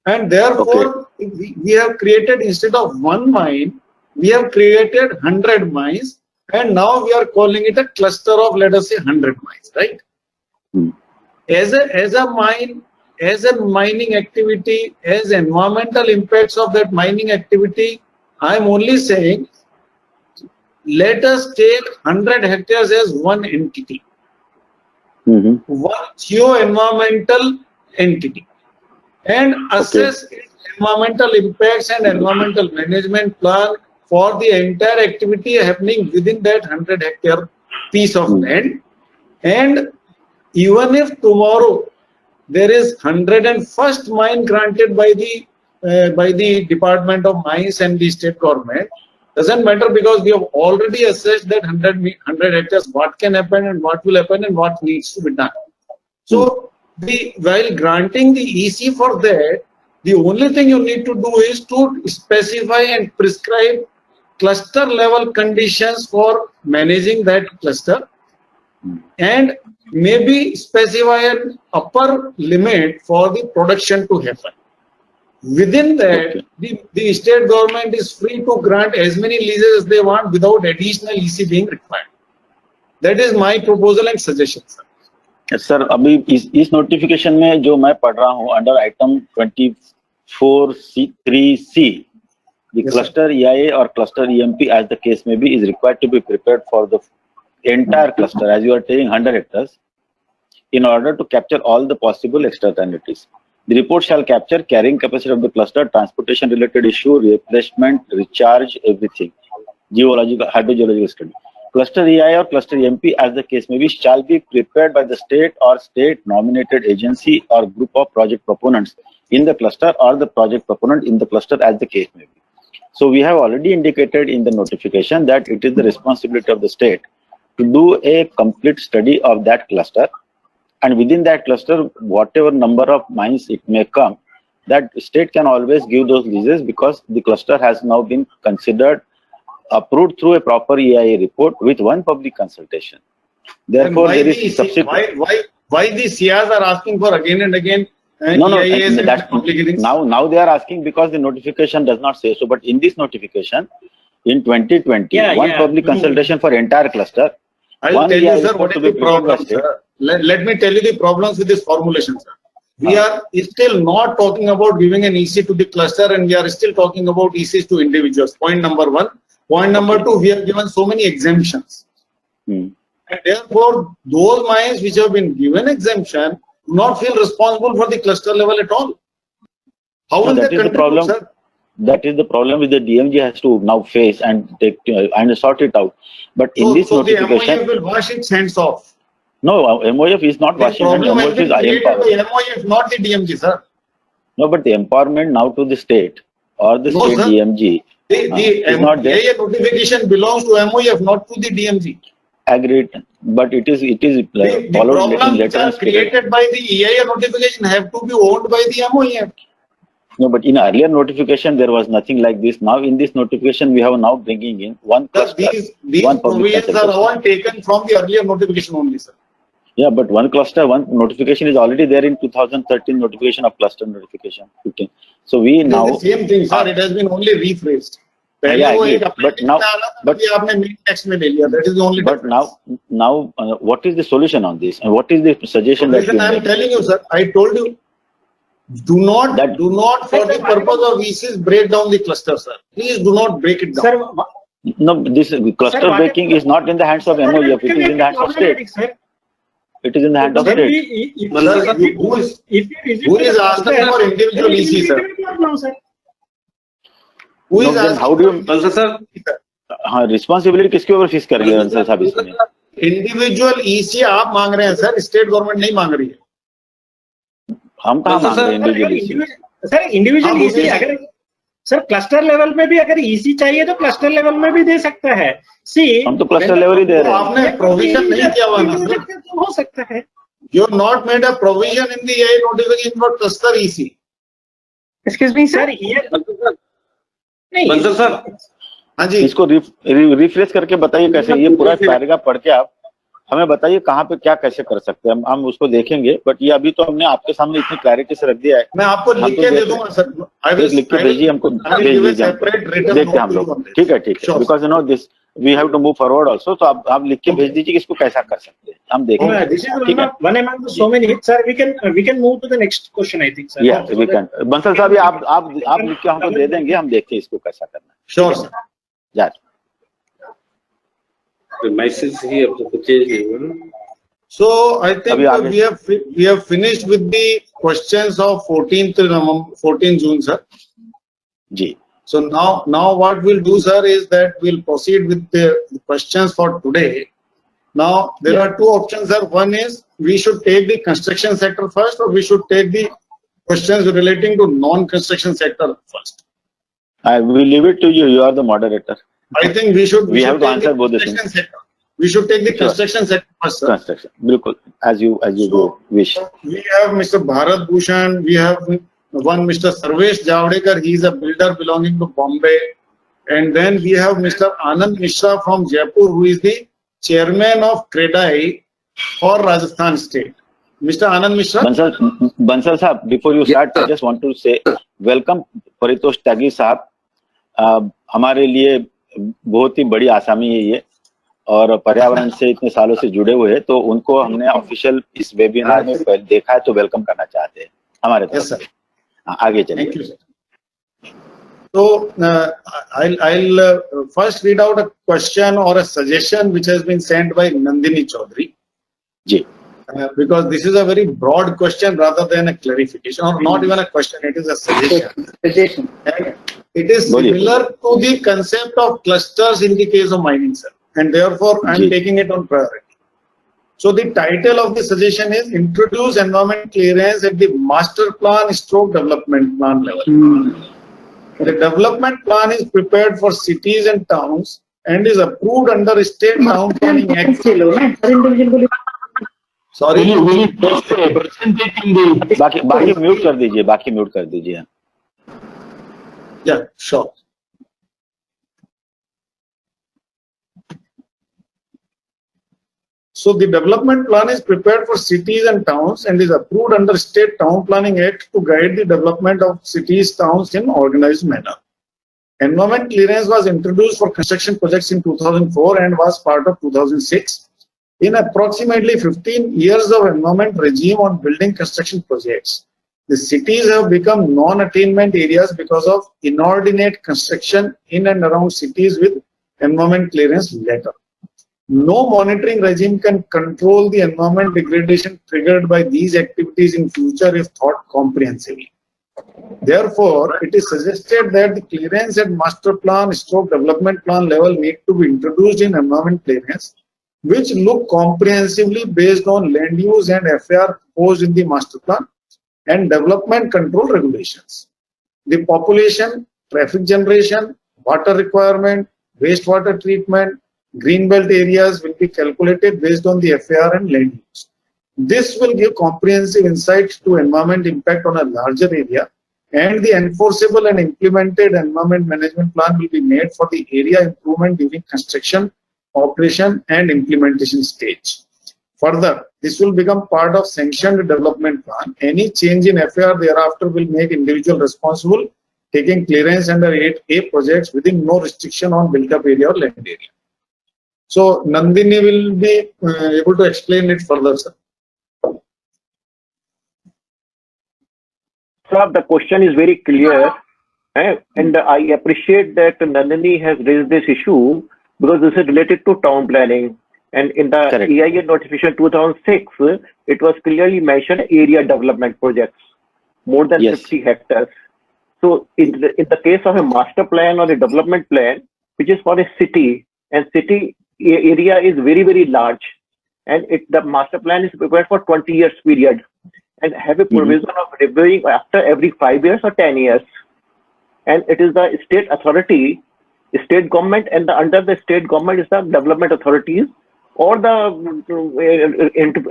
And therefore, we have created, instead of one mine, we have created 100 mines, and now we are calling it a cluster of, let us say, 100 mines, right? as a mining activity, as environmental impacts of that mining activity, I am only saying, let us take 100 hectares as one entity, one geo-environmental entity, and assess its environmental impacts and environmental management plan for the entire activity happening within that 100 hectare piece of land. And even if tomorrow there is 101st mine granted by the Department of Mines and the state government, doesn't matter, because we have already assessed that 100 hectares, what can happen and what will happen and what needs to be done. So while granting the EC for that, the only thing you need to do is to specify and prescribe cluster level conditions for managing that cluster, and maybe specify an upper limit for the production to happen. Within that, the state government is free to grant as many leases as they want without additional EC being required. That is my proposal and suggestion, sir. Sir अभी इस notification में जो मैं पढ़ रहा हूँ under item 24C3C, the cluster EIA or cluster EMP as the case may be is required to be prepared for the entire cluster, as you are saying 100 hectares, in order to capture all the possible externalities. The report shall capture carrying capacity of the cluster, transportation related issue, replacement, recharge, everything, geological, hydrogeological study. Cluster EIA or cluster EMP as the case may be shall be prepared by the state or state nominated agency or group of project proponents in the cluster or the project proponent in the cluster as the case may be. So we have already indicated in the notification that it is the responsibility of the state to do a complete study of that cluster, and within that cluster, whatever number of mines it may come, that state can always give those leases because the cluster has now been considered approved through a proper EIA report with one public consultation. Therefore, there is subsequent. Why the CRs are asking for again and again? No, now they are asking because the notification does not say so. But in this notification, in 2020, public consultation for entire cluster. I'll tell you, sir, what is the problem, sir. Let me tell you the problems with this formulation, sir. We are still not talking about giving an EC to the cluster, and we are still talking about ECs to individuals. Point number one. Point number two, we have given so many exemptions. And therefore, those mines which have been given exemption do not feel responsible for the cluster level at all. How will that contribute, sir? That is the problem which the DMG has to now face and take and sort it out. But in this notification, the MOF will wash its hands off. No, MOF is not washing hands. MOF is MOF, not the DMG, sir. No, but the empowerment now to the state or the state sir. DMG. The EIA notification belongs to MOF, not to the DMG. Agreed, but it is followed the problems created by the EIA notification have to be owned by the MOF. No, but in earlier notification there was nothing like this. Now in this notification we have now bringing in one cluster. These provisions are all taken from the earlier notification only, sir. Yeah, but one cluster, one notification is already there in 2013 notification of cluster notification 15. So we now the same thing, sir. It has been only rephrased. Yeah, but now, that is the only. But now, what is the solution on this, and what is the suggestion that you I am telling you, sir. I told you, do not for the purpose of ECs break down the cluster, sir. Please do not break it down. Sir, no, this cluster breaking is not in the hands of MOF. It is in the hands of state. It is in the hands of state. Who is asking for individual EC, sir? How do you, sir? Responsibility किसके ऊपर fix कर रहे हैं साहब इसमें? Individual EC आप मांग रहे हैं सर, स्टेट गवर्नमेंट नहीं मांग रही है. हम कहाँ मांग रहे हैं individual EC? Sir individual EC अगर सर क्लस्टर लेवल पे भी अगर EC चाहिए तो क्लस्टर लेवल में भी दे सकता है. हम तो क्लस्टर लेवल ही दे रहे हैं. आपने प्रोविजन नहीं किया हुआ ना सर. हो सकता है. You have not made a provision in the EIA notification for cluster EC. Excuse me, sir. Bansal sir, हाँ जी, इसको रिफ्रेश करके बताइए कैसे. ये पूरा पैराग्राफ पढ़ के आप हमें बताइए कहाँ पे क्या कैसे कर सकते हैं. हम उसको देखेंगे, बट ये अभी तो हमने आपके सामने इतनी क्लैरिटी से रख दिया है. मैं आपको लिख के दे दूंगा सर. लिख के भेजिए हमको, भेज दीजिए, देखते हैं हम लोग. ठीक है, because you know this we have to move forward also. So आप लिख के भेज दीजिए कि इसको कैसा कर सकते हैं, हम देखेंगे. This is one among the so many. Sir, we can move to the next question, I think, sir. Yeah, we can. Bansal साहब, ये आप लिख के हमको दे देंगे, हम देखते हैं इसको कैसा करना है. Sure, sir. Yeah. The message here of the purchase. So I think we have finished with the questions of 14th June, sir. Ji. So now what we'll do, sir, is that we'll proceed with the questions for today. Now there are two options, sir. One is we should take the construction sector first, or we should take the questions relating to non-construction sector first. I will leave it to you. You are the moderator. I think we should have to answer both the things. We should take the construction sector first, sir. Construction, bilkul, as you wish. We have Mr. Bharat Bhushan. We have one Mr. Sarvesh Javadekar. He is a builder belonging to Bombay. And then we have Mr. Anand Mishra from Jaipur, who is the chairman of CREDAI for Rajasthan state. Mr. Anand Mishra. Bansal Sahab, before you start, I just want to say welcome Paritosh Tyagi Sahab. हमारे लिए बहुत ही बड़ी आसामी है ये, और पर्यावरण से इतने सालों से जुड़े हुए हैं, तो उनको हमने ऑफिशियल इस वेबिनार में देखा है, तो वेलकम करना चाहते हैं हमारे तरफ से. आगे चलिए. So I'll first read out a question or a suggestion which has been sent by Nandini Chaudhary. Ji. Because this is a very broad question rather than a clarification, or not even a question, it is a suggestion. And it is similar to the concept of clusters in the case of mining, sir, and therefore I am taking it on priority. So the title of the suggestion is Introduce Environment Clearance at the Master Plan Stroke Development Plan level. The development plan is prepared for cities and towns and is approved under State Town Planning Act. Sorry. बाकी mute कर दीजिए. Yeah, sure. So the development plan is prepared for cities and towns and is approved under State Town Planning Act to guide the development of cities, towns in organized manner. Environment clearance was introduced for construction projects in 2004 and was part of 2006. In approximately 15 years of environment regime on building construction projects, the cities have become non-attainment areas because of inordinate construction in and around cities with environment clearance letter. No monitoring regime can control the environment degradation triggered by these activities in future if thought comprehensively. Therefore, it is suggested that the clearance at master plan stroke development plan level need to be introduced in environment clearance, which look comprehensively based on land use and FAR proposed in the master plan and development control regulations. The population, traffic generation, water requirement, wastewater treatment, greenbelt areas will be calculated based on the FAR and land use. This will give comprehensive insights to environment impact on a larger area, and the enforceable and implemented environment management plan will be made for the area improvement during construction, operation and implementation stage. Further, this will become part of sanctioned development plan. Any change in FAR thereafter will make individual responsible, taking clearance under 8A projects within no restriction on built-up area or land area. So Nandini will be able to explain it further, sir. Sir, the question is very clear, and I appreciate that Nandini has raised this issue because this is related to town planning. And in the EIA notification 2006, it was clearly mentioned area development projects, more than 50 hectares. So in the case of a master plan or a development plan, which is for a city, and city area is very, very large, and the master plan is prepared for 20 years period, and have a provision of reviewing after every 5 years or 10 years. And it is the state authority, state government, and under the state government is the development authorities, or the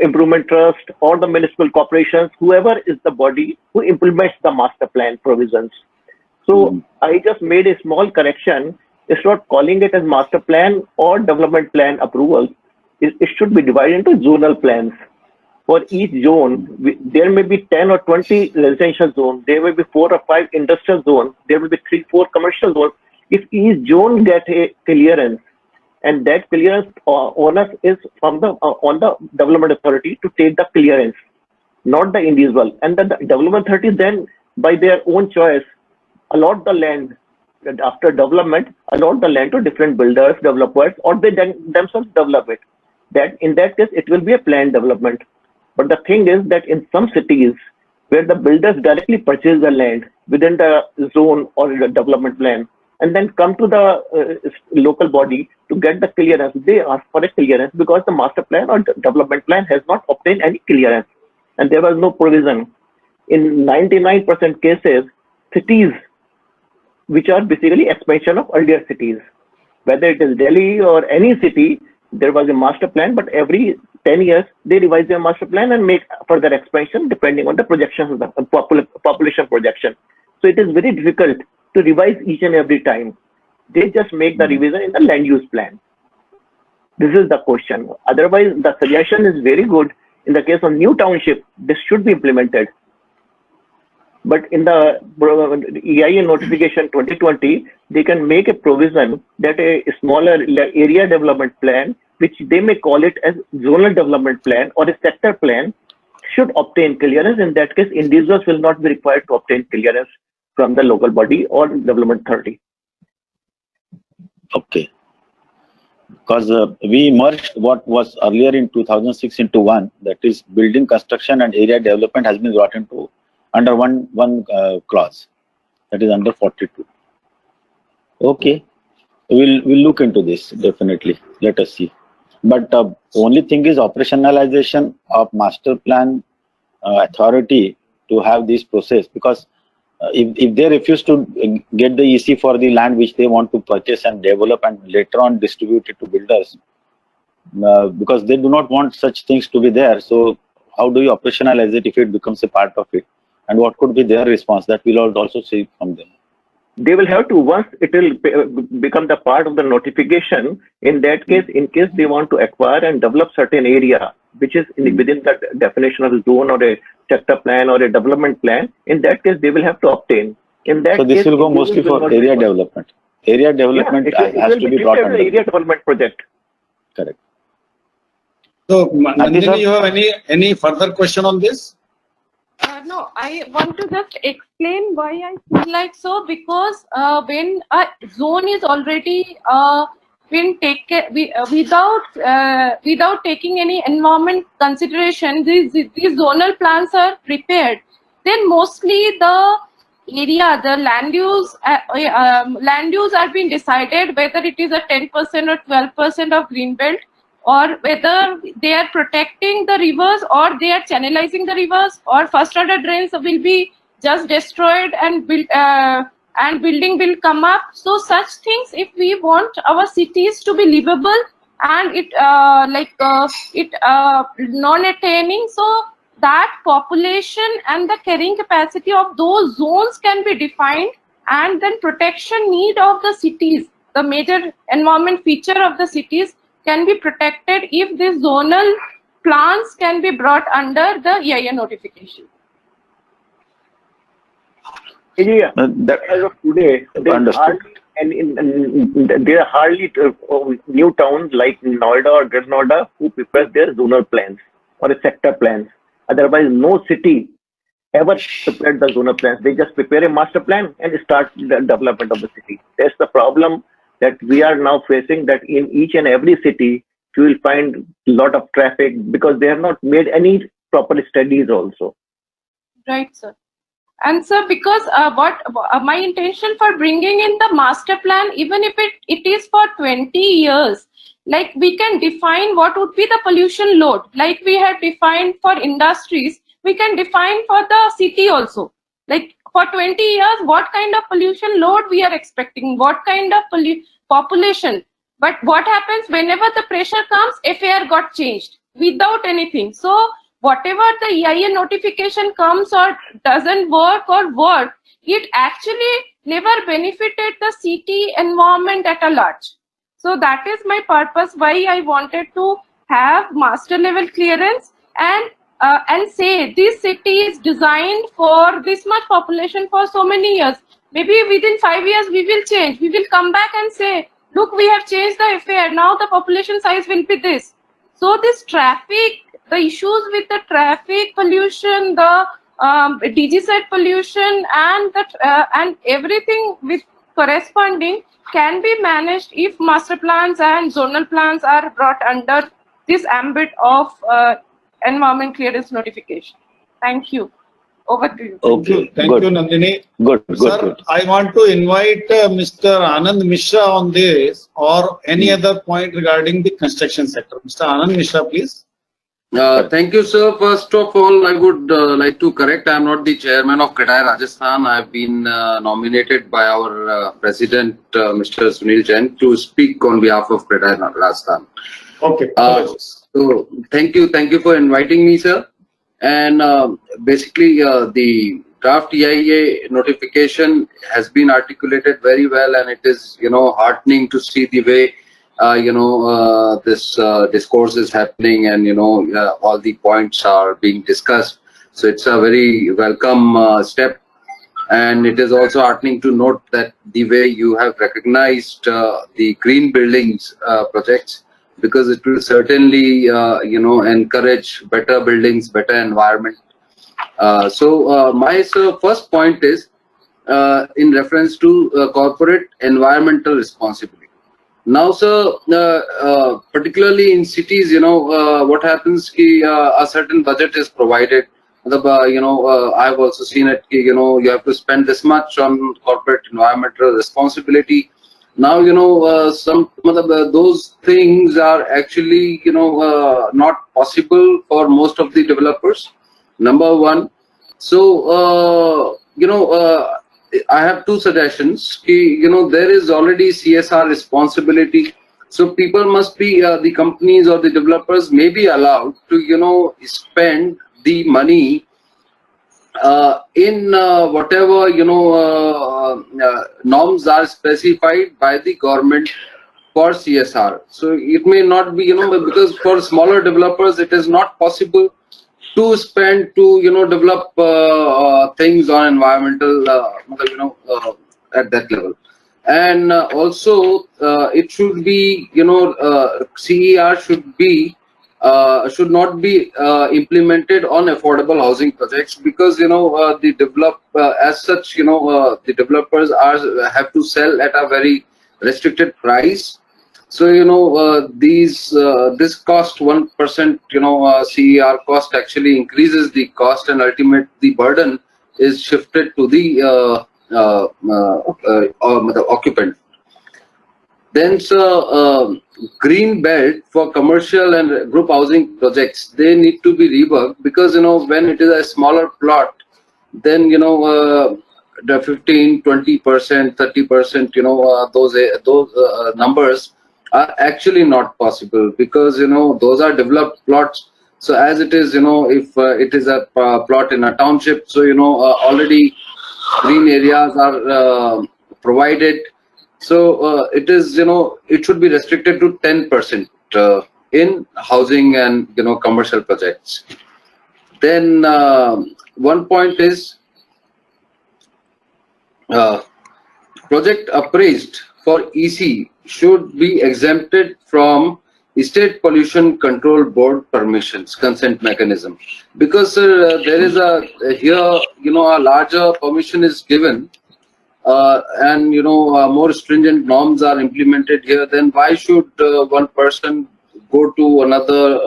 improvement trust, or the municipal corporations, whoever is the body who implements the master plan provisions. So I just made a small correction. It's not calling it as master plan or development plan approval. It should be divided into zonal plans. For each zone, there may be 10 or 20 residential zones. There may be 4 or 5 industrial zones. There will be 3 or 4 commercial zones. If each zone gets a clearance, and that clearance onus is from the on the development authority to take the clearance, not the individual. And then the development authority then, by their own choice, allot the land, and after development, allot the land to different builders, developers, or they themselves develop it. That in that case, it will be a planned development. But the thing is that in some cities where the builders directly purchase the land within the zone or the development plan, and then come to the local body to get the clearance, they ask for a clearance because the master plan or the development plan has not obtained any clearance, and there was no provision. In 99% cases, cities which are basically expansion of earlier cities, whether it is Delhi or any city, there was a master plan, but every 10 years they revise their master plan and make further expansion depending on the projections of the population projection. So it is very difficult to revise each and every time. They just make the revision in the land use plan. This is the question. Otherwise, the suggestion is very good. In the case of new township, this should be implemented. But in the EIA notification 2020, they can make a provision that a smaller area development plan, which they may call it as zonal development plan or a sector plan, should obtain clearance. In that case, individuals will not be required to obtain clearance from the local body or development authority. Okay. Because we merged what was earlier in 2006 into one, that is building construction and area development has been brought into under one clause, that is under 42. Okay, we'll look into this definitely. Let us see. But only thing is operationalization of master plan authority to have this process, because if they refuse to get the EC for the land which they want to purchase and develop and later on distribute it to builders, because they do not want such things to be there. So how do you operationalize it if it becomes a part of it? And what could be their response? That we'll also see from them. They will have to, once it will become the part of the notification, in that case, in case they want to acquire and develop certain area, which is within the definition of a zone or a sector plan or a development plan, in that case, they will have to obtain. In that so this case, will go mostly for area development. Area development has to be brought under area development project. Correct. So, Nandini, you have any further question on this? No, I want to just explain why I feel like so, because when a zone is already been taken without taking any environment consideration, these zonal plans are prepared, then mostly the area, the land use are being decided whether it is a 10% or 12% of green belt, or whether they are protecting the rivers or they are channelizing the rivers, or first order drains will be just destroyed and building will come up. So such things, if we want our cities to be livable and it non-attaining, so that population and the carrying capacity of those zones can be defined, and then protection need of the cities, the major environment feature of the cities, can be protected if these zonal plans can be brought under the EIA notification. Yeah, as of today, there are hardly new towns like Noida or Greater Noida who prepare their zonal plans or sector plans. Otherwise, no city ever prepared the zonal plans. They just prepare a master plan and start the development of the city. That's the problem that we are now facing, that in each and every city, you will find a lot of traffic because they have not made any proper studies also. Right, sir. And sir, because my intention for bringing in the master plan, even if it is for 20 years, like we can define what would be the pollution load, like we have defined for industries, we can define for the city also. Like for 20 years, what kind of pollution load we are expecting, what kind of population. But what happens whenever the pressure comes, FAR got changed without anything. So whatever the EIA notification comes or doesn't work or work, it actually never benefited the city environment at a large. So that is my purpose why I wanted to have master level clearance and say this city is designed for this much population for so many years. Maybe within 5 years we will change. We will come back and say look, we have changed the FAR, now the population size will be this. So this traffic, the issues with the traffic pollution, the DG pollution, and and everything with corresponding can be managed if master plans and zonal plans are brought under this ambit of environment clearance notification. Thank you. Over to you. Okay. Thank you, Nandini. Good. Sir, I want to invite Mr. Anand Mishra on this or any other point regarding the construction sector. Mr. Anand Mishra, please. Thank you, sir. First of all, I would like to correct, I am not the chairman of CREDAI Rajasthan. I have been nominated by our president, Mr. Sunil Jain, to speak on behalf of CREDAI Rajasthan. Okay. So, thank you for inviting me, sir. And basically, the draft EIA notification has been articulated very well, and it is, heartening to see the way this discourse is happening, and all the points are being discussed. So it's a very welcome step, and it is also heartening to note that the way you have recognized the green buildings projects, because it will certainly encourage better buildings, better environment. So my first point is in reference to corporate environmental responsibility. Now, sir, particularly in cities, what happens ki, a certain budget is provided. I've also seen it, you have to spend this much on corporate environmental responsibility. Now, those things are actually, not possible for most of the developers. Number one. So, I have two suggestions. There is already CSR responsibility. So people must be, the companies or the developers may be allowed to, spend the money in whatever, norms are specified by the government for CSR. So it may not be, because for smaller developers, it is not possible to spend to develop things on environmental at that level. And also it should be CER should not be implemented on affordable housing projects, because the as such the developers have to sell at a very restricted price. So this cost 1% CER cost actually increases the cost, and ultimately the burden is shifted to the occupant. Then green belt for commercial and group housing projects, they need to be reworked, because when it is a smaller plot, then the 15, 20%, 30%, those numbers are actually not possible, because those are developed plots. So as it is, if it is a plot in a township, so already green areas are provided. So it is, it should be restricted to 10% in housing and commercial projects. Then one point is project appraised for EC should be exempted from State Pollution Control Board permissions, consent mechanism, because there is here a larger permission is given, and more stringent norms are implemented here. Then why should one person go to another,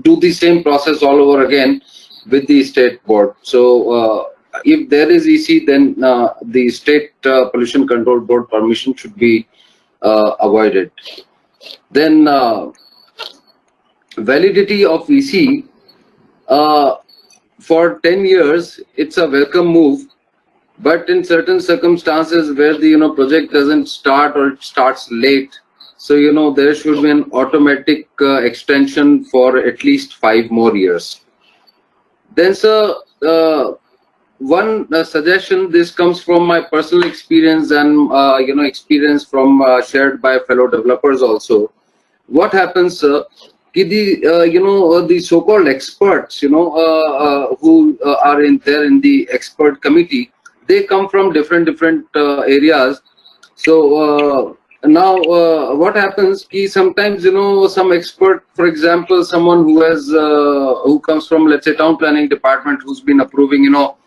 do the same process all over again with the state board? So if there is EC, then the State Pollution Control Board permission should be avoided. Then validity of EC for 10 years, it's a welcome move, but in certain circumstances where the project doesn't start or it starts late, so there should be an automatic extension for at least 5 more years. Then one suggestion, this comes from my personal experience and experience from shared by fellow developers also. What happens, the so-called experts, who are there in the expert committee, they come from different areas. So now what happens is sometimes, you know, some expert, for example, someone who has who comes from, let's say, town planning department, who's been approving, you know,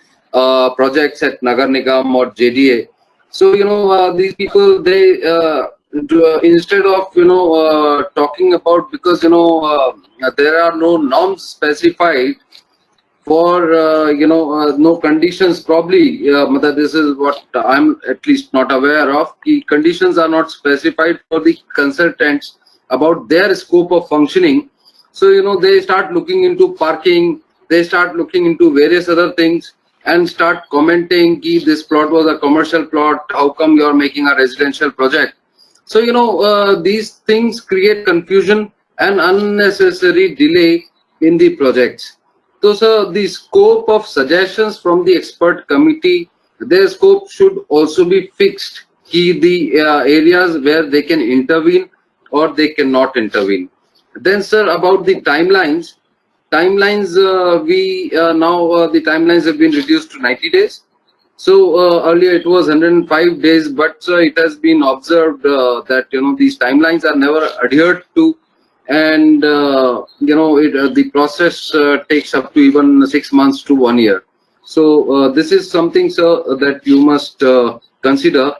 projects at Nagar Nigam or JDA. So, you know, these people, they instead of, you know, talking about, because, you know, there are no norms specified for you know, no conditions, probably this is what I'm at least not aware of. The conditions are not specified for the consultants about their scope of functioning. So, you know, they start looking into parking, they start looking into various other things, and start commenting, this plot was a commercial plot, how come you're making a residential project? So, you know, these things create confusion and unnecessary delay in the projects. So, sir, the scope of suggestions from the expert committee, their scope should also be fixed. The areas where they can intervene or they cannot intervene. Then, sir, about the timelines. Timelines, now the timelines have been reduced to 90 days. So earlier it was 105 days, but it has been observed that, you know, these timelines are never adhered to, and you know, the process takes up to even 6 months to 1 year. So this is something, sir, that you must consider.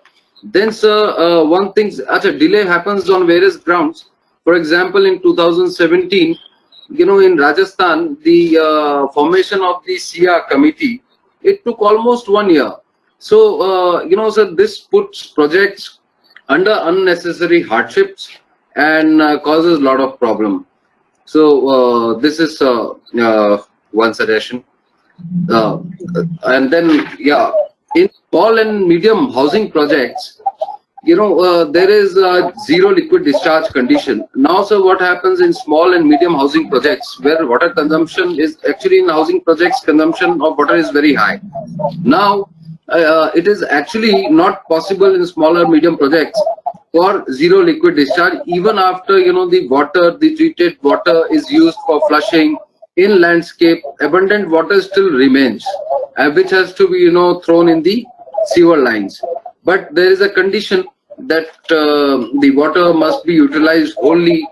Then, sir, one thing, delay happens on various grounds. For example, in 2017, you know, in Rajasthan, the formation of the SIA committee, it took almost 1 year. So, you know, sir, this puts projects under unnecessary hardships and causes a lot of problem. So, this is one suggestion. And then, yeah, in small and medium housing projects, you know, there is a zero liquid discharge condition. Now, sir, what happens in small and medium housing projects where water consumption is actually, in housing projects, consumption of water is very high. Now, it is actually not possible in smaller medium projects for zero liquid discharge, even after, you know, the water, the treated water is used for flushing. In landscape, abundant water still remains, which has to be, you know, thrown in the sewer lines. But there is a condition that the water must be utilized wholly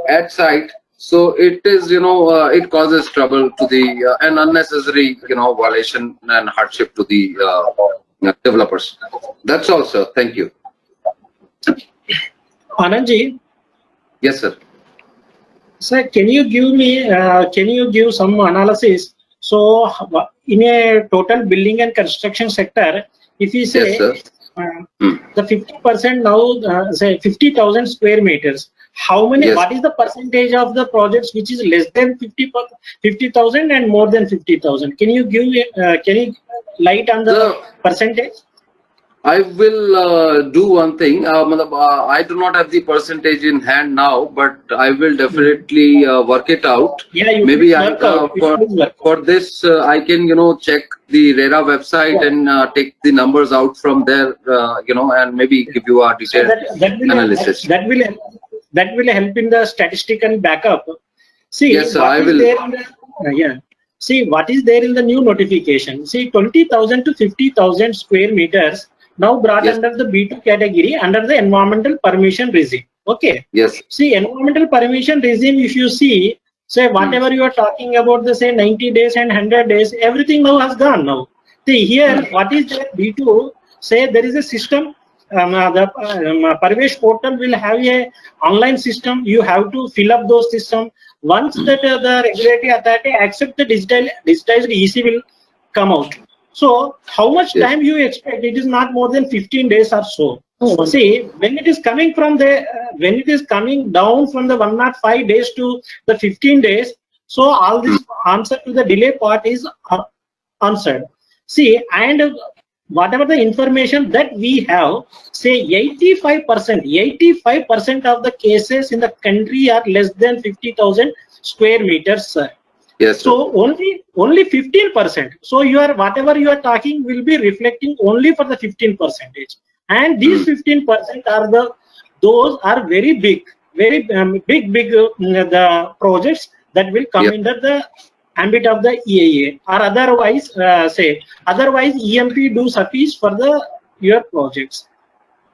at site. So it is, you know, it causes trouble to the and unnecessary, you know, violation and hardship to the developers. That's all, sir. Thank you. Anandji. Yes, sir. Sir, can you give some analysis? So, in a total building and construction sector, if you say, yes, the 50% now, say 50,000 square meters, how many, yes. what is the percentage of the projects which is less than 50,000 and more than 50,000? Can you give, can you light on the percentage? I will do one thing. I do not have the percentage in hand now, but I will definitely work it out. Yeah, maybe for this I can, you know, check the RERA website, yeah, and take the numbers out from there, you know, and maybe give you a detailed analysis. That will help in the statistical backup. See, yes, sir, I will. Yeah. See, what is there in the new notification? See, 20,000 to 50,000 square meters now brought, yes, under the B2 category under the environmental permission regime. Okay. Yes. See, environmental permission regime, if you see, say whatever you are talking about, the say 90 days and 100 days, everything now has gone now. See here, what is that B2? Say there is a system. The Parvesh portal will have a online system. You have to fill up those system. Once that the regulatory authority accept the digitized EC will come out. So how much time you expect? It is not more than 15 days or so. See, when it is coming from the when it is coming down from the 105 days to the 15 days, so all this answer to the delay part is answered. See, and whatever the information that we have, say 85% of the cases in the country are less than 50,000 square meters, sir. Yes, sir. So only 15%. So you are, whatever you are talking will be reflecting only for the 15%. And these 15% are those are very big, very big the projects that will come under the ambit of the EIA, or otherwise otherwise EMP do suffice for your projects.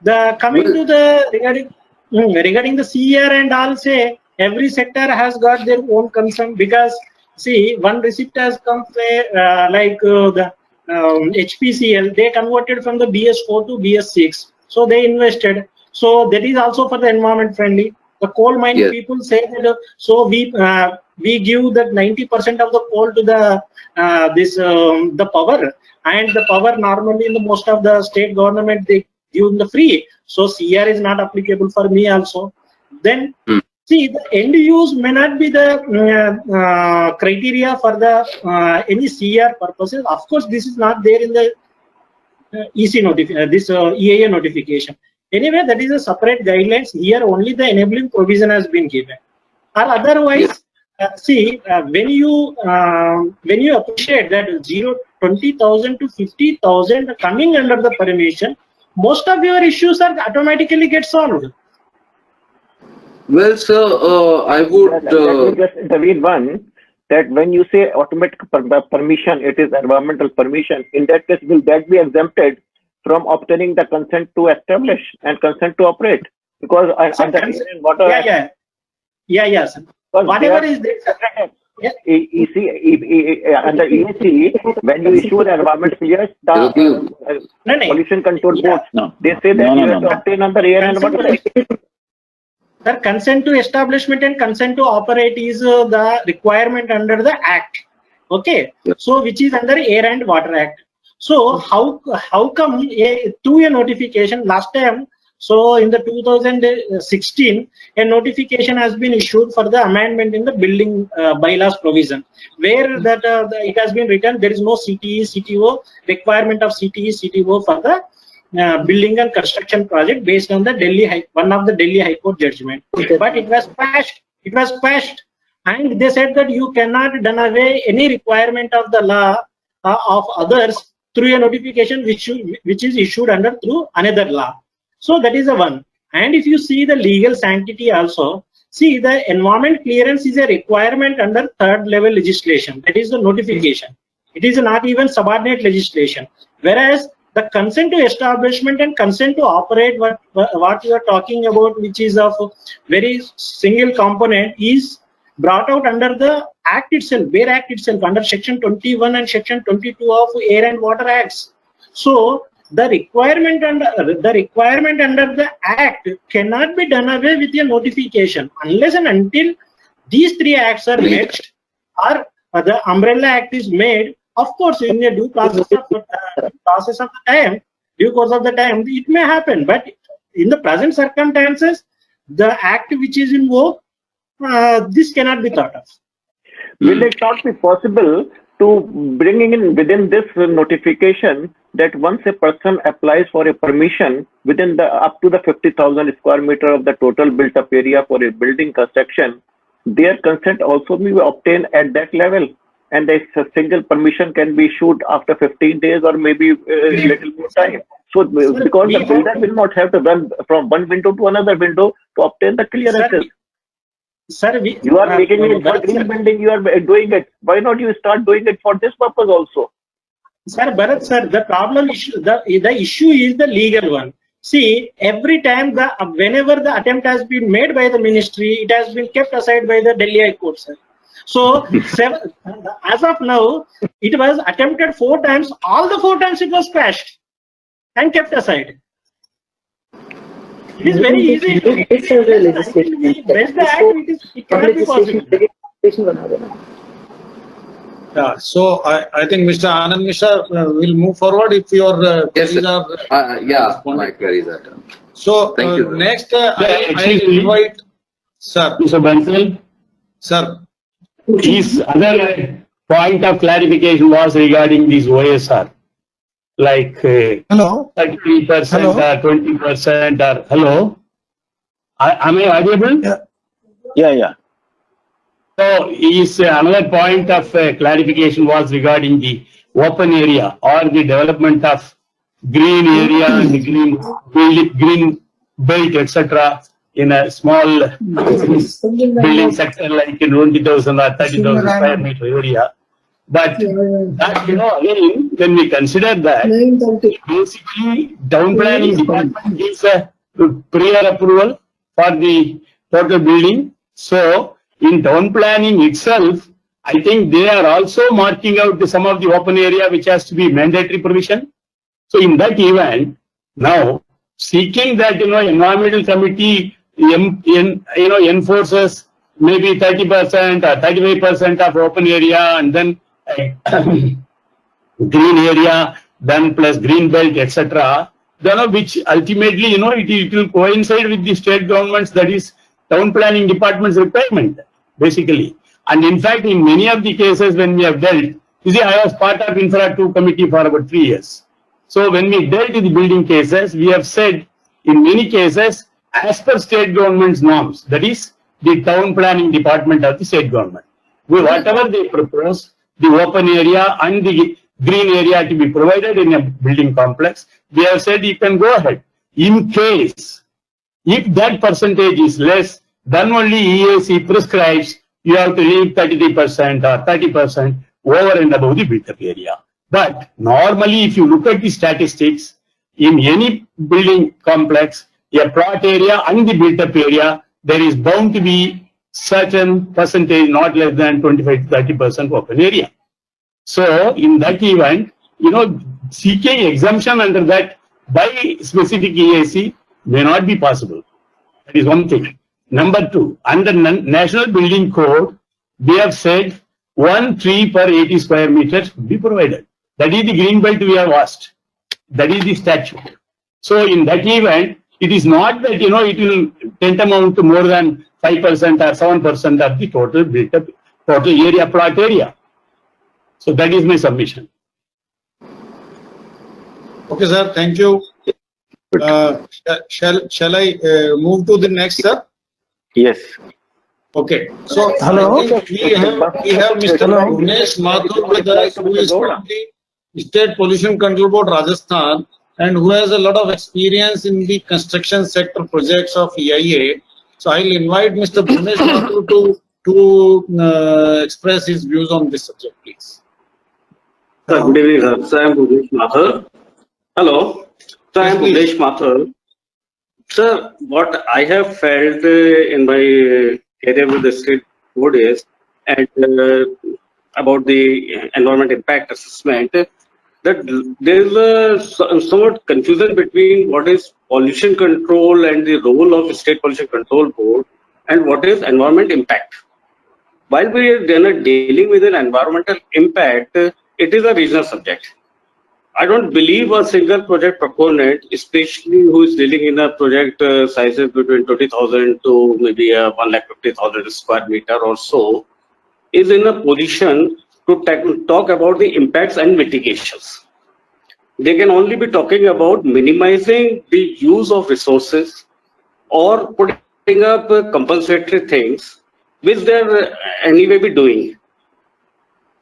The coming to the regarding the CR and all, say every sector has got their own concern, because see, one receipt has come, say the HPCL, they converted from the BS4 to BS6, so they invested. So that is also for the environment friendly. The coal mining people say that so we give that 90% of the coal to the the power, and the power normally in the most of the state government they give the free. So CR is not applicable for me also. Then see, the end use may not be the criteria for the any CR purposes. Of course, this is not there in the EC EIA notification. Anyway, that is a separate guidelines. Here only the enabling provision has been given. Or otherwise, when you appreciate that 20,000 to 50,000 coming under the permission, most of your issues are automatically get solved. Well, sir, I would let me just intervene one, that when you say automatic permission, it is environmental permission. In that case, will that be exempted from obtaining the consent to establish and consent to operate? Because under water, yes. Whatever is there. Under EC, when you issue the environment clearance, the pollution control boards, they say that you have to obtain under air and water act. Sir, consent to establishment and consent to operate is the requirement under the Act. Okay, so which is under Air and Water Act. So how come to a notification last time? So in the 2016, a notification has been issued for the amendment in the building bylaws provision, where that it has been written there is no CTE, CTO requirement of CTE, CTO for the building and construction project based on the one of the Delhi High Court judgment. But it was passed. It was passed, and they said that you cannot done away any requirement of the law of others through a notification which is issued under through another law. So that is the one. And if you see the legal sanctity also, see the environment clearance is a requirement under third level legislation. That is the notification. It is not even subordinate legislation. Whereas the consent to establishment and consent to operate, what you are talking about, which is of very single component, is brought out under the Act itself, Air Act itself, under Section 21 and Section 22 of Air and Water Acts. So the requirement under the Act cannot be done away with a notification unless and until these three acts are met or the Umbrella Act is made. Of course, in a due process of the time, due course of the time, it may happen. But in the present circumstances, the act which is in vogue, this cannot be thought of. Will it not be possible to bring in within this notification that once a person applies for a permission within the up to the 50,000 square meter of the total built up area for a building construction, their consent also be obtained at that level, and a single permission can be issued after 15 days or maybe a little more time. So because the builder will not have to run from one window to another window to obtain the clearances. Sir, you are making it for green building, you are doing it. Why not you start doing it for this purpose also? Sir, Bharat sir, the problem issue, the issue is the legal one. See, every time whenever the attempt has been made by the ministry, it has been kept aside by the Delhi High Court, sir. So as of now, it was attempted 4 times. All the 4 times it was crashed and kept aside. It is very easy. It cannot be possible. Yeah, so I think Mr. Anand Mishra will move forward if your queries are. Yeah, my queries are done. So thank you. Next, I invite Sir. Mr. Bansal. Sir. His other point of clarification was regarding this OSR. Like hello, 30% or 20% or hello. Am I audible? Yeah. So his another point of clarification was regarding the open area or the development of green area and green belt, etc. in a small building sector like in 20,000 or 30,000 square meter area. But that, again, when we consider that, basically town planning department gives a prior approval for the total building. So in town planning itself, I think they are also marking out some of the open area which has to be mandatory provision. So in that event, now seeking that environmental committee enforces maybe 30% or 35% of open area and then green area, then plus green belt, etc. Which ultimately it will coincide with the state government's, that is town planning department's requirement basically. And in fact, in many of the cases when we have dealt, you see, I was part of Infra 2 committee for about 3 years. So when we dealt with the building cases, we have said in many cases, as per state government's norms, that is the town planning department of the state government, whatever they propose, the open area and the green area to be provided in a building complex, we have said you can go ahead. In case, if that percentage is less, then only EAC prescribes you have to leave 33% or 30% over and above the built-up area. But normally, if you look at the statistics, in any building complex, a plot area and the built-up area, there is bound to be certain percentage, not less than 25 to 30% open area. So in that event, seeking exemption under that by specific EAC may not be possible. That is one thing. Number two, under National Building Code, we have said 1 tree per 80 square meters be provided. That is the green belt we have asked. That is the statute. So in that event, it is not that, it will tantamount to more than 5% or 7% of the total built up, total area, plot area. So that is my submission. Okay, sir. Thank you. Shall I move to the next, sir? Yes. Okay. So Hello. I think we have Mr. Bhunesh Mathur with us, who is from the State Pollution Control Board, Rajasthan, and who has a lot of experience in the construction sector projects of EIA. So I'll invite Mr. Bhunesh Mathur to express his views on this subject, please. Sir, good evening, sir. So I am Bhunesh Mathur. Hello. So I am Bhunesh Mathur. Sir, what I have felt in my area with the state board is, and about the environment impact assessment, that there is a somewhat confusion between what is pollution control and the role of state pollution control board and what is environment impact. While we are dealing with an environmental impact, it is a regional subject. I don't believe a single project proponent, especially who is dealing in a project sizes between 20,000 to maybe 150,000 square meter or so, is in a position to talk about the impacts and mitigations. They can only be talking about minimizing the use of resources or putting up compensatory things, which they're anyway be doing.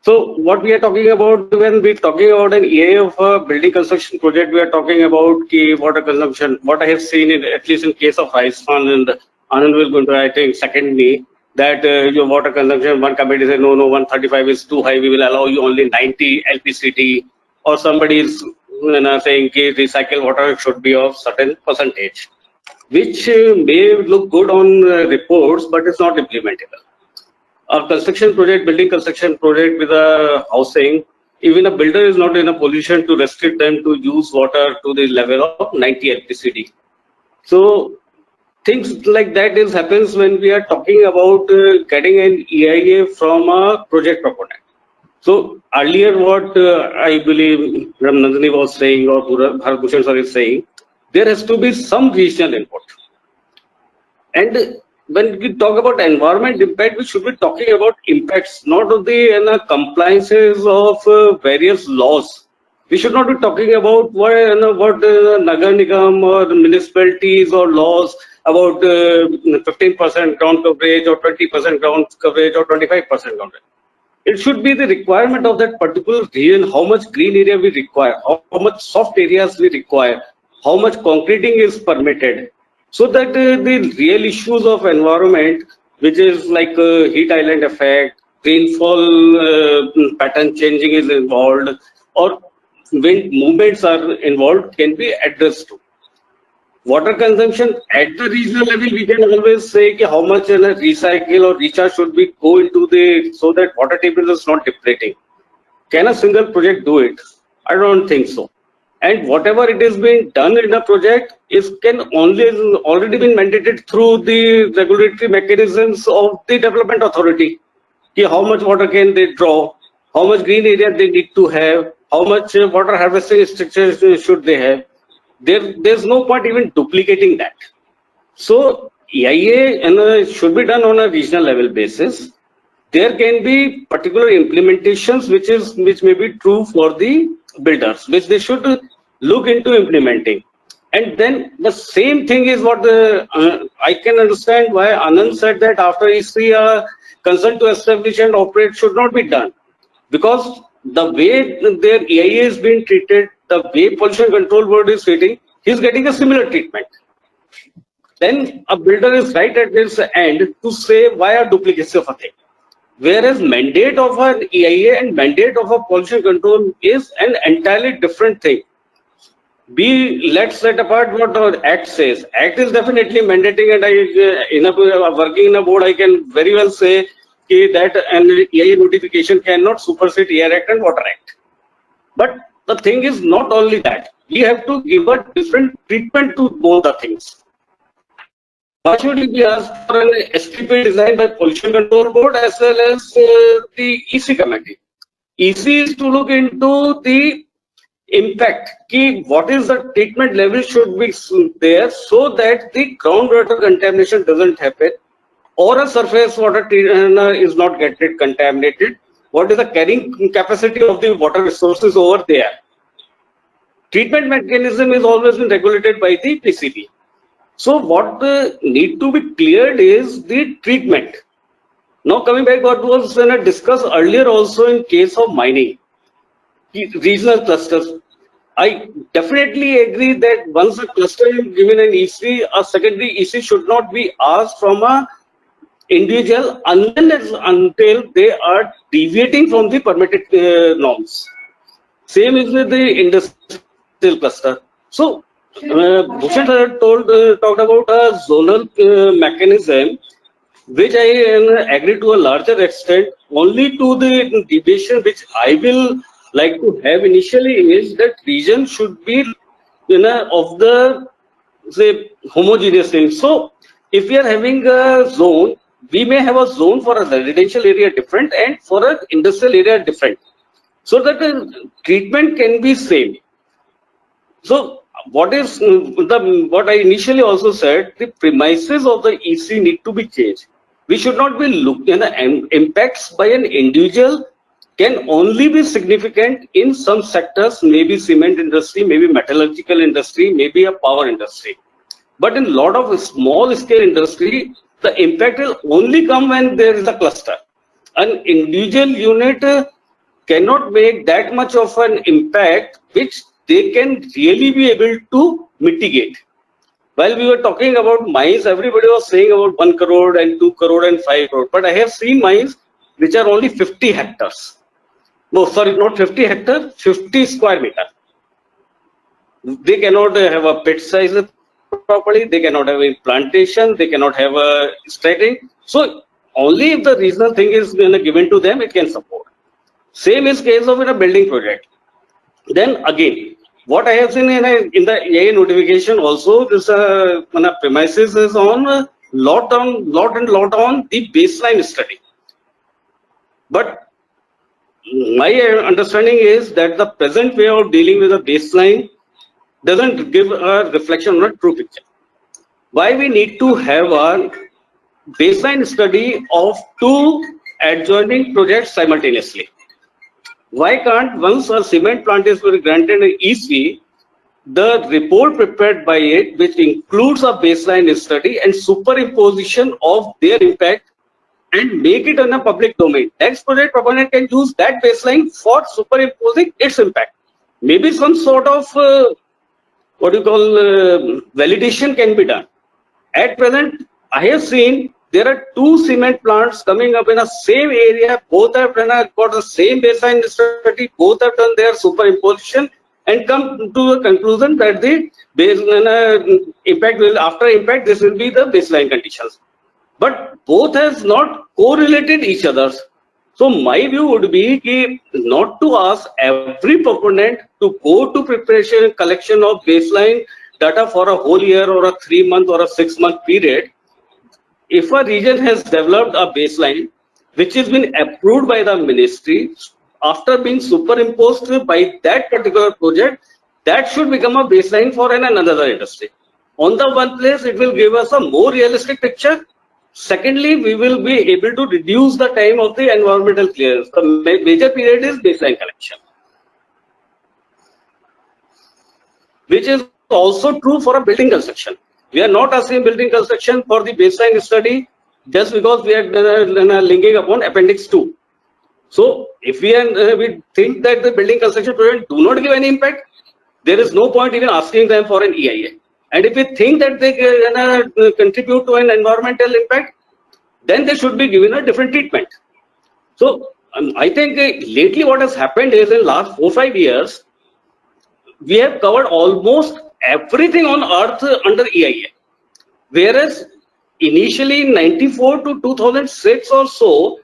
So what we are talking about when we're talking about an EIA of a building construction project, we are talking about key water consumption. What I have seen, at least in case of Rajasthan, and Anand will go to, I think, second me, that your water consumption, one committee says, no, 135 is too high, we will allow you only 90 LPCT, or somebody is saying recycled water should be of certain percentage, which may look good on reports, but it's not implementable. A construction project, building construction project with a housing, even a builder is not in a position to restrict them to use water to the level of 90 LPCT. So things like that happens when we are talking about getting an EIA from a project proponent. So earlier what I believe Nandini was saying or Bharat Bhushan sir is saying, there has to be some regional input. And when we talk about environment impact, we should be talking about impacts, not of the compliances of various laws. We should not be talking about what Nagar Nigam or municipalities or laws about 15% ground coverage or 20% ground coverage or 25% ground coverage. It should be the requirement of that particular region, how much green area we require, how much soft areas we require, how much concreting is permitted. So that the real issues of environment, which is like heat island effect, rainfall pattern changing is involved, or wind movements are involved, can be addressed to. Water consumption at the regional level, we can always say how much recycle or recharge should be go into the, so that water table is not depleting. Can a single project do it? I don't think so. And whatever it is being done in a project is already been mandated through the regulatory mechanisms of the development authority. How much water can they draw? How much green area they need to have? How much water harvesting structures should they have? There's no point even duplicating that. So EIA should be done on a regional level basis. There can be particular implementations which may be true for the builders, which they should look into implementing. And then the same thing is what I can understand why Anand said that after EC, consent to establish and operate should not be done, because the way their EIA is being treated, the way Pollution Control Board is treating, he's getting a similar treatment. Then a builder is right at this end to say why a duplication of a thing. Whereas mandate of an EIA and mandate of a pollution control is an entirely different thing. Let's set apart what the Act says. Act is definitely mandating, and working in a board, I can very well say that an EIA notification cannot supersede EIA Act and Water Act. But the thing is not only that. We have to give a different treatment to both the things. Why should it be asked for an STP designed by Pollution Control Board as well as the EC committee? EC is to look into the impact. What is the treatment level should be there so that the groundwater contamination doesn't happen, or a surface water is not getting contaminated. What is the carrying capacity of the water resources over there? Treatment mechanism is always been regulated by the PCB. So what need to be cleared is the treatment. Now coming back what was discussed earlier also in case of mining, regional clusters. I definitely agree that once a cluster is given an EC, a secondary EC should not be asked from a individual unless until they are deviating from the permitted norms. Same is with the industrial cluster. So Bhushan talked about a zonal mechanism, which I agree to a larger extent. Only to the deviation which I will like to have initially is that region should be of the say homogeneous thing. So if we are having a zone, we may have a zone for a residential area different and for an industrial area different, so that the treatment can be same. So what I initially also said, the premises of the EC need to be changed. We should not be looking at impacts by an individual can only be significant in some sectors, maybe cement industry, maybe metallurgical industry, maybe a power industry. But in a lot of small scale industry, the impact will only come when there is a cluster. An individual unit cannot make that much of an impact which they can really be able to mitigate. While we were talking about mines, everybody was saying about 1 crore and 2 crore and 5 crore. But I have seen mines which are only 50 hectares. No, sorry, not 50 hectares, 50 square meter. They cannot have a pit size properly. They cannot have a plantation. They cannot have a stacking. So only if the regional thing is given to them, it can support. Same is case of in a building project. Then again, what I have seen in the EIA notification also, this premises is on lot on the baseline study. But my understanding is that the present way of dealing with a baseline doesn't give a reflection on a true picture. Why we need to have a baseline study of 2 adjoining projects simultaneously? Why can't, once a cement plant is granted an EC, the report prepared by it, which includes a baseline study and superimposition of their impact, and make it in a public domain? Next project proponent can use that baseline for superimposing its impact. Maybe some sort of validation can be done. At present, I have seen there are two cement plants coming up in the same area. Both have got the same baseline study. Both have done their superimposition and come to the conclusion that the impact will, after impact, this will be the baseline conditions. But both has not correlated each other's. So my view would be ki not to ask every proponent to go to preparation and collection of baseline data for a whole year or a 3-month or a 6-month period. If a region has developed a baseline which has been approved by the ministry after being superimposed by that particular project, that should become a baseline for another industry. On the one place, it will give us a more realistic picture. Secondly, we will be able to reduce the time of the environmental clearance. The major period is baseline collection, which is also true for a building construction. We are not asking building construction for the baseline study just because we are linking upon Appendix 2. So if we think that the building construction project do not give any impact, there is no point even asking them for an EIA. And if we think that they contribute to an environmental impact, then they should be given a different treatment. So I think lately what has happened is in last 4-5 years, we have covered almost everything on earth under EIA. Whereas initially in 94 to 2006 or so,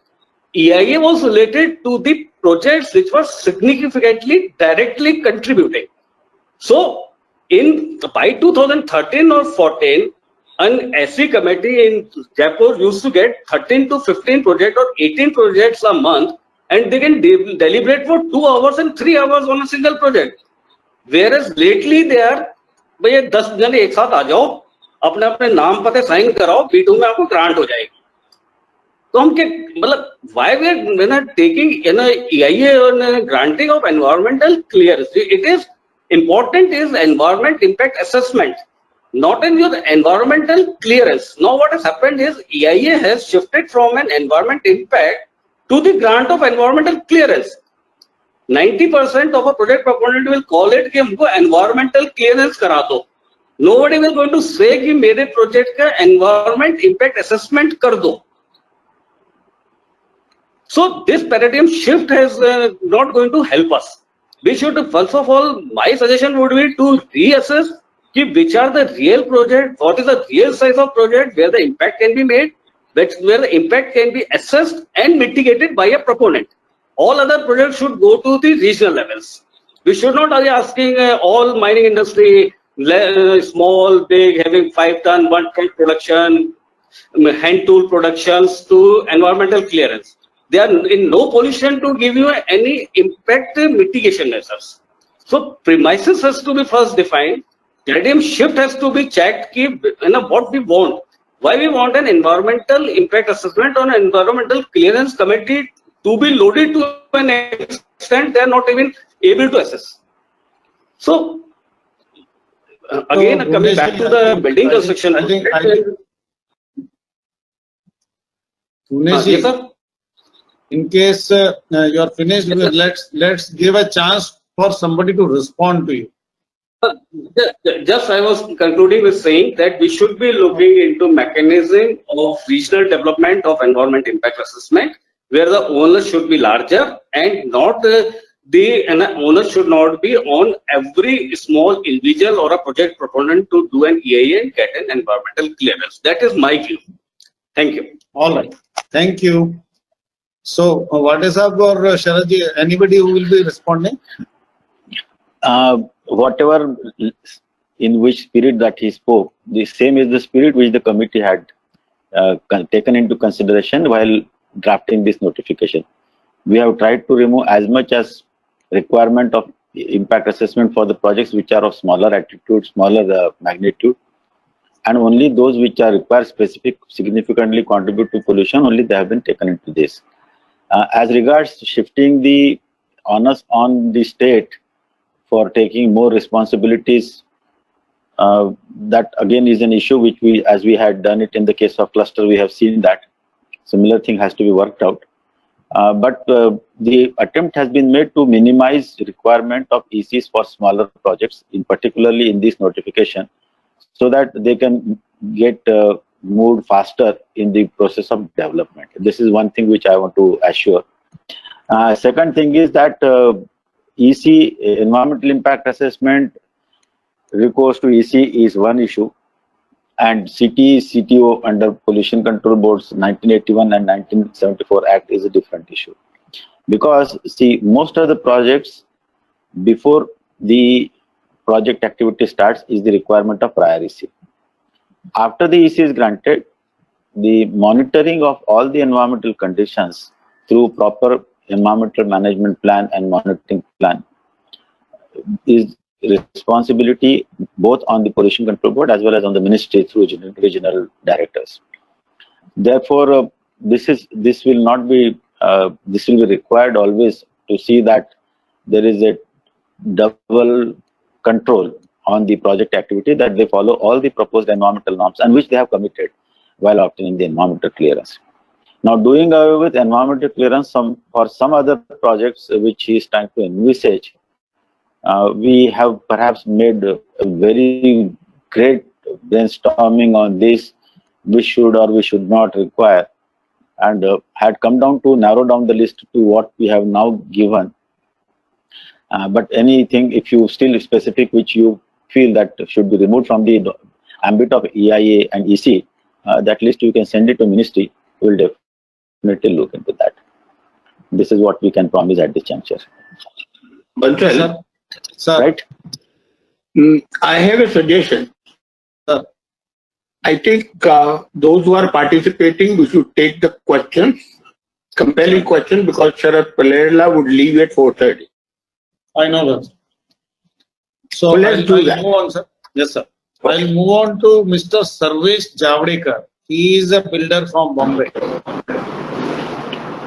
EIA was related to the projects which were significantly directly contributing. So by 2013 or 14, an SC committee in Jaipur used to get 13 to 15 projects or 18 projects a month, and they can deliberate for 2 hours and 3 hours on a single project. Whereas lately they are, भैया 10 जने एक साथ आ जाओ, अपने अपने नाम पते sign कराओ, B2 में आपको ग्रांट हो जाएगी. तो हम क्या मतलब why we are taking EIA on granting of environmental clearance? It is important is environment impact assessment, not in your environmental clearance. Now what has happened is EIA has shifted from an environment impact to the grant of environmental clearance. 90% of a project proponent will call it कि हमको environmental clearance करा दो. Nobody will going to say कि मेरे project का environment impact assessment कर दो. So this paradigm shift is not going to help us. We should, first of all, my suggestion would be to reassess which are the real project, what is the real size of project where the impact can be made, where the impact can be assessed and mitigated by a proponent. All other projects should go to the regional levels. We should not be asking all mining industry, small, big, having 5 ton, 1 ton production, hand tool productions to environmental clearance. They are in no position to give you any impact mitigation measures. So premises has to be first defined. Paradigm shift has to be checked. What we want. Why we want an environmental impact assessment on an environmental clearance committee to be loaded to an extent they are not even able to assess. So again, coming back to the building construction. In case you are finished, let's give a chance for somebody to respond to you. Just I was concluding with saying that we should be looking into mechanism of regional development of environment impact assessment, where the onus should be larger and not the onus should not be on every small individual or a project proponent to do an EIA and get an environmental clearance. That is my view. Thank you. All right. Thank you. So, what is up, or Sharadji? Anybody who will be responding? Whatever in which spirit that he spoke, the same is the spirit which the committee had taken into consideration while drafting this notification. We have tried to remove as much as requirement of impact assessment for the projects which are of smaller altitude, smaller magnitude, and only those which are require specific significantly contribute to pollution, only they have been taken into this. As regards shifting the onus on the state for taking more responsibilities, that again is an issue which we, as we had done it in the case of cluster, we have seen that similar thing has to be worked out. But the attempt has been made to minimize requirement of ECs for smaller projects, in particularly in this notification, so that they can get moved faster in the process of development. This is one thing which I want to assure. Second thing is that EC, environmental impact assessment, recourse to EC is one issue, and CTO under Pollution Control Board's 1981 and 1974 Act is a different issue. Because see, most of the projects, before the project activity starts, is the requirement of prior EC. After the EC is granted, the monitoring of all the environmental conditions through proper environmental management plan and monitoring plan is responsibility both on the Pollution Control Board as well as on the ministry through regional directors. Therefore, this will be required always to see that there is a double control on the project activity, that they follow all the proposed environmental norms and which they have committed while obtaining the environmental clearance. Now, doing away with environmental clearance for some other projects which he is trying to envisage, we have perhaps made a very great brainstorming on this, we should or we should not require, and had come down to narrow down the list to what we have now given. But anything, if you still specific which you feel that should be removed from the ambit of EIA and EC, that list you can send it to ministry. We will definitely look into that. This is what we can promise at this juncture. Sir, right? I have a suggestion. Sir, I think those who are participating, we should take the questions, compelling questions, because Sharad Palerla would leave at 4:30. I know that. So let's do that. Move on, sir. Yes, sir. I'll move on to Mr. Sarvesh Javadekar. He is a builder from Bombay.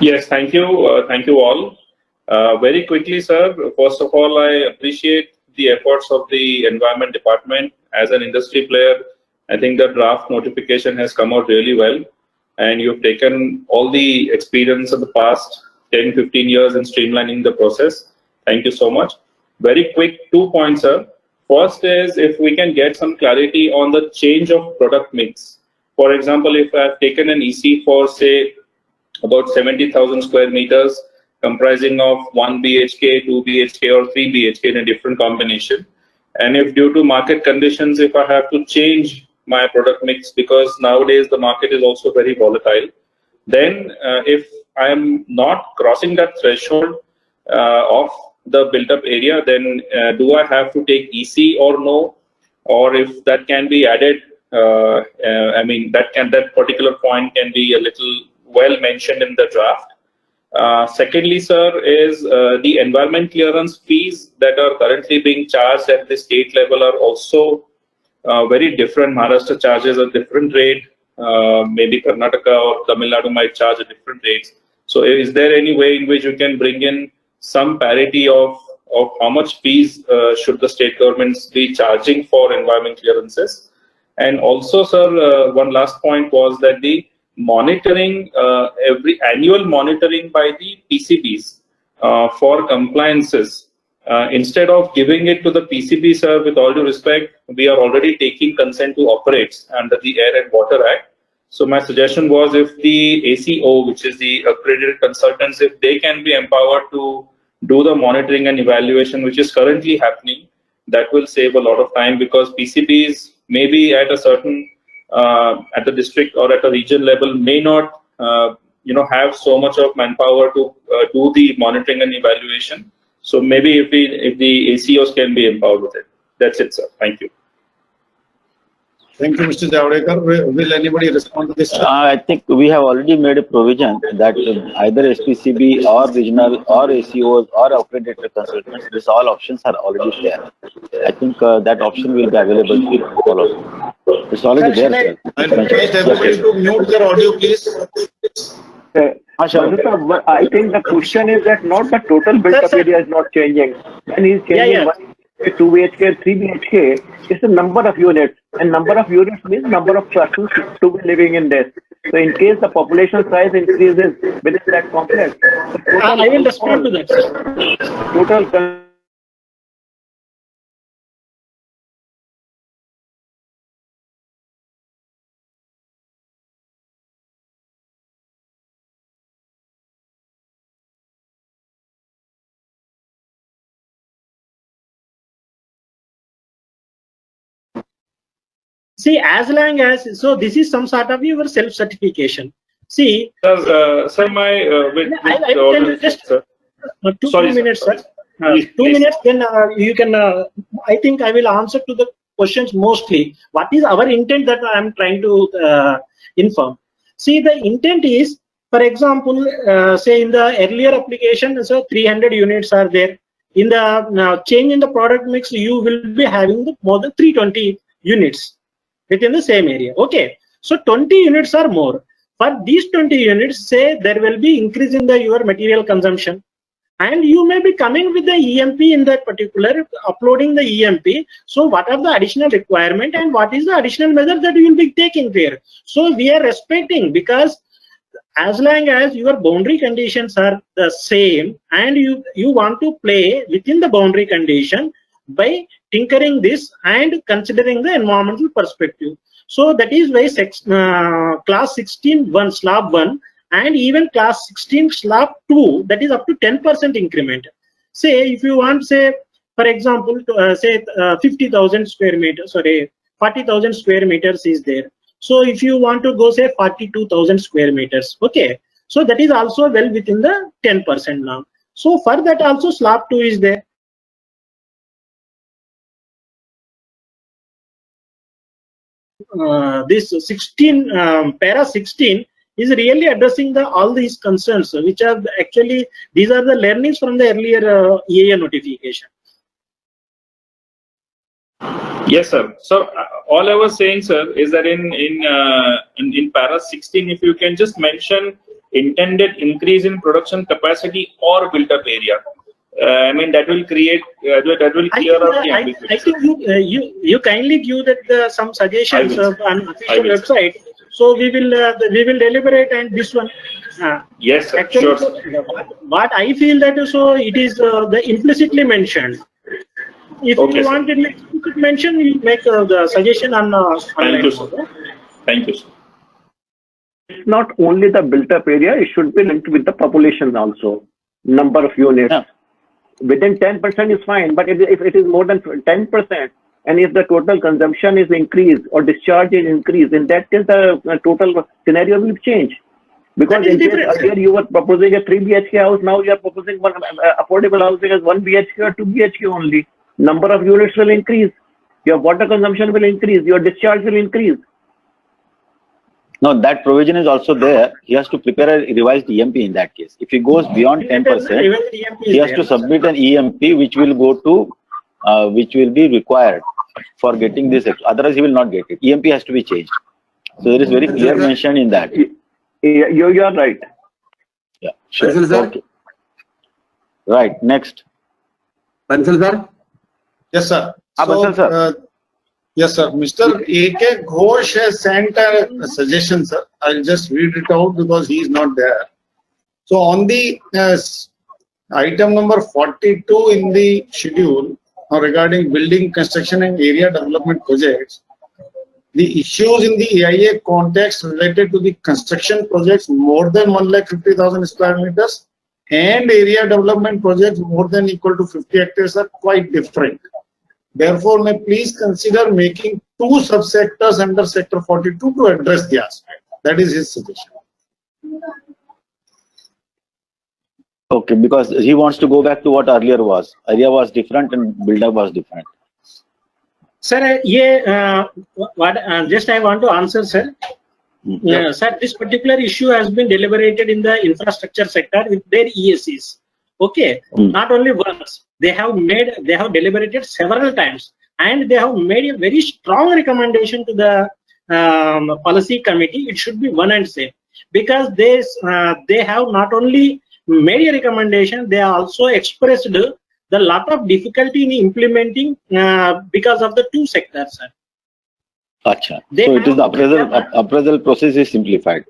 Yes, thank you. Thank you all. Very quickly, sir. First of all, I appreciate the efforts of the Environment Department. As an industry player, I think the draft notification has come out really well. And you've taken all the experience of the past 10, 15 years in streamlining the process. Thank you so much. Very quick 2 points, sir. First is if we can get some clarity on the change of product mix. For example, if I've taken an EC for, say, about 70,000 square meters, comprising of 1 BHK, 2 BHK, or 3 BHK in a different combination. And if due to market conditions, if I have to change my product mix, because nowadays the market is also very volatile, then if I am not crossing that threshold of the built-up area, then do I have to take EC or no? Or if that can be added, I mean, that particular point can be a little well mentioned in the draft. Secondly, sir, is the environment clearance fees that are currently being charged at the state level are also very different. Maharashtra charges a different rate. Maybe Karnataka or Tamil Nadu might charge a different rates. So is there any way in which you can bring in some parity of how much fees should the state governments be charging for environment clearances? And also, sir, one last point was that the monitoring, every annual monitoring by the PCBs for compliances, instead of giving it to the PCB, sir, with all due respect, we are already taking consent to operate under the Air and Water Act. So my suggestion was if the ACO, which is the accredited consultants, if they can be empowered to do the monitoring and evaluation, which is currently happening, that will save a lot of time, because PCBs maybe at a certain at the district or at a region level may not have so much of manpower to do the monitoring and evaluation. So maybe if the ACOs can be empowered with it. That's it, sir. Thank you. Thank you, Mr. Javadekar. Will anybody respond to this? I think we have already made a provision that either SPCB or regional or ACOs or accredited consultants, these all options are already there. I think that option will be available to all of you. It's already there, sir. I'll request everybody to mute their audio, please. I think the question is that not the total built-up area is not changing. And he's changing 1 BHK, 2 BHK, 3 BHK. It's the number of units. And number of units means number of persons to be living in this. So in case the population size increases within that complex, I will respond to that, sir. Total See, as long as, so this is some sort of your self-certification. See, sir, my I will tell you just two minutes, sir. Please, 2 minutes, then you can, I think I will answer to the questions mostly. What is our intent that I am trying to inform? See, the intent is, for example, say in the earlier application, so 300 units are there. In the change in the product mix, you will be having more than 320 units within the same area. Okay, so 20 units or more. For these 20 units, say there will be increase in the your material consumption, and you may be coming with the EMP in that particular, uploading the EMP. So what are the additional requirement and what is the additional measure that you will be taking there? So we are respecting, because as long as your boundary conditions are the same and you want to play within the boundary condition by tinkering this and considering the environmental perspective. So that is why class 16(1) slab 1 and even class 16 slab 2, that is up to 10% increment. Say if you want, say for example, say 50,000 square meters, sorry, 40,000 square meters is there. So if you want to go, say 42,000 square meters, okay, so that is also well within the 10% now. So for that also slab 2 is there. This 16 para 16 is really addressing all these concerns, which are actually, these are the learnings from the earlier EIA notification. Yes, sir. So all I was saying, sir, is that in para 16, if you can just mention intended increase in production capacity or built-up area. I mean, that will create, that will clear out the ambiguity. I think you kindly give that some suggestions on official website. So we will deliberate, and this one. Yes, sir. Actually, Sure. What I feel that so it is the implicitly mentioned. If you want it explicitly mentioned, you make the suggestion on. Thank you, sir. Thank you, sir. It's not only the built-up area; it should be linked with the population also, number of units. Yeah. Within 10% is fine, but if it is more than 10%, and if the total consumption is increased or discharge is increased, in that case the total scenario will change. Because in case earlier you were proposing a 3 BHK house, now you are proposing one affordable housing as 1 BHK or 2 BHK only. Number of units will increase, your water consumption will increase, your discharge will increase. No, that provision is also there. He has to prepare a revised EMP in that case. If he goes beyond 10%, he has to submit an EMP which will go to, which will be required for getting this. Otherwise, he will not get it. EMP has to be changed. So there is very clear mention in that. You are right. Yeah, sure. Okay. Right. Next. Bansal sir. Yes, sir. Bansal sir. Yes, sir. Mr. A.K. Ghosh has sent a suggestion, sir. I'll just read it out because he is not there. So on the item number 42 in the schedule regarding building, construction and area development projects, the issues in the EIA context related to the construction projects more than 150,000 square meters and area development projects more than equal to 50 hectares are quite different. Therefore, may please consider making 2 subsectors under sector 42 to address the aspect. That is his suggestion. Okay, because he wants to go back to what earlier was. Area was different and build-up was different. Sir, just I want to answer, sir. Yeah, sir, this particular issue has been deliberated in the infrastructure sector with their EACs. Okay, not only once, they have deliberated several times, and they have made a very strong recommendation to the policy committee. It should be one and same, because they have not only made a recommendation, they also expressed the lot of difficulty in implementing because of the 2 sectors, sir. Achha. So it is the appraisal process is simplified.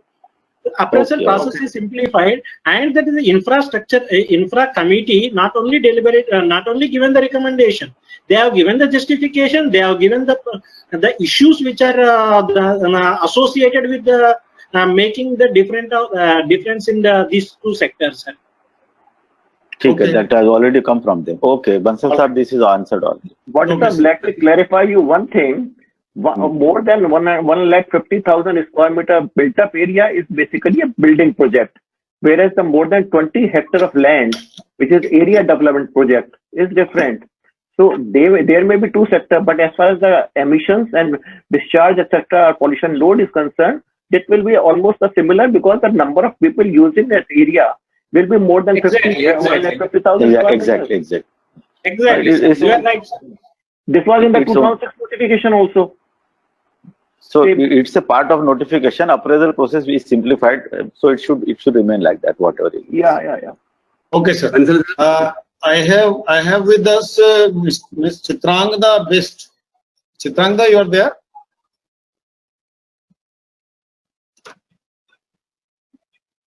The appraisal process is simplified, and that is the infra committee not only not only given the recommendation, they have given the justification, they have given the issues which are associated with the making the difference in these 2 sectors. Sir. Okay. That has already come from them. Okay, Bansal sir, this is answered already. What if I'd like to clarify you one thing? More than 150,000 square meter built up area is basically a building project, whereas the more than 20 hectare of land, which is area development project, is different. So there may be two sectors, but as far as the emissions and discharge, etc., or pollution load is concerned, it will be almost similar, because the number of people using that area will be more than 150,000. Exactly. Exactly. You are right. This was in the 2006 notification also. So it's a part of notification. Appraisal process is simplified, so it should remain like that, whatever it is. Yeah. Okay, sir. I have with us Miss Chitrangda Best. Chitrangda, you are there?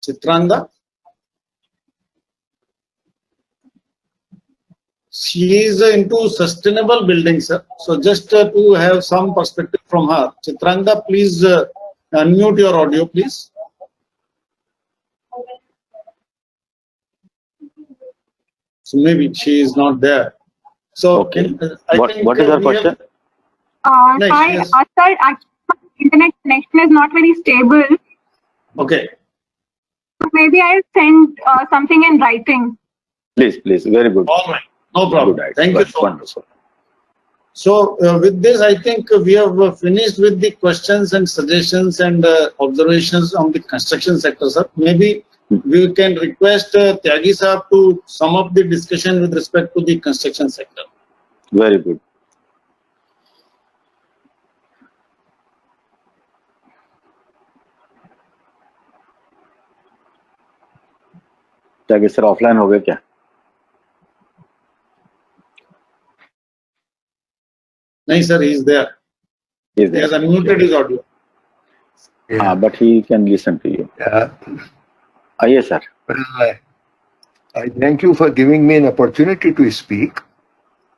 Chitrangda? She is into sustainable building, sir. So just to have some perspective from her. Chitrangda, please unmute your audio, please. So maybe she is not there. So okay. I think what is her question? Hi, yes. sir. Actually, my internet connection is not very stable. Okay. Maybe I'll send something in writing. Please. Very good. All right. No problem. Good, Thank you so much. So with this, I think we have finished with the questions and suggestions and observations on the construction sector, sir. Maybe we can request Tyagi sir to sum up the discussion with respect to the construction sector. Very good. Tyagi sir offline हो गए क्या? No, sir, he is there. He has unmuted his audio. Yeah. But he can listen to you. Yes, sir. Well, I thank you for giving me an opportunity to speak,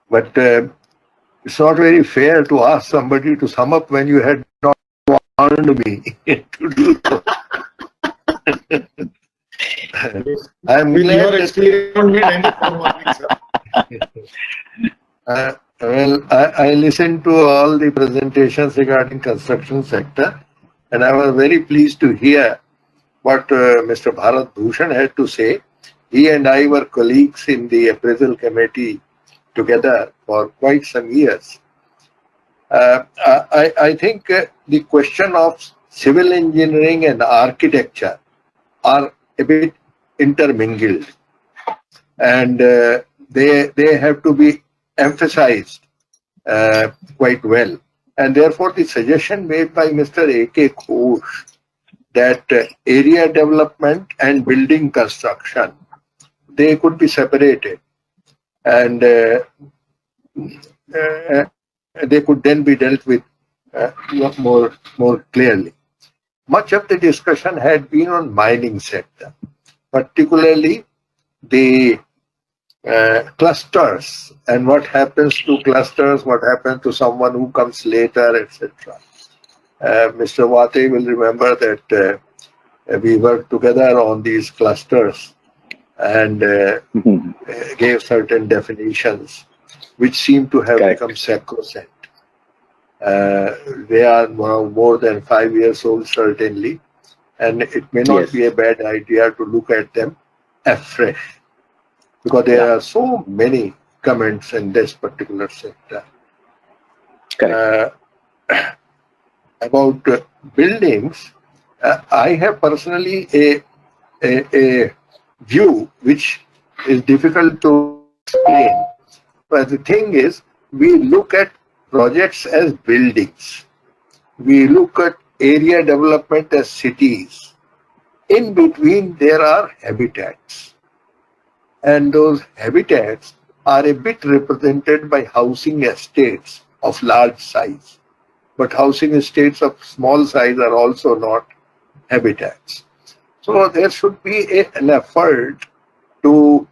but it's not very fair to ask somebody to sum up when you had not warned me to do so. I'm With glad your experience, you don't need any forewarning, sir. Well, I listened to all the presentations regarding construction sector, and I was very pleased to hear what Mr. Bharat Bhushan had to say. He and I were colleagues in the appraisal committee together for quite some years. I think the question of civil engineering and architecture are a bit intermingled, and they have to be emphasized quite well. And therefore, the suggestion made by Mr. A.K. Ghosh that area development and building construction, they could be separated, and they could then be dealt with more clearly. Much of the discussion had been on mining sector, particularly the clusters and what happens to clusters, what happens to someone who comes later, etc. Mr. Wate will remember that we worked together on these clusters and gave certain definitions which seem to have become sacrosanct. They are now more than 5 years old, certainly, and it may not be a bad idea to look at them afresh, because there are so many comments in this particular sector. About buildings, I have personally a view which is difficult to explain. But the thing is, we look at projects as buildings. We look at area development as cities. In between, there are habitats. And those habitats are a bit represented by housing estates of large size. But housing estates of small size are also not habitats. So there should be an effort to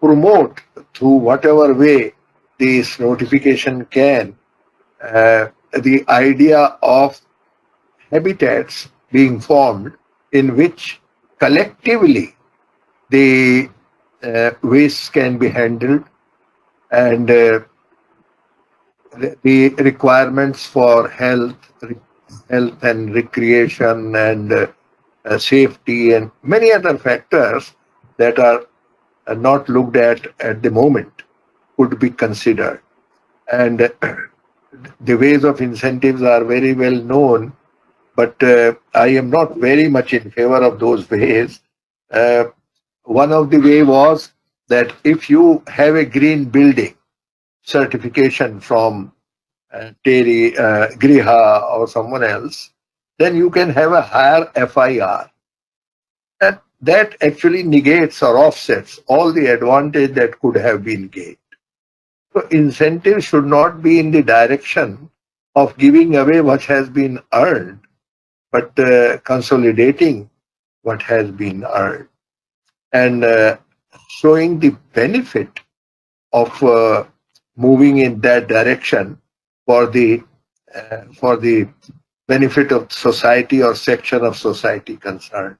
promote through whatever way this notification can the idea of habitats being formed in which collectively the wastes can be handled, and the requirements for health and recreation and safety and many other factors that are not looked at the moment could be considered. And the ways of incentives are very well known, but I am not very much in favor of those ways. One of the way was that if you have a green building certification from Griha or someone else, then you can have a higher FIR. And that actually negates or offsets all the advantage that could have been gained. So incentives should not be in the direction of giving away what has been earned, but consolidating what has been earned and showing the benefit of moving in that direction for the benefit of society or section of society concerned.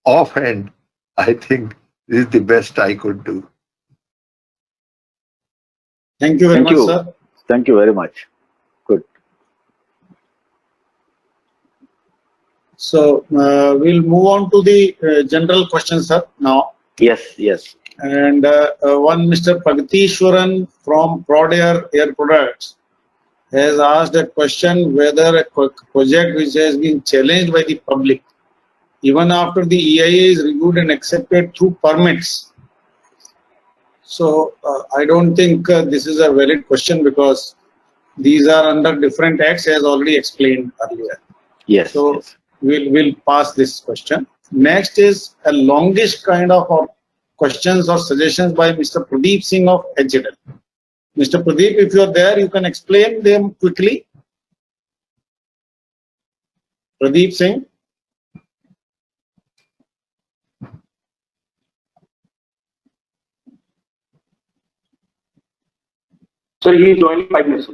Offhand, I think this is the best I could do. Thank you very much, sir. Thank you very much. Good. So we'll move on to the general questions, sir, now. Yes, yes. And one Mr. Pragatishwaran from Prod Air Products has asked a question whether a project which has been challenged by the public, even after the EIA is reviewed and accepted through permits. So I don't think this is a valid question because these are under different acts as already explained earlier. Yes. So yes. we'll pass this question. Next is a longish kind of questions or suggestions by Mr. Pradeep Singh of HZL. Mr. Pradeep, if you are there, you can explain them quickly. Pradeep Singh. Sir, he is joining 5 minutes.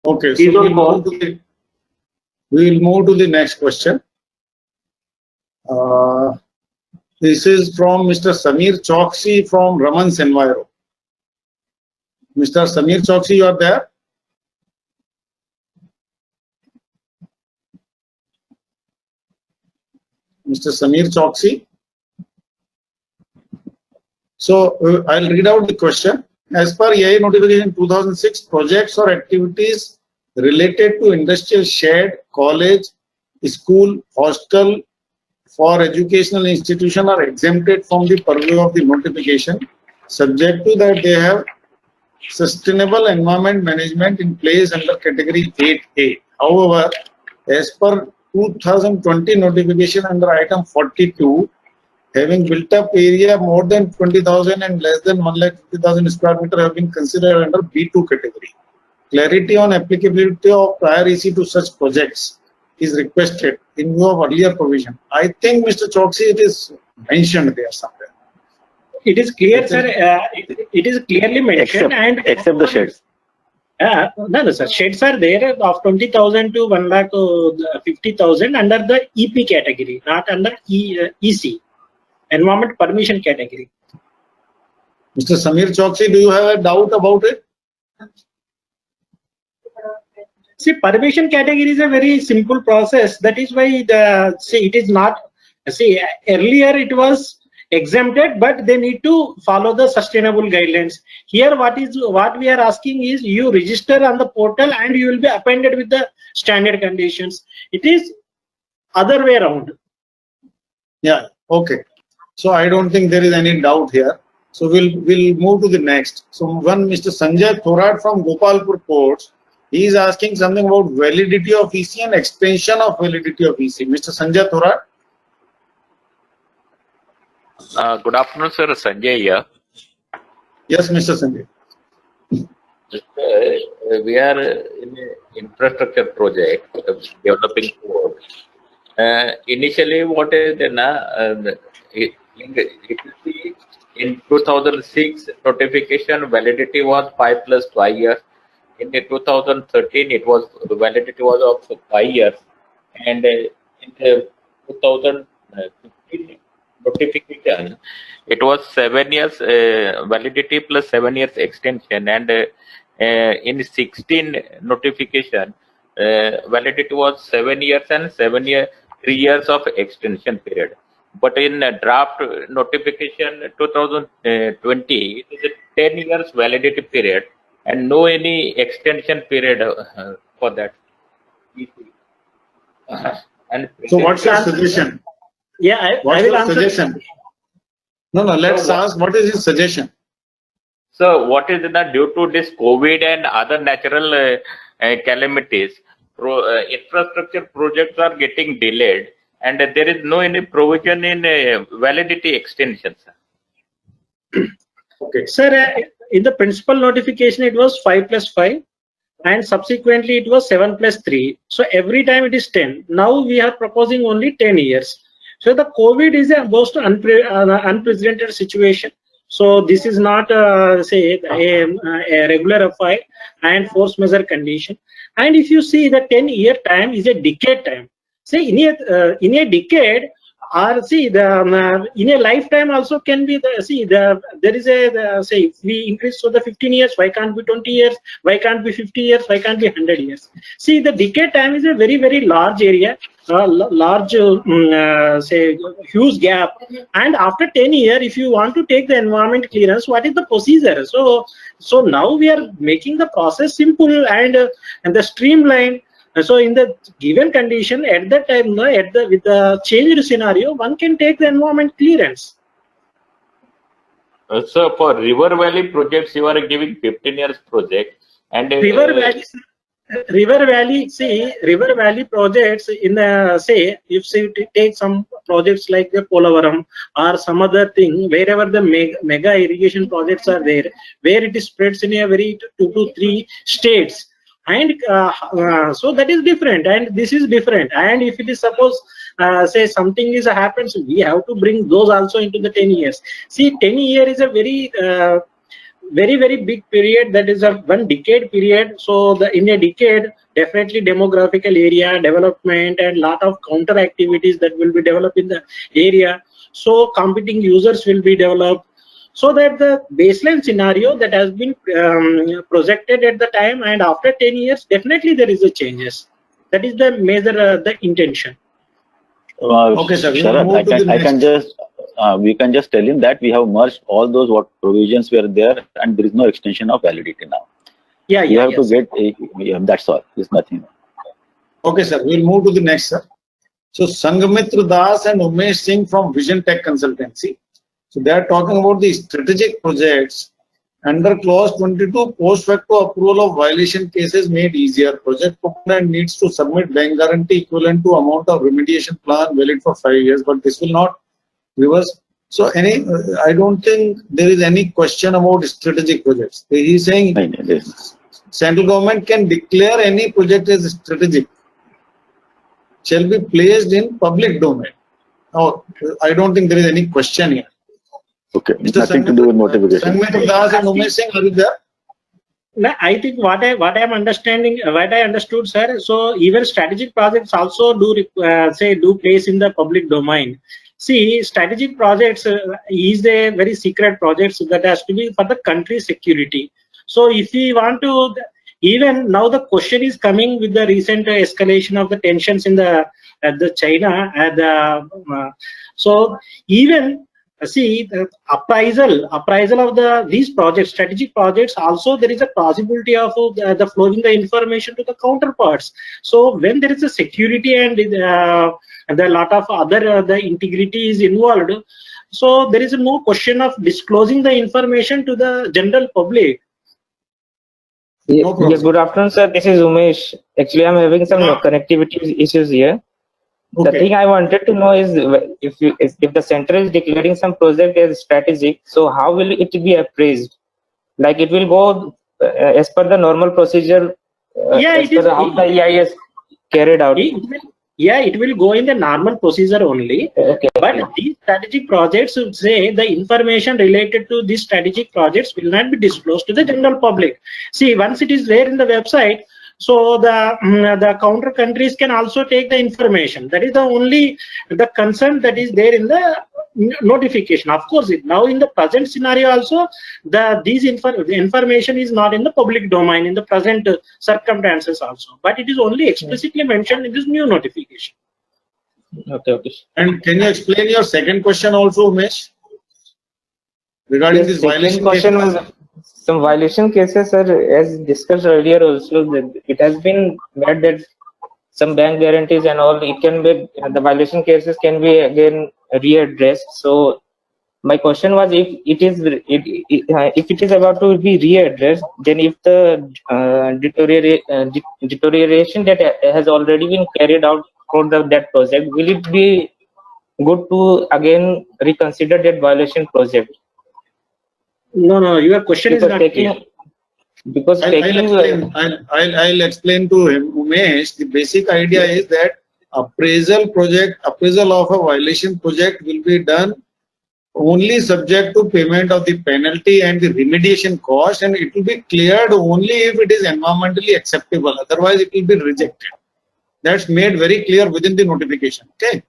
Okay, so we'll move to the next question. This is from Mr. Samir Choksi from Raman's Enviro. Mr. Samir Choksi, you are there? Mr. Samir Choksi. So I'll read out the question. As per EIA notification 2006, projects or activities related to industrial shed, college, school, hostel for educational institution are exempted from the purview of the notification, subject to that they have sustainable environment management in place under category 8A. However, as per 2020 notification under item 42, having built up area more than 20,000 and less than 1,50,000 square meter have been considered under B2 category. Clarity on applicability of prior EC to such projects is requested in view of earlier provision. I think, Mr. Choksi, it is mentioned there somewhere. It is clear, sir. It is clearly mentioned, except the sheds. No, sir. Sheds are there of 20,000 to 1,50,000 under the EP category, not under EC, Environment Permission category. Mr. Samir Choksi, do you have a doubt about it? See, permission category is a very simple process. That is why it is not. See, earlier it was exempted, but they need to follow the sustainable guidelines. Here, what we are asking is you register on the portal and you will be appended with the standard conditions. It is other way around. Yeah. Okay. So I don't think there is any doubt here. So we'll move to the next. So one Mr. Sanjay Thorat from Gopalpur Ports, he is asking something about validity of EC and extension of validity of EC. Mr. Sanjay Thorat. Good afternoon, sir. Sanjay here. Yes, Mr. Sanjay. We are in an infrastructure project developing port. Initially, what is in 2006 notification validity was 5+5 years. In 2013, it was the validity was of 5 years, and in the 2015 notification, it was 7 years validity plus 7 years extension, and in 16 notification, validity was 7 years and 3 years of extension period. But in draft notification 2020, it is a 10 years validity period and no any extension period for that. And So what's your suggestion? Yeah, What's I will your answer. suggestion? No, let's ask what is his suggestion? So what is due to this COVID and other natural calamities, infrastructure projects are getting delayed, and there is no any provision in validity extensions. Okay, sir. In the principal notification, it was 5 plus 5, and subsequently it was 7 plus 3. So every time it is 10. Now we are proposing only 10 years. So the COVID is a most unprecedented situation. So this is not say a regular FI and force majeure condition. And if you see the 10-year time is a decade time. Say in a decade, or see the in a lifetime also can be there is a say if we increase to the 15 years, why can't be 20 years, why can't be 50 years, why can't be 100 years? See, the decade time is a very large area, large say huge gap, and after 10 years if you want to take the environment clearance, what is the procedure? So now we are making the process simple and the streamlined. So in the given condition at that time, with the changed scenario, one can take the environment clearance. So for River Valley projects, you are giving 15 years project, and River Valley, see, River Valley projects in say if you take some projects like the Polavaram or some other thing, wherever the mega irrigation projects are there, where it is spreads in a very 2 to 3 states. And so that is different, and this is different. And if it is suppose say something is happens, we have to bring those also into the 10 years. See, 10 year is a very big period. That is a 1 decade period. So in a decade, definitely demographical area development and lot of counter activities that will be developed in the area. So competing users will be developed. So that the baseline scenario that has been projected at the time, and after 10 years, definitely there is a changes. That is the major the intention. Okay, sir. Sharad, we can just tell him that we have merged all those what provisions were there, and there is no extension of validity now. Yeah, you have to get that's all. There's nothing. Okay, sir. We'll move to the next, sir. So Sanghamitra Das and Umesh Singh from Vision Tech Consultancy. So they are talking about the strategic projects under clause 22. Post facto approval of violation cases made easier. Project proponent needs to submit bank guarantee equivalent to amount of remediation plan valid for 5 years, but this will not reverse. So I don't think there is any question about strategic projects. He is saying central government can declare any project as strategic, shall be placed in public domain. Now, I don't think there is any question here. Okay, nothing to do with notification. Sanghamitra Das and Umesh Singh, are you there? No, I think what I am understanding, what I understood, sir. So even strategic projects also do place in the public domain. See, strategic projects is a very secret projects that has to be for the country's security. So if we want to, even now the question is coming with the recent escalation of the tensions in the China so even see the appraisal of these projects, strategic projects, also there is a possibility of the flowing the information to the counterparts. So when there is a security and there are a lot of other the integrity is involved, so there is no question of disclosing the information to the general public. Yeah, good afternoon, sir. This is Umesh. Actually, I'm having some connectivity issues here. Okay. The thing I wanted to know is if the center is declaring some project as strategic, so how will it be appraised? Like it will go as per the normal procedure, as per how the EIA is carried out. It will go in the normal procedure only. Okay. But these strategic projects would say the information related to these strategic projects will not be disclosed to the general public. See, once it is there in the website, so the counter countries can also take the information. That is the only the concern that is there in the notification. Of course, now in the present scenario also, the information is not in the public domain in the present circumstances also, but it is only explicitly mentioned in this new notification. Okay. And can you explain your second question also, Umesh? Regarding Yes, this second violation question cases? was some violation cases, sir, as discussed earlier also, that it has been made that some bank guarantees and all, it can be, the violation cases can be again readdressed. So my question was, if it is about to be readdressed, then if the deterioration that has already been carried out for that project, will it be good to again reconsider that violation project? No, your question is not clear. Because I'll explain to him, Umesh. The basic idea is that appraisal of a violation project will be done only subject to payment of the penalty and the remediation cost, and it will be cleared only if it is environmentally acceptable. Otherwise, it will be rejected. That's made very clear within the notification. Okay.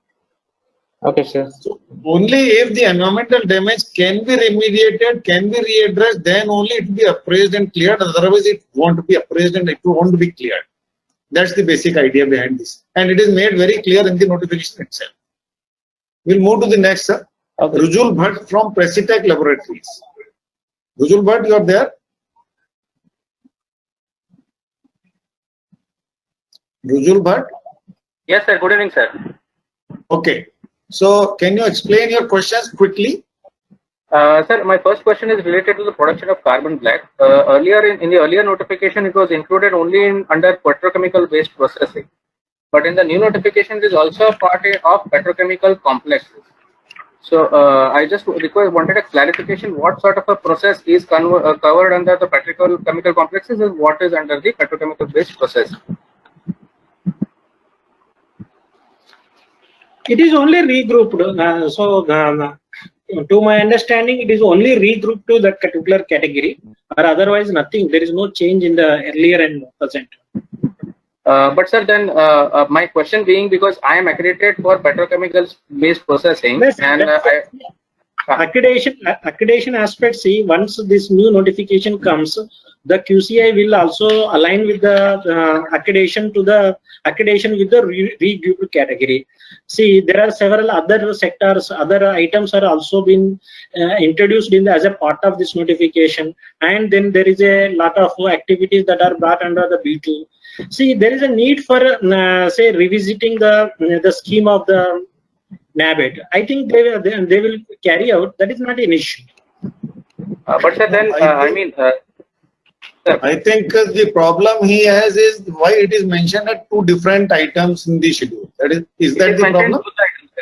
Okay, sir. So only if the environmental damage can be remediated, can be readdressed, then only it will be appraised and cleared. Otherwise, it won't be appraised and it won't be cleared. That's the basic idea behind this. And it is made very clear in the notification itself. We'll move to the next, sir. Okay. Rujul Bhatt from Precitech Laboratories. Rujul Bhatt, you are there? Rujul Bhatt? Yes, sir. Good evening, sir. Okay. So, can you explain your questions quickly? Sir, my first question is related to the production of carbon black. Earlier in the earlier notification, it was included only under petrochemical waste processing. But in the new notification, it is also a part of petrochemical complexes. So, I just wanted a clarification. What sort of a process is covered under the petrochemical complexes and what is under the petrochemical waste process? It is only regrouped. To my understanding, it is only regrouped to that particular category, or otherwise nothing. There is no change in the earlier and present. But sir, then my question being, because I am accredited for petrochemicals based processing, yes, and accreditation aspect. See, once this new notification comes, the QCI will also align with the accreditation with the regrouped category. See, there are several other sectors, other items are also been introduced as a part of this notification, and then there is a lot of activities that are brought under the B2. See, there is a need for say revisiting the scheme of the NABET. I think they will carry out. That is not an issue. But sir, then I think the problem he has is why it is mentioned at two different items in the schedule. Is that the problem?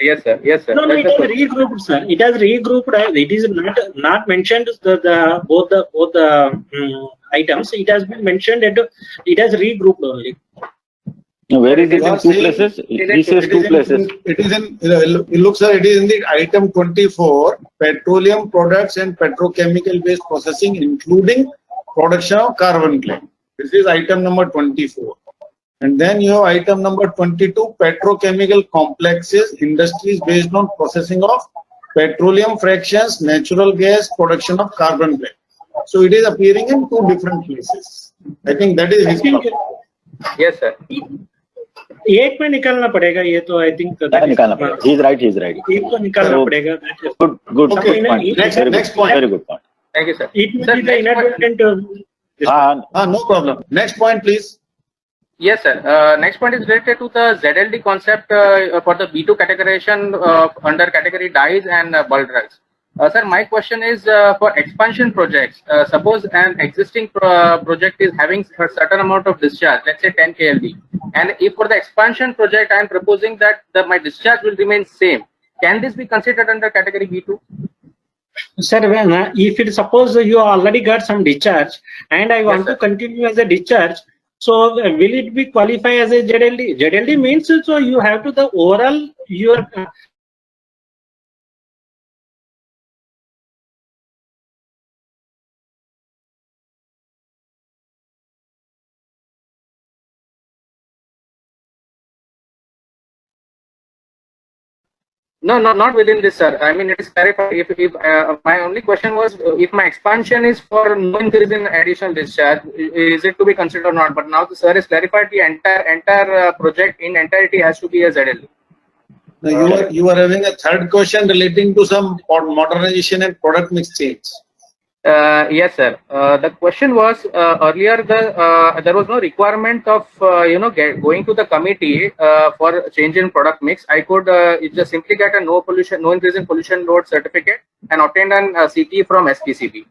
Yes, sir. Yes, sir. No, it has regrouped, sir. It has regrouped. It is not mentioned both the items. It has been mentioned that it has regrouped only. Where is it in two places? He says two places. It is in, it looks like it is in the item 24, petroleum products and petrochemical based processing, including production of carbon black. This is item number 24. And then you have item number 22, petrochemical complexes, industries based on processing of petroleum fractions, natural gas, production of carbon black. So it is appearing in two different places. I think that is his problem. Yes, sir. एक में निकालना पड़ेगा ये तो I think निकालना पड़ेगा. He is right. एक को निकालना पड़ेगा. Good okay. Point. Next point. Very good point. Thank you, sir. It may be the inadvertent. No problem. Next point, please. Yes, sir. Next point is related to the ZLD concept for the B2 categorization under category dyes and bulk drugs. Sir, my question is for expansion projects. Suppose an existing project is having a certain amount of discharge, let's say 10 KLD, and if for the expansion project I am proposing that my discharge will remain same, can this be considered under category B2? Sir, if it suppose you already got some discharge and I want to continue as a discharge, so will it be qualify as a ZLD? ZLD means so you have to the overall your No, not within this, sir. I mean, it is clarified. If my only question was, if my expansion is for no increase in additional discharge, is it to be considered or not? But now the sir has clarified the entire project in entirety has to be a ZL. Now you are having a third question relating to some modernization and product mix change. Yes, sir. The question was earlier there was no requirement of going to the committee for change in product mix. I could just simply get a no increase in pollution load certificate and obtain an CT from SPCB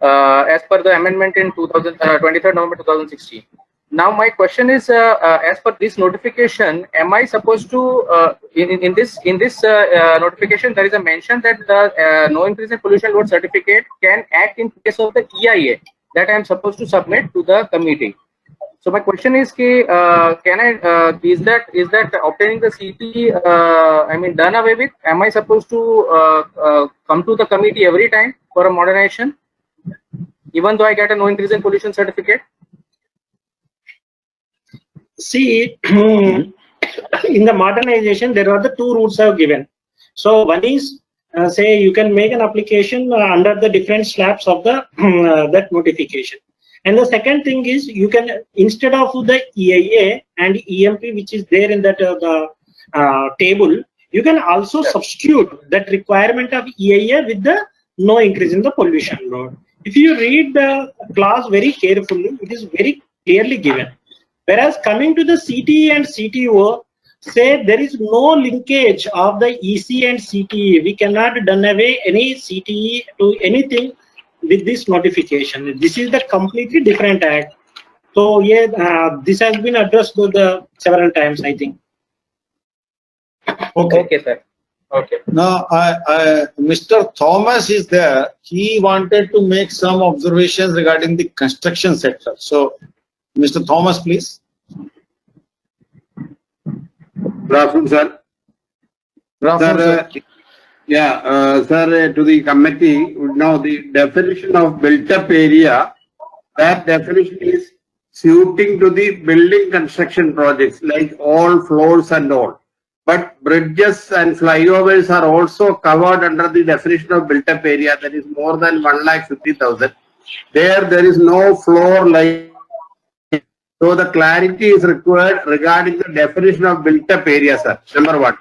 as per the amendment in 23rd November 2016. Now my question is, as per this notification, am I supposed to in this notification there is a mention that the no increase in pollution load certificate can act in case of the EIA that I am supposed to submit to the committee. So my question is, is that obtaining the CT I mean done away with? Am I supposed to come to the committee every time for a modernization, even though I get a no increase in pollution certificate? See, in the modernization, there are the two routes are given. So one is, say, you can make an application under the different slabs of the that notification. And the second thing is, you can, instead of the EIA and EMP, which is there in that table, you can also substitute that requirement of EIA with the no increase in the pollution load. If you read the clause very carefully, it is very clearly given. Whereas coming to the CTE and CTO, say there is no linkage of the EC and CTE. We cannot done away any CTE to anything with this notification. This is the completely different act. So yeah, this has been addressed to the several times, I think. Okay, sir. Okay. Now, Mr. Thomas is there. He wanted to make some observations regarding the construction sector. So, Mr. Thomas, please. Good afternoon, sir. Good afternoon, sir. Sir, to the committee, now the definition of built-up area, that definition is suiting to the building construction projects like all floors and all. But bridges and flyovers are also covered under the definition of built-up area, that is more than 1,50,000. There is no floor like. So the clarity is required regarding the definition of built-up area, sir. Number one.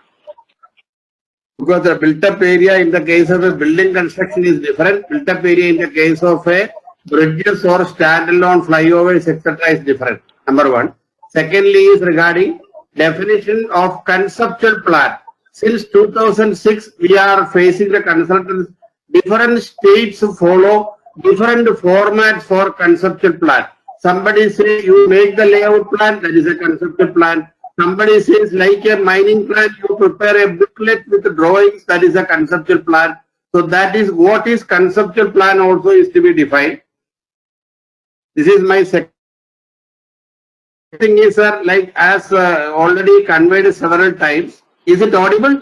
Because the built-up area in the case of a building construction is different. Built-up area in the case of a bridges or standalone flyovers, etc. is different. Number one. Secondly is regarding definition of conceptual plan. Since 2006, we are facing the consultants. Different states follow different formats for conceptual plan. Somebody says you make the layout plan, that is a conceptual plan. Somebody says like a mining plan, you prepare a booklet with drawings, that is a conceptual plan. So that is what is conceptual plan also is to be defined. This is my second thing is, sir, like as already conveyed several times. Is it audible?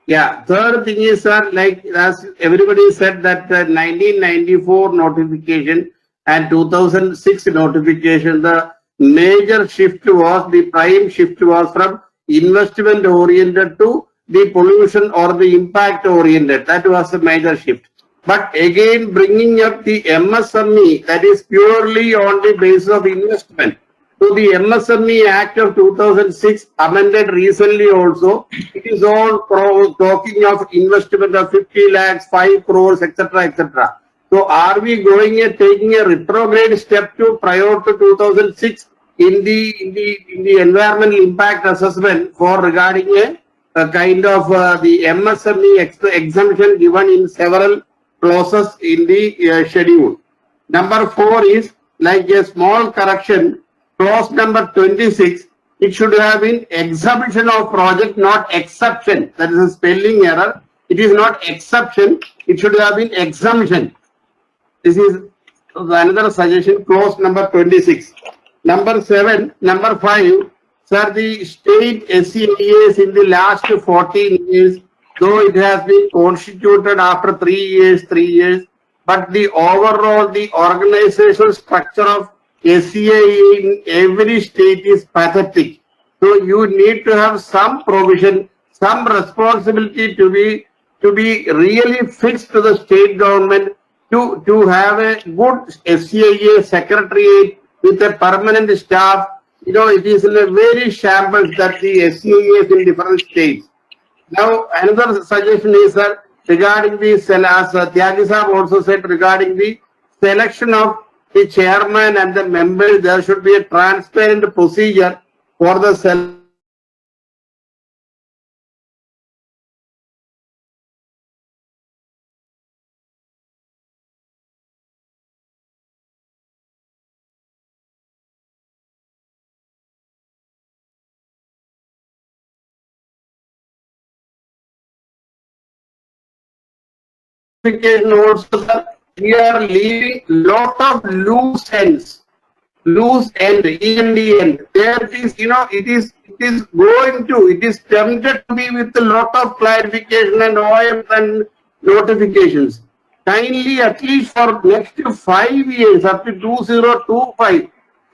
Yeah. Third thing is, sir, like as everybody said that 1994 notification and 2006 notification, the major shift was, the prime shift was from investment oriented to the pollution or the impact oriented. That was the major shift. But again, bringing up the MSME, that is purely on the basis of investment. So the MSME Act of 2006 amended recently also, it is all talking of investment of 50 lakhs, 5 crores, etc., etc. So are we going and taking a retrograde step to prior to 2006 in the environmental impact assessment for regarding a kind of the MSME exemption given in several clauses in the schedule. Number 4 is like a small correction. Clause number 26, it should have been exemption of project, not exception. That is a spelling error. It is not exception. It should have been exemption. This is another suggestion. Clause number 26. Number 7, number 5. Sir, the state SEIAs in the last 14 years, though it has been constituted after 3 years, but the overall, the organizational structure of SEIA in every state is pathetic. So you need to have some provision, some responsibility to be really fixed to the state government to have a good SCIA secretariat with a permanent staff. You know, it is in a very shambles that the SCIAs in different states. Now, another suggestion is that regarding the, as Tyagi Sahab also said, regarding the selection of the chairman and the members, there should be a transparent procedure for the selection. Also, sir, we are leaving lot of loose ends. Loose end, end. There it is, you know, it is tempted to be with a lot of clarification and OM and notifications. Kindly, at least for next 5 years, up to 2025,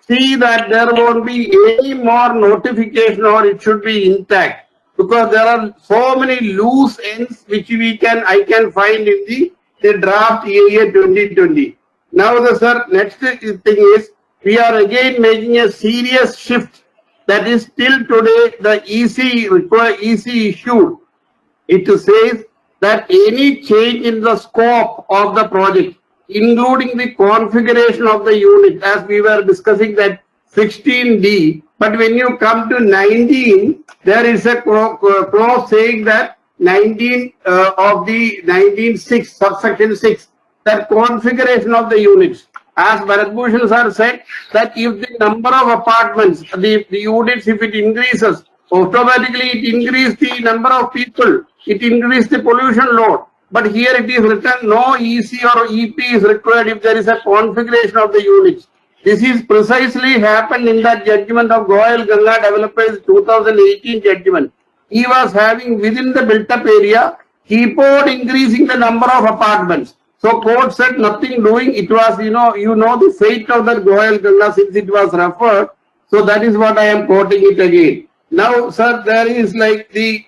see that there won't be any more notification or it should be intact. Because there are so many loose ends which I can find in the draft EIA 2020. Now the next thing is, we are again making a serious shift. That is, till today the EC issue. It says that any change in the scope of the project, including the configuration of the unit, as we were discussing that 16D, but when you come to 19, there is a clause saying that 19 of the 19(6), subsection 6, that configuration of the units. As Bharat Bhushan sir said, that if the number of apartments, the units, if it increases, automatically it increases the number of people, it increases the pollution load. But here it is written, no EC or EP is required if there is a configuration of the units. This is precisely happened in that judgment of Goyal Ganga Developers 2018 judgment. He was having within the built-up area, keep on increasing the number of apartments. So court said nothing doing. It was, you know the fate of that Goyal Ganga since it was referred. So that is what I am quoting it again. Now, sir, there is like the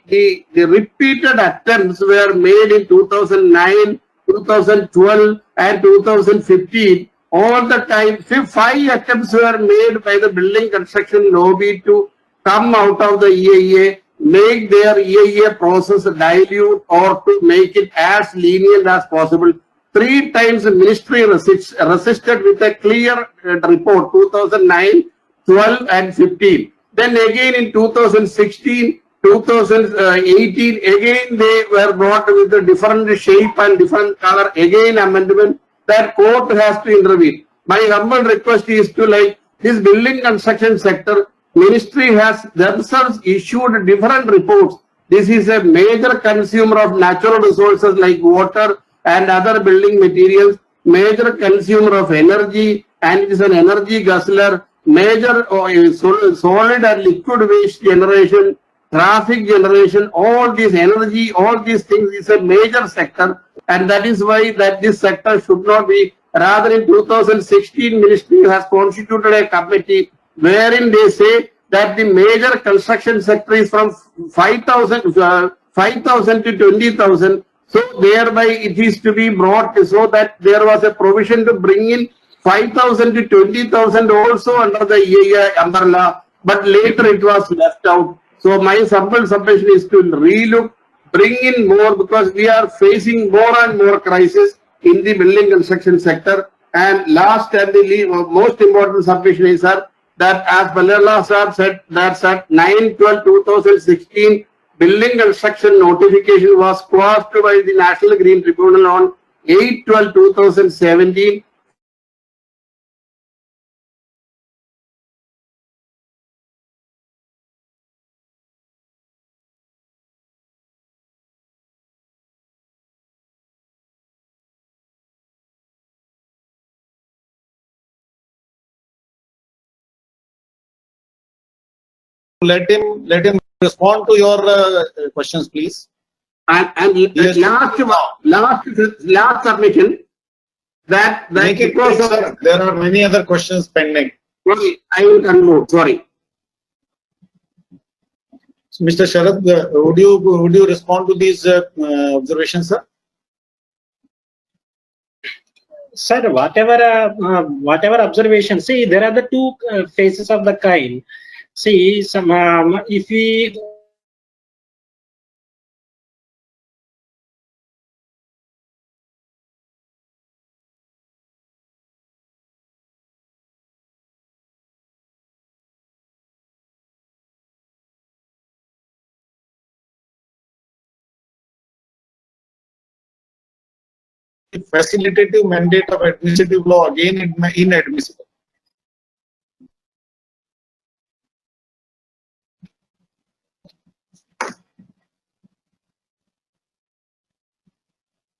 repeated attempts were made in 2009, 2012 and 2015. All the time, 5 attempts were made by the building construction lobby to come out of the EIA, make their EIA process dilute or to make it as lenient as possible. 3 times the ministry resisted with a clear report, 2009, 12 and 15. Then again in 2016, 2018, again they were brought with a different shape and different color, again amendment. That court has to intervene. My humble request is to, like, this building construction sector, ministry has themselves issued different reports. This is a major consumer of natural resources like water and other building materials, major consumer of energy, and it is an energy guzzler, major solid and liquid waste generation, traffic generation, all this energy, all these things is a major sector, and that is why that this sector should not be. Rather, in 2016, ministry has constituted a committee wherein they say that the major construction sector is from 5,000 to 20,000. So thereby it is to be brought so that there was a provision to bring in 5,000 to 20,000 also under the EIA umbrella, but later it was left out. So my simple submission is to relook, bring in more, because we are facing more and more crisis in the building construction sector. And last and the most important submission is, sir, that as Balala sir said, that at 9/12/2016, building construction notification was quashed by the National Green Tribunal on 8/12/2017. Let him respond to your questions, please. And Yes. last submission that Make it quick, sir. There are many other questions pending. Sorry, I will conclude. Sorry. Mr. Sharad, would you respond to these observations, sir? Sir, whatever observation, see, there are the two phases of the coin. See, some if we Facilitative mandate of administrative law, again inadmissible.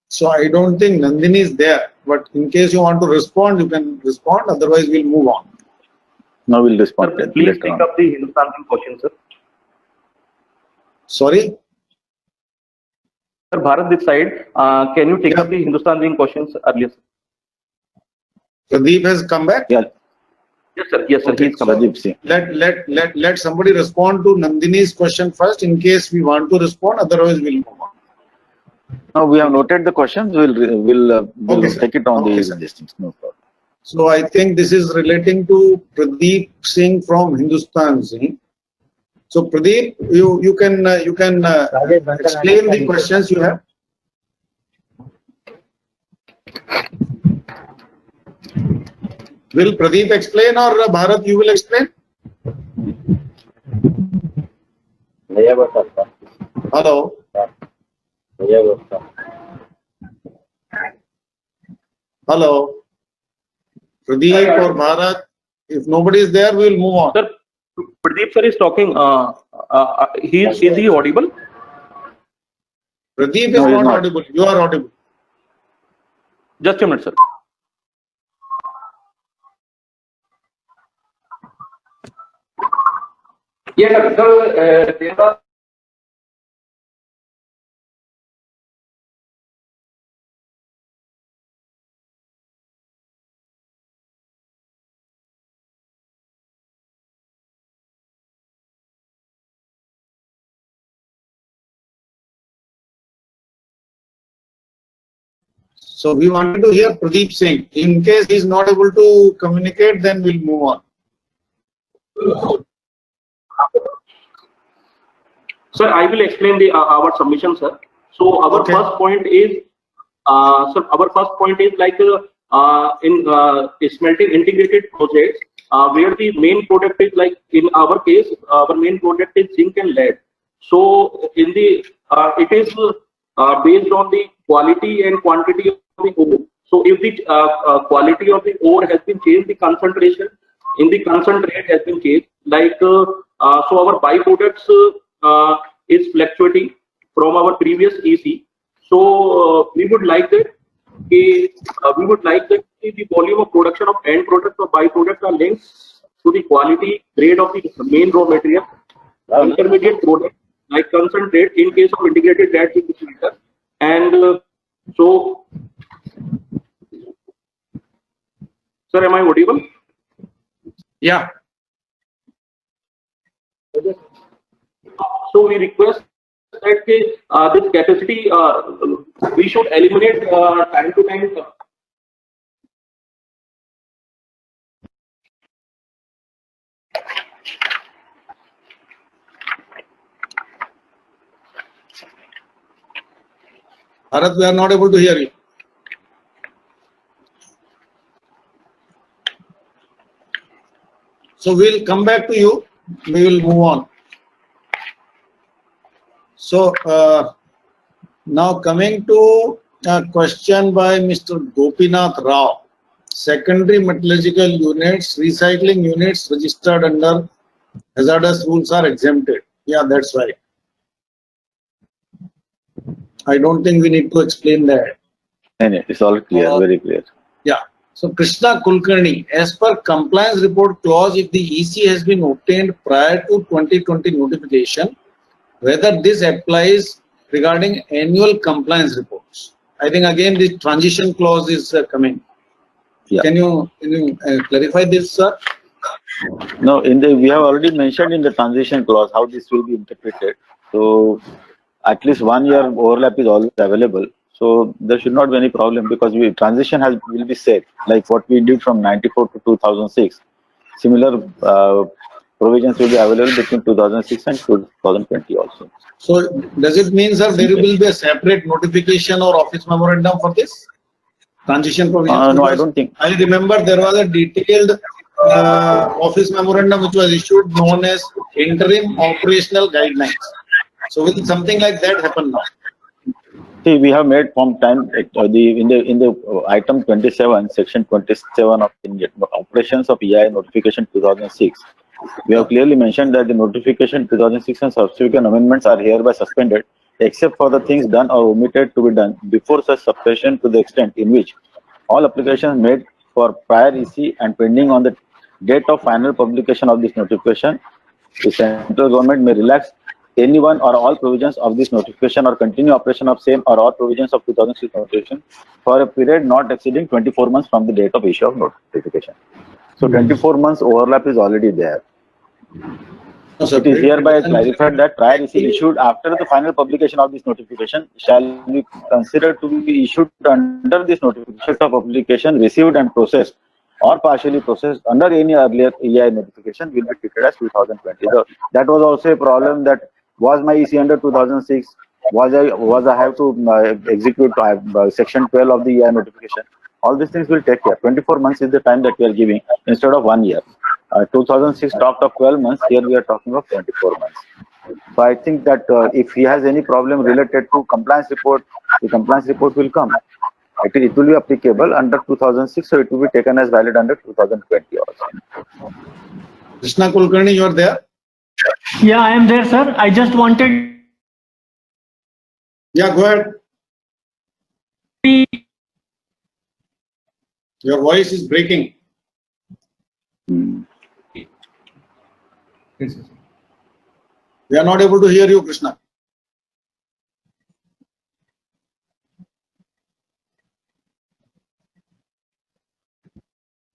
So I don't think Nandini is there, but in case you want to respond, you can respond, otherwise we'll move on. Now we'll respond. Sir, please take up the Hindustan question, sir. Sorry? Sir, Bharat this side, can you take up the Hindustan questions earlier, sir? Pradeep has come back? Yeah. Yes, sir. Yes, sir. Okay, He's come so let somebody respond to Nandini's question first, in case we want to respond, otherwise we'll move on. Now we have noted the questions. We'll take it on these things. No problem. So I think this is relating to Pradeep Singh from Hindustan Singh. So Pradeep, you can explain the questions you have. Will Pradeep explain, or Bharat you will explain? Hello. Hello. Pradeep or Bharat, if nobody is there, we will move on. Sir, Pradeep sir is talking. Is he audible? Pradeep is not audible. You are audible. Just a minute, sir. Yes, sir. There are So we wanted to hear Pradeep Singh. In case he is not able to communicate, then we'll move on. Sir, I will explain our submission, sir. So our first point is, like in smelting integrated projects, where the main product is, like in our case, our main product is zinc and lead. So in the it is based on the quality and quantity of the ore. So if the quality of the ore has been changed, the concentration in the concentrate has been changed. Like so, our byproducts is fluctuating from our previous EC. So we would like that the volume of production of end product or byproduct are linked to the quality grade of the main raw material. Intermediate product like concentrate in case of integrated gas distributor. And so, sir, am I audible? Yeah. So we request that this capacity we should eliminate time to time. Bharat, we are not able to hear you. So we'll come back to you. We will move on. So now coming to a question by Mr. Gopinath Rao. Secondary metallurgical units, recycling units registered under hazardous rules are exempted. Yeah, that's right. I don't think we need to explain that. No, it's all clear, very clear. Yeah. So Krishna Kulkarni, as per compliance report clause, if the EC has been obtained prior to 2020 notification, whether this applies regarding annual compliance reports. I think again the transition clause is coming. Yeah. Can you clarify this, sir? No, we have already mentioned in the transition clause how this will be interpreted. So at least 1 year overlap is always available. So there should not be any problem because transition will be safe, like what we did from 94 to 2006. Similar provisions will be available between 2006 and 2020 also. So does it mean, sir, there will be a separate notification or office memorandum for this transition provisions? No, I don't think. I remember there was a detailed office memorandum which was issued known as interim operational guidelines. So will something like that happen now? See, we have made from time in the item 27, section 27 of the operations of EIA notification 2006. We have clearly mentioned that the notification 2006 and subsequent amendments are hereby suspended, except for the things done or omitted to be done before such suspension, to the extent in which all applications made for prior EC and pending on the date of final publication of this notification, the central government may relax any one or all provisions of this notification or continue operation of same or all provisions of 2006 notification for a period not exceeding 24 months from the date of issue of notification. So 24 months overlap is already there. It is hereby clarified that prior EC issued after the final publication of this notification shall be considered to be issued under this notification of publication received and processed or partially processed under any earlier EIA notification will be treated as 2020. So that was also a problem, that was my EC under 2006, was I have to execute section 12 of the EIA notification. All these things will take care. 24 months is the time that we are giving instead of 1 year. 2006 talked of 12 months, here we are talking of 24 months. So I think that if he has any problem related to compliance report, the compliance report will come. It will be applicable under 2006, so it will be taken as valid under 2020 also. Krishna Kulkarni, you are there? Yeah, I am there, sir. I just wanted. Yeah, go ahead. Your voice is breaking. We are not able to hear you, Krishna.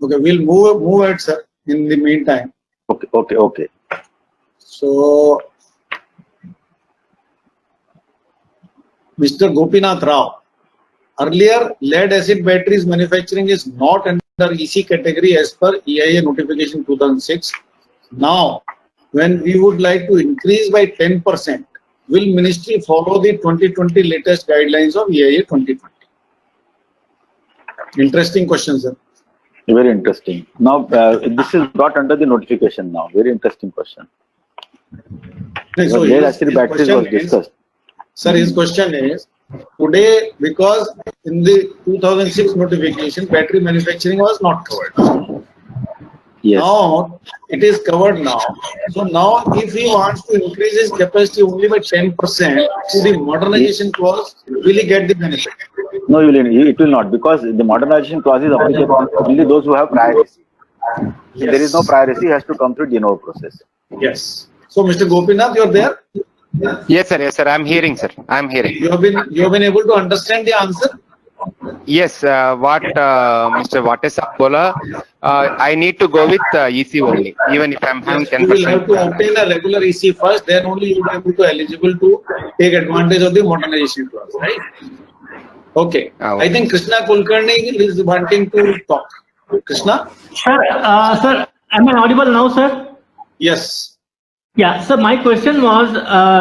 Okay, we'll move ahead, sir, in the meantime. Okay. So, Mr. Gopinath Rao, earlier lead acid batteries manufacturing is not under EC category as per EIA notification 2006. Now, when we would like to increase by 10%, will ministry follow the 2020 latest guidelines of EIA 2020? Interesting question, sir. Very interesting. Now, this is brought under the notification now. Very interesting question. So lead acid batteries was discussed. Sir, his question is, today, because in the 2006 notification, battery manufacturing was not covered. Yes. Now, it is covered now. So now, if he wants to increase his capacity only by 10% to the modernization clause, will he get the benefit? No, it will not, because the modernization clause is applicable to only those who have prior EC. If there is no prior EC, he has to come through de novo process. Yes. So, Mr. Gopinath, you are there? Yes, sir. I'm hearing, sir. I'm hearing. You have been able to understand the answer? Yes. What Mr. Vatesa Bola, I need to go with EC only, even if I'm having 10%. You will have to obtain a regular EC first, then only you will be able to eligible to take advantage of the modernization clause, right? Okay. I think Krishna Kulkarni is wanting to talk. Krishna? Sir, am I audible now, sir? Yes. Yeah, so my question was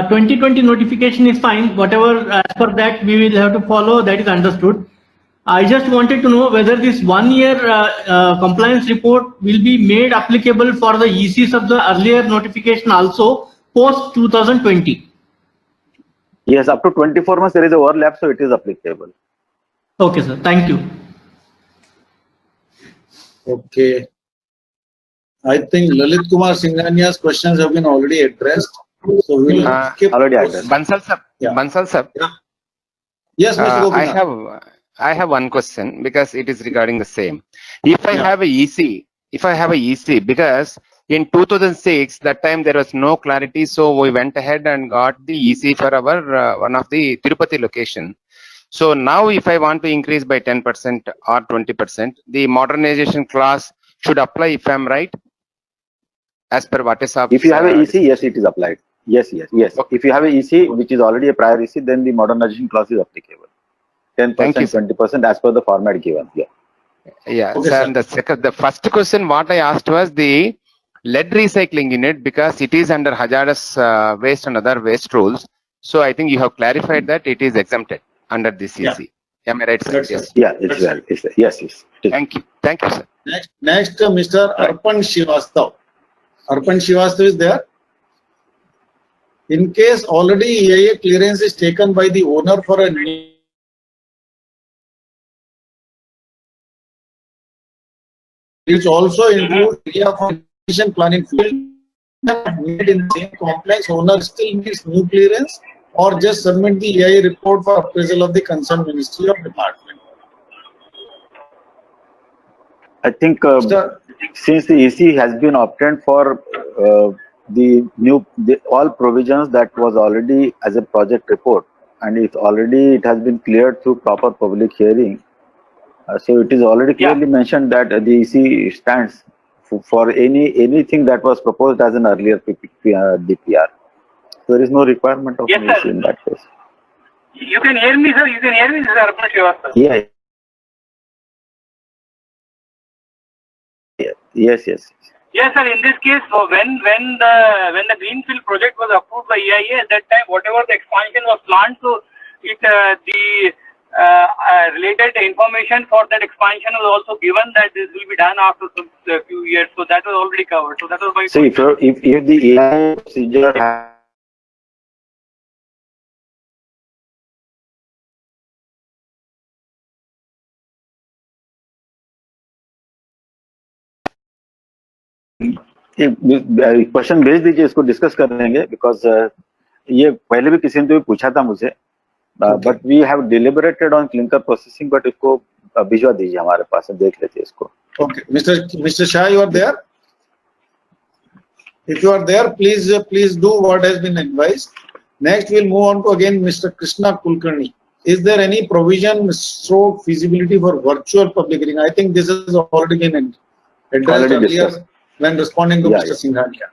2020 notification is fine. Whatever as per that we will have to follow, that is understood. I just wanted to know whether this 1 year compliance report will be made applicable for the ECs of the earlier notification also post 2020. Yes, up to 24 months there is a overlap, so it is applicable. Okay, sir. Thank you. Okay. I think Lalit Kumar Singhania's questions have been already addressed. So we will skip. Already addressed. Bansal sir. Yeah. Bansal sir. Yeah. Yes, Mr. Gopinath. I have one question because it is regarding the same. If I have a EC, because in 2006 that time there was no clarity, so we went ahead and got the EC for our one of the Tirupati location. So now if I want to increase by 10% or 20%, the modernization clause should apply, if I'm right? as per what is If you have a EC, yes, it is applied. Yes. Okay. If you have a EC, which is already a prior EC, then the modernization clause is applicable. 10%, 20% as per the format given. Yeah. Yeah, Okay, sir. sir. The first question what I asked was the lead recycling unit, because it is under hazardous waste and other waste rules. So I think you have clarified that it is exempted under this EC. Am I right, sir? That's Yes. right. Yeah, it's well. Yes. Thank you, sir. Next, Mr. Arpan Srivastav. Arpan Srivastav is there. In case already EIA clearance is taken by the owner for a which also include area for irrigation planning field made in the same complex, owner still needs new clearance or just submit the EIA report for appraisal of the concerned ministry or department. I think since the EC has been obtained for all provisions that was already as a project report, and it has been cleared through proper public hearing. So it is already clearly mentioned that the EC stands for anything that was proposed as an earlier DPR. There is no requirement of an EC in that case. You can hear me, sir. You can hear me, Sir Arpan Srivastav. Yeah. Yes. Yes, sir. In this case, when the greenfield project was approved by EIA, at that time, whatever the expansion was planned, so the related information for that expansion was also given that this will be done after some few years. So that was already covered. So that was my So if the EIA procedure question भेज दीजिए, इसको discuss कर लेंगे, because ये पहले भी किसी ने तो पूछा था मुझे, but we have deliberated on clinker processing, but इसको भिजवा दीजिए हमारे पास, देख लेते हैं इसको. Okay, Mr. Shah, you are there? If you are there, please do what has been advised. Next, we'll move on to again Mr. Krishna Kulkarni. Is there any provision stroke feasibility for virtual public hearing? I think this has already been addressed earlier when responding to Mr. Singhania.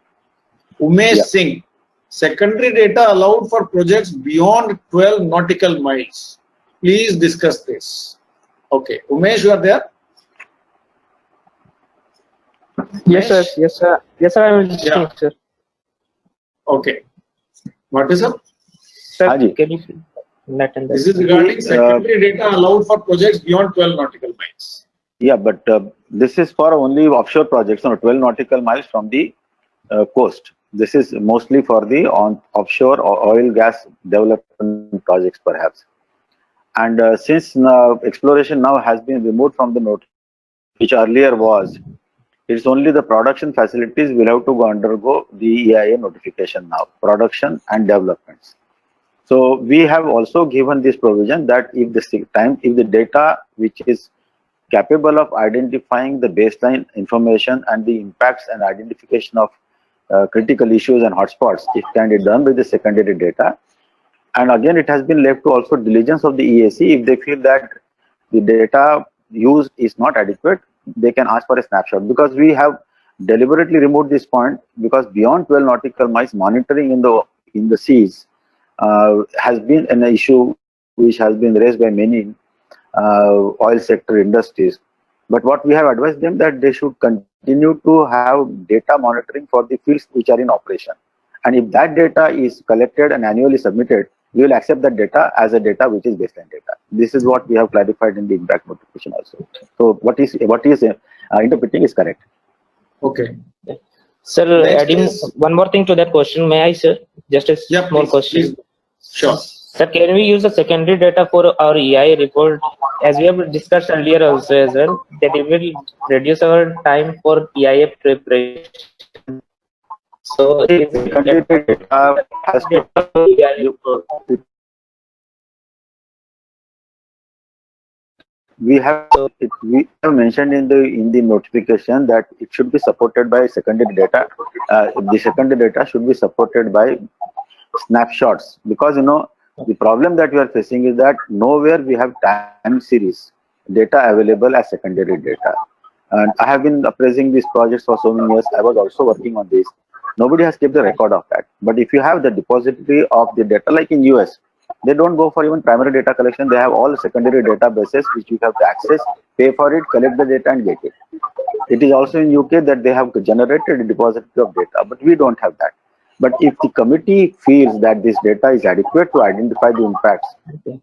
Umesh Singh, secondary data allowed for projects beyond 12 nautical miles. Please discuss this. Okay, Umesh, you are there? Yes, sir. I will listening, sir. Okay. What is up? Sir, can you this is regarding secondary data allowed for projects beyond 12 nautical miles. Yeah, but this is for only offshore projects, 12 nautical miles from the coast. This is mostly for the offshore oil gas development projects, perhaps. And since exploration now has been removed from the note, which earlier was, it's only the production facilities will have to undergo the EIA notification now, production and developments. So we have also given this provision that if the data which is capable of identifying the baseline information and the impacts and identification of critical issues and hotspots, it can be done with the secondary data. And again, it has been left to also diligence of the EAC. If they feel that the data used is not adequate, they can ask for a snapshot, because we have deliberately removed this point, because beyond 12 nautical miles monitoring in the seas has been an issue which has been raised by many oil sector industries. But what we have advised them, that they should continue to have data monitoring for the fields which are in operation. And if that data is collected and annually submitted, we will accept that data as a data which is baseline data. This is what we have clarified in the impact notification also. So what is interpreting is correct. Okay. Sir, adding one more thing to that question, may I, sir? Just a small question. Please. Sure. Sir, can we use the secondary data for our EIA report, as we have discussed earlier also as well, that it will reduce our time for EIA preparation? So we have mentioned in the notification that it should be supported by secondary data. The secondary data should be supported by snapshots, because the problem that we are facing is that nowhere we have time series data available as secondary data. And I have been appraising these projects for so many years. I was also working on this. Nobody has kept the record of that. But if you have the depository of the data, like in US, they don't go for even primary data collection. They have all secondary databases which you have to access, pay for it, collect the data and get it. It is also in UK that they have generated a depository of data, but we don't have that. But if the committee feels that this data is adequate to identify the impacts,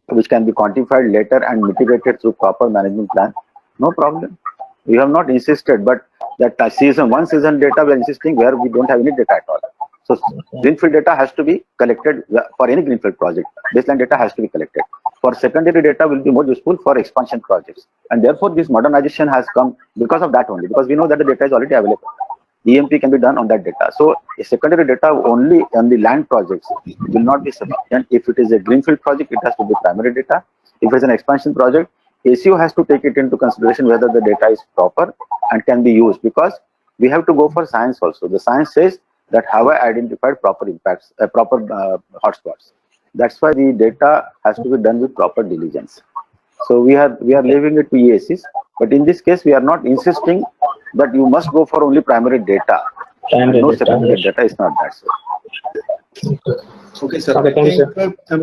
which can be quantified later and mitigated through proper management plan, no problem. We have not insisted, but that one season data we are insisting where we don't have any data at all. So greenfield data has to be collected for any greenfield project. Baseline data has to be collected. For secondary data will be more useful for expansion projects. And therefore this modernization has come because of that only, because we know that the data is already available. EMP can be done on that data. So a secondary data only on the land projects will not be sufficient. If it is a greenfield project, it has to be primary data. If it's an expansion project, ACO has to take it into consideration whether the data is proper and can be used, because we have to go for science also. The science says that have I identified proper impacts, proper hotspots. That's why the data has to be done with proper diligence. So we are leaving it to EACs, but in this case we are not insisting that you must go for only primary data. No secondary data is not that. Okay, sir. I think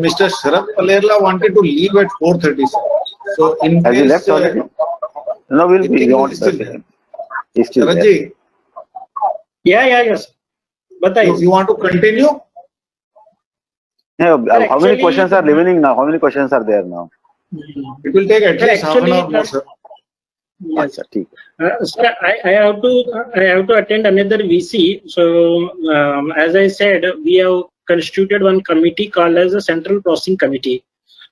Mr. Sharad Palerla wanted to leave at 4:30, sir. So in Has case, he left already? No, we'll be on. He's still there. Sharadji, Yes. But you want to continue? Yeah, how many questions are remaining now? How many questions are there now? It will take at least half an hour more, sir. Yes, sir. I have to attend another VC. So as I said, we have constituted one committee called as a Central Processing Committee.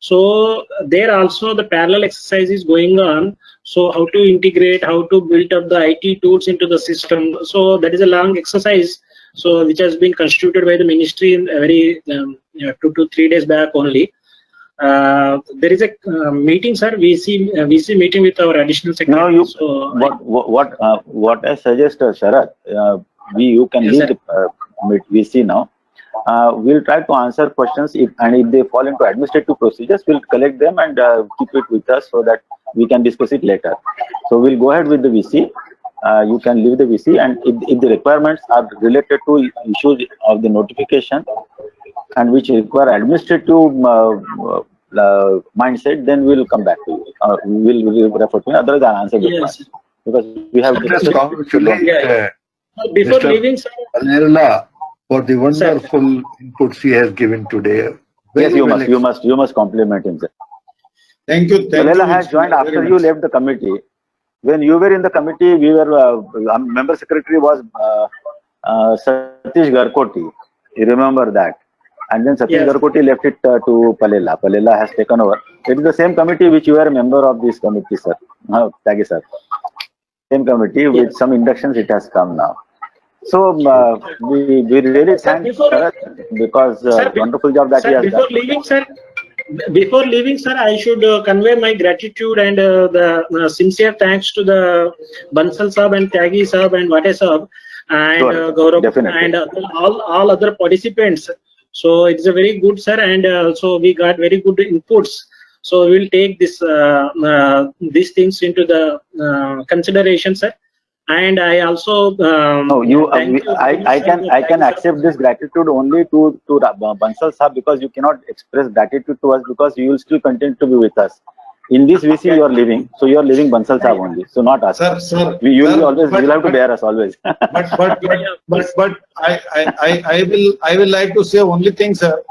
So there also the parallel exercise is going on. So how to integrate, how to build up the IT tools into the system. So that is a long exercise. So which has been constituted by the ministry in very 2 to 3 days back only. There is a meeting, sir. VC meeting with our additional secretary. No, So what I suggest, Sharad, you can leave the VC now. We'll try to answer questions and if they fall into administrative procedures, we'll collect them and keep it with us so that we can discuss it later. So we'll go ahead with the VC. You can leave the VC, and if the requirements are related to issues of the notification and which require administrative mindset, then we'll come back to you. We'll refer to you. Otherwise, I'll answer the question. Because we have Let us congratulate before Mr. leaving, sir. Palerla for the wonderful inputs he has given today. Yes, you must compliment him, sir. Thank you. Palerla has joined after you left the committee. When you were in the committee, we were member secretary was Satish Garkoti. You remember that? And then Satish Garkoti left it to Palerla. Palerla has taken over. It is the same committee which you are a member of this committee, sir. Thank you, sir. Same committee with some inductions. It has come now. So we really thank Sharad because wonderful job that he has done. Before leaving, sir, I should convey my gratitude and the sincere thanks to the Bansal Sahab and Tyagi Sahab and Vate Sahab and Gaurav and all other participants. So it's a very good, sir, and so we got very good inputs. So we'll take this these things into the consideration, sir. And I also I can accept this gratitude only to Bansal Sahab, because you cannot express gratitude to us because you will still continue to be with us. In this VC you are living, so you are living Bansal Sahab only, so not us. Sir, you will have to bear us always. but I will like to say only thing, sir,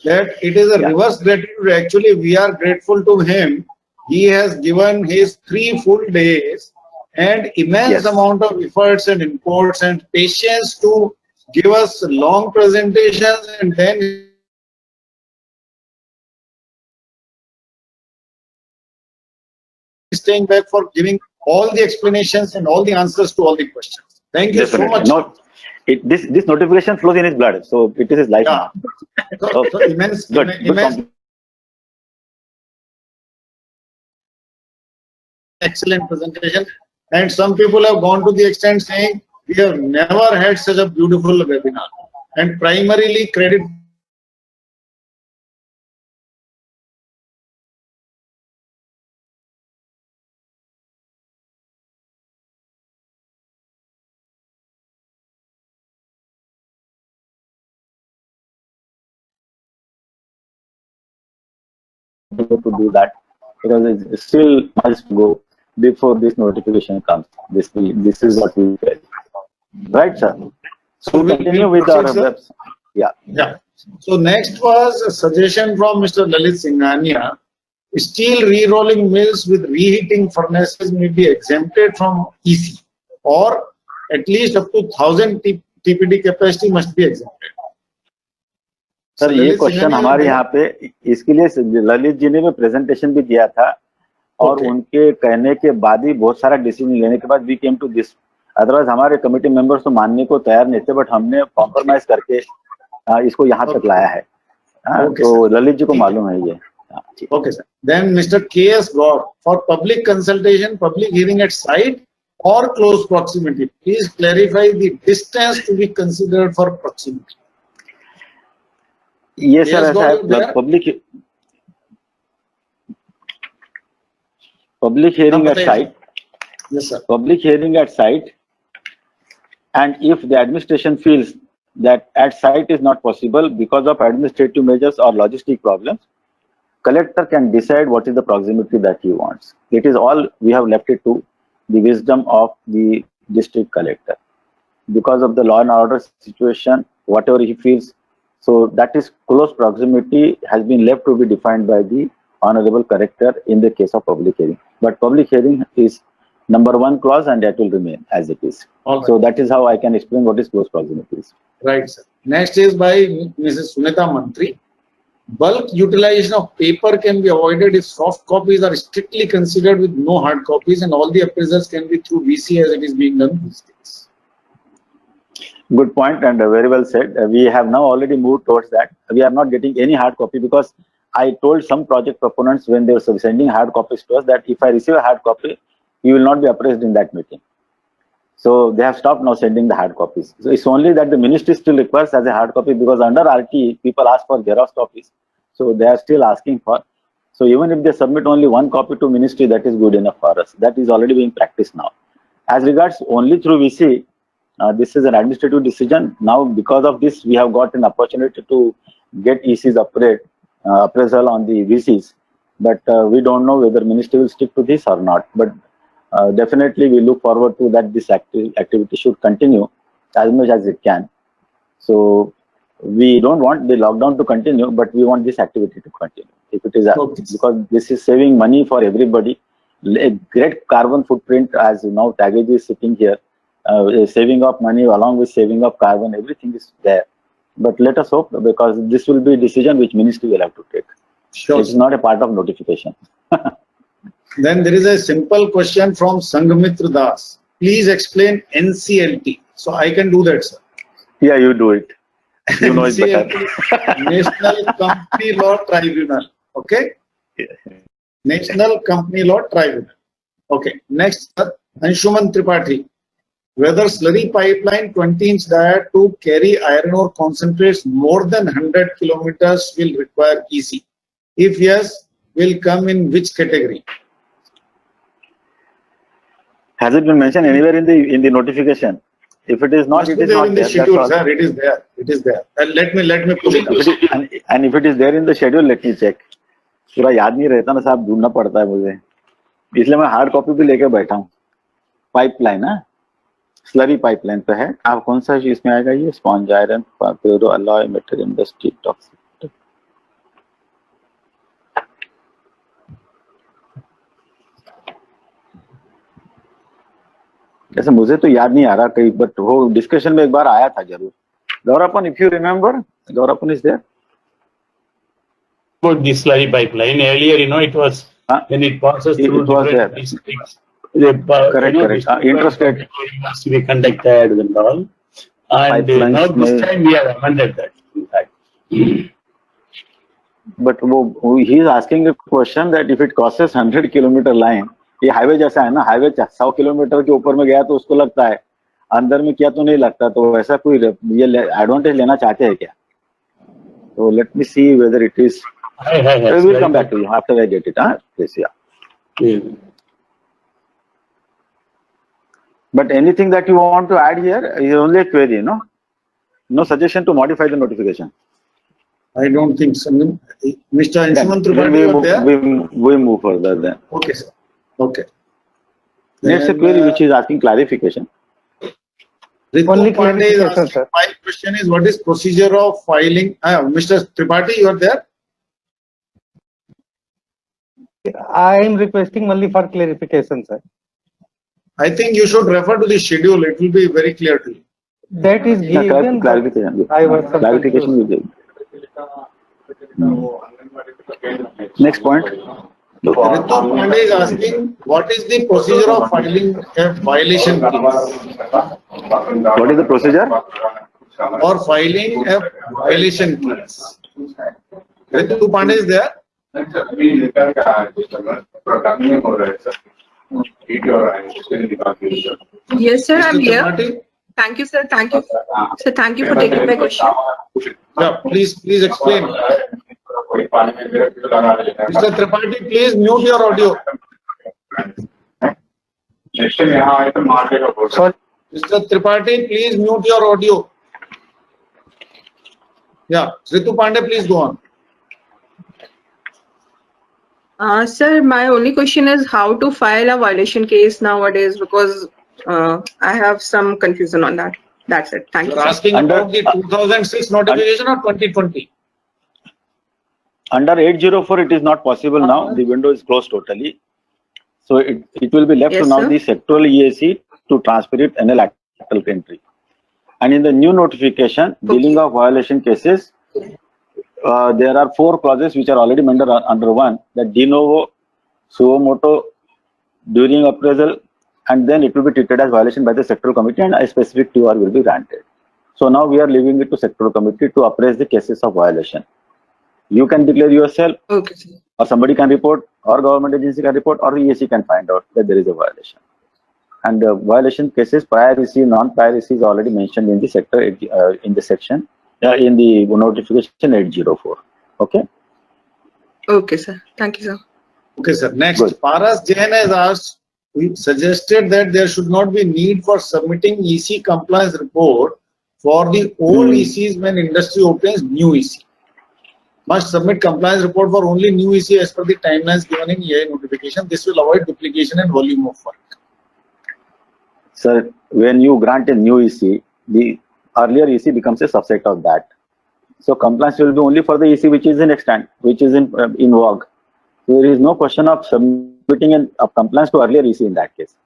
that it is a reverse gratitude. Actually, we are grateful to him. He has given his 3 full days and immense amount of efforts and inputs and patience to give us long presentations, and then staying back for giving all the explanations and all the answers to all the questions. Thank you so much. No, this notification flows in his blood, so it is his life now. So immense. Excellent presentation. And some people have gone to the extent saying we have never had such a beautiful webinar, and primarily credit continue to do that because it's still much to go before this notification comes. This is what we feel. Right, sir? So we continue with our webs. Yeah. Yeah. So next was a suggestion from Mr. Lalit Singhania. Steel re-rolling mills with reheating furnaces may be exempted from EC, or at least up to 1000 TPD capacity must be exempted. Sir ये question हमारे यहाँ पे इसके लिए ललित जी ने भी presentation भी दिया था और उनके कहने के बाद ही बहुत सारा डिसीजन लेने के बाद we came to this. Otherwise हमारे कमेटी मेंबर्स तो मानने को तैयार नहीं थे, बट हमने कॉम्प्रोमाइज करके इसको यहाँ तक लाया है. तो ललित जी को मालूम है ये. Okay, sir. Then Mr. K.S. Gaur, for public consultation, public hearing at site or close proximity, please clarify the distance to be considered for proximity. Yes, sir. ऐसा है, public hearing at site. Yes, sir. Public hearing at site, and if the administration feels that at site is not possible because of administrative measures or logistic problems, collector can decide what is the proximity that he wants. It is all, we have left it to the wisdom of the district collector. Because of the law and order situation, whatever he feels, so that is close proximity has been left to be defined by the honorable collector in the case of public hearing. But public hearing is #1 clause and that will remain as it is. Right. So that is how I can explain what is close proximity is. Right, sir. Next is by Mrs. Sunita Mantri. Bulk utilization of paper can be avoided if soft copies are strictly considered with no hard copies, and all the appraisals can be through VC as it is being done these days. Good point, and very well said. We have now already moved towards that. We are not getting any hard copy because I told some project proponents when they were sending hard copies to us that if I receive a hard copy, you will not be appraised in that meeting. So they have stopped now sending the hard copies. So it's only that the ministry still requires as a hard copy because under RT, people ask for Xerox copies. So they are still asking for. So even if they submit only one copy to ministry, that is good enough for us. That is already being practiced now. As regards only through VC, this is an administrative decision. Now, because of this, we have got an opportunity to get EC's appraisal on the VCs. But we don't know whether ministry will stick to this or not. But definitely, we look forward to that this activity should continue as much as it can. So we don't want the lockdown to continue, but we want this activity to continue. If it is because this is saving money for everybody, a great carbon footprint as now Taggage is sitting here, saving of money along with saving of carbon, everything is there. But let us hope because this will be a decision which ministry will have to take. Sure. It is not a part of notification. Then there is a simple question from Sanghamitra Das. Please explain NCLT. So I can do that, sir. Yeah, you do it. You know it better. National Company Law Tribunal. Okay? National Company Law Tribunal. Okay. Next, sir, Anshuman Tripathi. Whether slurry pipeline 20-inch diameter to carry iron ore concentrates more than 100 kilometers will require EC. If yes, will come in which category? Has it been mentioned anywhere in the notification? If it is not, it is not in the schedule, sir. It is there. It is there. And let me pull it up. And if it is there in the schedule, let me check. पूरा याद नहीं रहता ना साहब, ढूंढना पड़ता है मुझे, इसलिए मैं हार्ड कॉपी भी लेके बैठा हूँ. पाइपलाइन है, स्लरी पाइपलाइन पे है. आप कौन सा इसमें आएगा ये? स्पॉन्ज आयरन फेरो अलॉय मेटल इंडस्ट्री टॉक्सिक. ऐसे मुझे तो याद नहीं आ रहा कहीं, बट वो डिस्कशन में एक बार आया था जरूर. गौरपन, इफ यू रिमेम्बर, गौरपन is there. About the slurry pipeline earlier, it was when it passes through different districts. Correct. Interstate must be conducted and all. And now this time we have amended that. In fact. But he is asking a question that if it crosses 100 kilometer line, ये highway जैसा है ना, highway 100 kilometre के ऊपर में गया तो उसको लगता है, अंदर में किया तो नहीं लगता. तो ऐसा कोई ये एडवांटेज लेना चाहते हैं क्या? तो let me see whether it is. I will come back to you after I get it. Please, yeah. But anything that you want to add here is only a query, no suggestion to modify the notification. I don't think so. Mr. Anshuman Then Tripathi, you are there? we move further then. Okay, sir. Okay. Next a query which is asking clarification. Ritu Pandey is asking, my question is, what is procedure of filing? Mr. Tripathi, you are there? I am requesting only for clarification, sir. I think you should refer to the schedule. It will be very clear to you. That is given. Clarification. I was Clarification will give. Next point. Ritu Pandey is asking, what is the procedure of filing a violation case? What is the procedure? For filing a violation case. Ritu Pandey is there? Yes, sir, I'm Mr. here. Tripathi? Thank you, sir. Thank you. Sir, thank you for taking my question. Yeah, please explain. Mr. Tripathi, please mute your audio. Mr. Tripathi, please mute your audio. Yeah, Ritu Pandey, please go on. Sir, my only question is how to file a violation case nowadays, because I have some confusion on that. That's it. Thank you. You're asking about the 2006 notification or 2020? Under 804, it is not possible now. The window is closed totally. So it will be left Yes, to now sir. the sectoral EAC to transfer it in a lateral entry. And in the new notification, dealing of violation cases, there are 4 clauses which are already under one, that de novo, suo moto, during appraisal, and then it will be treated as violation by the sectoral committee and a specific TOR will be granted. So now we are leaving it to sectoral committee to appraise the cases of violation. You can declare yourself, Okay, sir. or somebody can report, or government agency can report, or EAC can find out that there is a violation. And violation cases, prior EC, non-prior EC is already mentioned in the sector, in the section, in the notification 804. Okay? Okay, sir. Thank you, sir. Okay, sir. Next, Paras Jain has asked, we suggested that there should not be need for submitting EC compliance report for the old ECs when industry obtains new EC. Must submit compliance report for only new EC as per the timelines given in EIA notification. This will avoid duplication and volume of work. Sir, when you grant a new EC, the earlier EC becomes a subset of that. So compliance will be only for the EC which is in extant, which is in vogue. So there is no question of submitting a compliance to earlier EC in that case.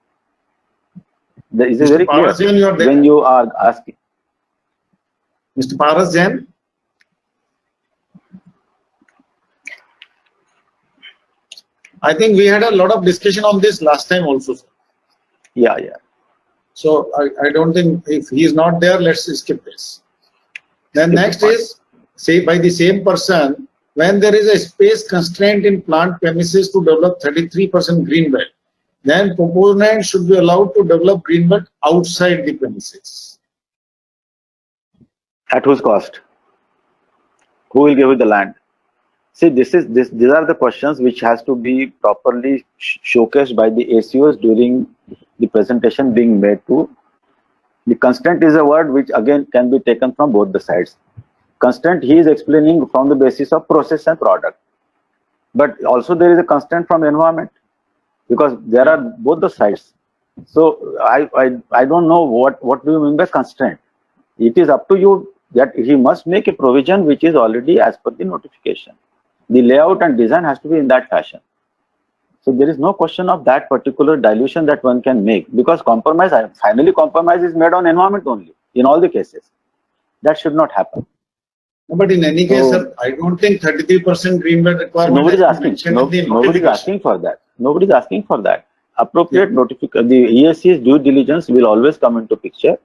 This is very clear when you are asking. Mr. Paras Jain? I think we had a lot of discussion on this last time also, sir. Yeah. So I don't think, if he is not there, let's skip this. Then next is, say by the same person, when there is a space constraint in plant premises to develop 33% green belt, then proponent should be allowed to develop green belt outside the premises. At whose cost? Who will give you the land? See, these are the questions which has to be properly showcased by the ACOs during the presentation being made to. The constraint is a word which again can be taken from both the sides. Constraint, he is explaining from the basis of process and product. But also there is a constraint from environment, because there are both the sides. So I don't know what do you mean by constraint. It is up to you that he must make a provision which is already as per the notification. The layout and design has to be in that fashion. So there is no question of that particular dilution that one can make, because finally compromise is made on environment only in all the cases. That should not happen. But in any case, sir, I don't think 33% green belt requirement. Nobody is asking. Nobody is asking for that. Nobody is asking for that. Appropriate notification, the EAC's due diligence will always come into picture.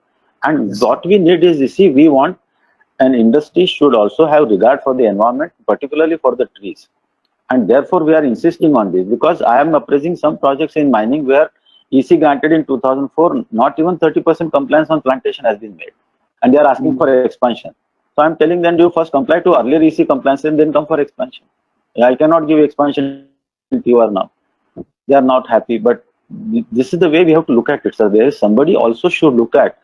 And what we need is, you see, we want an industry should also have regard for the environment, particularly for the trees. And therefore, we are insisting on this, because I am appraising some projects in mining where EC granted in 2004, not even 30% compliance on plantation has been made. And they are asking for expansion. So I am telling them, you first comply to earlier EC compliance and then come for expansion. I cannot give expansion to you now. They are not happy, but this is the way we have to look at it. So there is somebody also should look at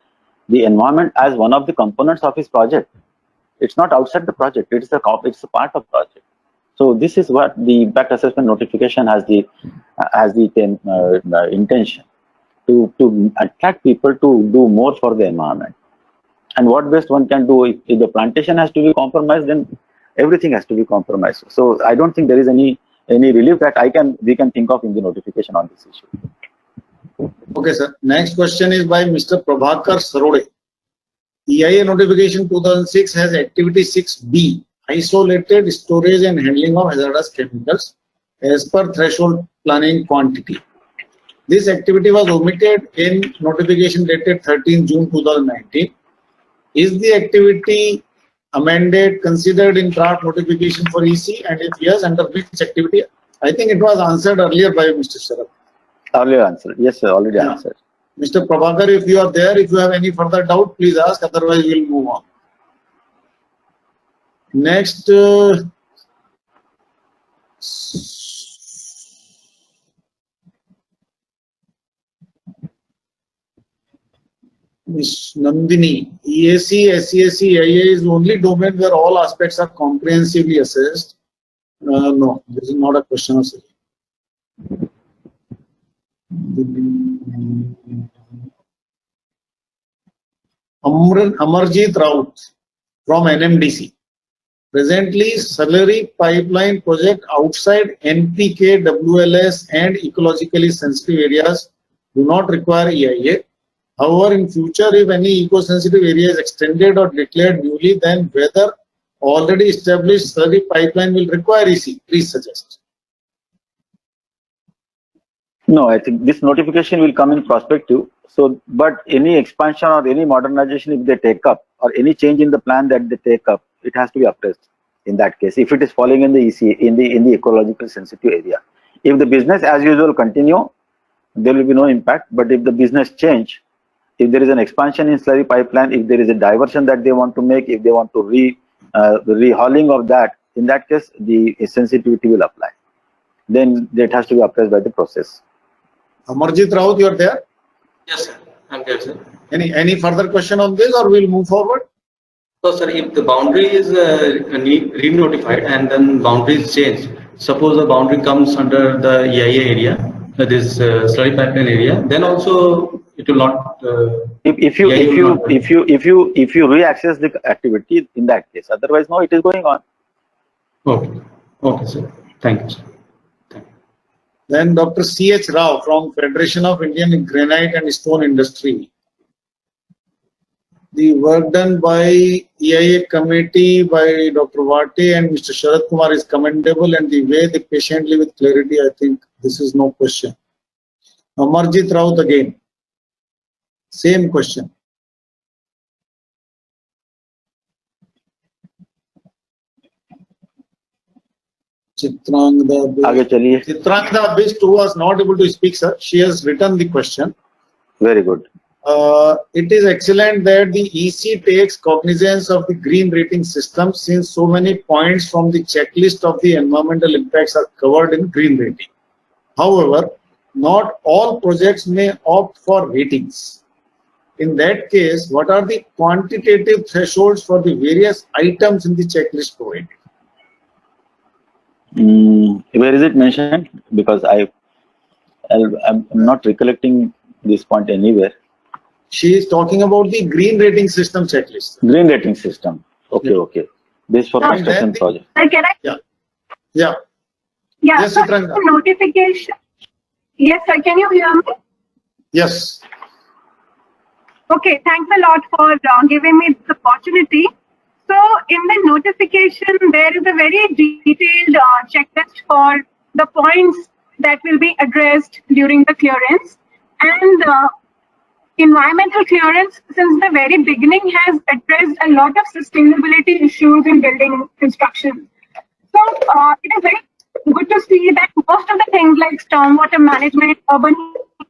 the environment as one of the components of his project. It's not outside the project. It's a part of project. So this is what the impact assessment notification has the intention to attract people to do more for the environment. And what best one can do, if the plantation has to be compromised, then everything has to be compromised. So I don't think there is any relief that we can think of in the notification on this issue. Okay, sir. Next question is by Mr. Prabhakar Sarode. EIA notification 2006 has activity 6B, isolated storage and handling of hazardous chemicals as per threshold planning quantity. This activity was omitted in notification dated 13 June 2019. Is the activity amended, considered in draft notification for EC, and if yes, under which activity? I think it was answered earlier by Mr. Sharad. Earlier answered. Yes, sir, already answered. Mr. Prabhakar, if you are there, if you have any further doubt, please ask, otherwise we'll move on. Next, Ms. Nandini, EAC, SEAC, EIA is the only domain where all aspects are comprehensively assessed. No, this is not a question of Amarjit Raut from NMDC. Presently, slurry pipeline project outside NPK, WLS and ecologically sensitive areas do not require EIA. However, in future, if any eco-sensitive area is extended or declared newly, then whether already established slurry pipeline will require EC. Please suggest. No, I think this notification will come in prospective. So, but any expansion or any modernization if they take up, or any change in the plan that they take up, it has to be appraised in that case. If it is falling in the EC, in the ecological sensitive area. If the business as usual continue, there will be no impact. But if the business change, if there is an expansion in slurry pipeline, if there is a diversion that they want to make, if they want to rehauling of that, in that case, the sensitivity will apply. Then that has to be appraised by the process. Amarjit Raut, you are there? Yes, sir. I'm there, sir. Any further question on this, or we'll move forward? So, sir, if the boundary is re-notified and then boundaries change, suppose the boundary comes under the EIA area, this slurry pipeline area, then also it will not. If you re-access the activity in that case, otherwise no, it is going on. Okay. Okay, sir. Thank you, sir. Then Dr. C.H. Rao from Federation of Indian Granite and Stone Industry. The work done by EIA committee by Dr. Vate and Mr. Sharad Kumar is commendable, and the way they patiently with clarity, I think this is no question. Amarjit Raut again. Same question. Chitrangda Bist, who was not able to speak, sir, she has written the question. Very good. It is excellent that the EC takes cognizance of the green rating system, since so many points from the checklist of the environmental impacts are covered in green rating. However, not all projects may opt for ratings. In that case, what are the quantitative thresholds for the various items in the checklist provided? Where is it mentioned? Because I'm not recollecting this point anywhere. She is talking about the green rating system checklist. Green rating system. Okay, yeah. Okay. This for construction project. Sir, can I? Yeah. Yeah. Yeah. Yes, so notification. Yes, sir. Can you hear me? Yes. Okay. Thanks a lot for giving me this opportunity. So, in the notification, there is a very detailed checklist for the points that will be addressed during the clearance. And environmental clearance, since the very beginning, has addressed a lot of sustainability issues in building construction. So, it is very good to see that most of the things like stormwater management, urban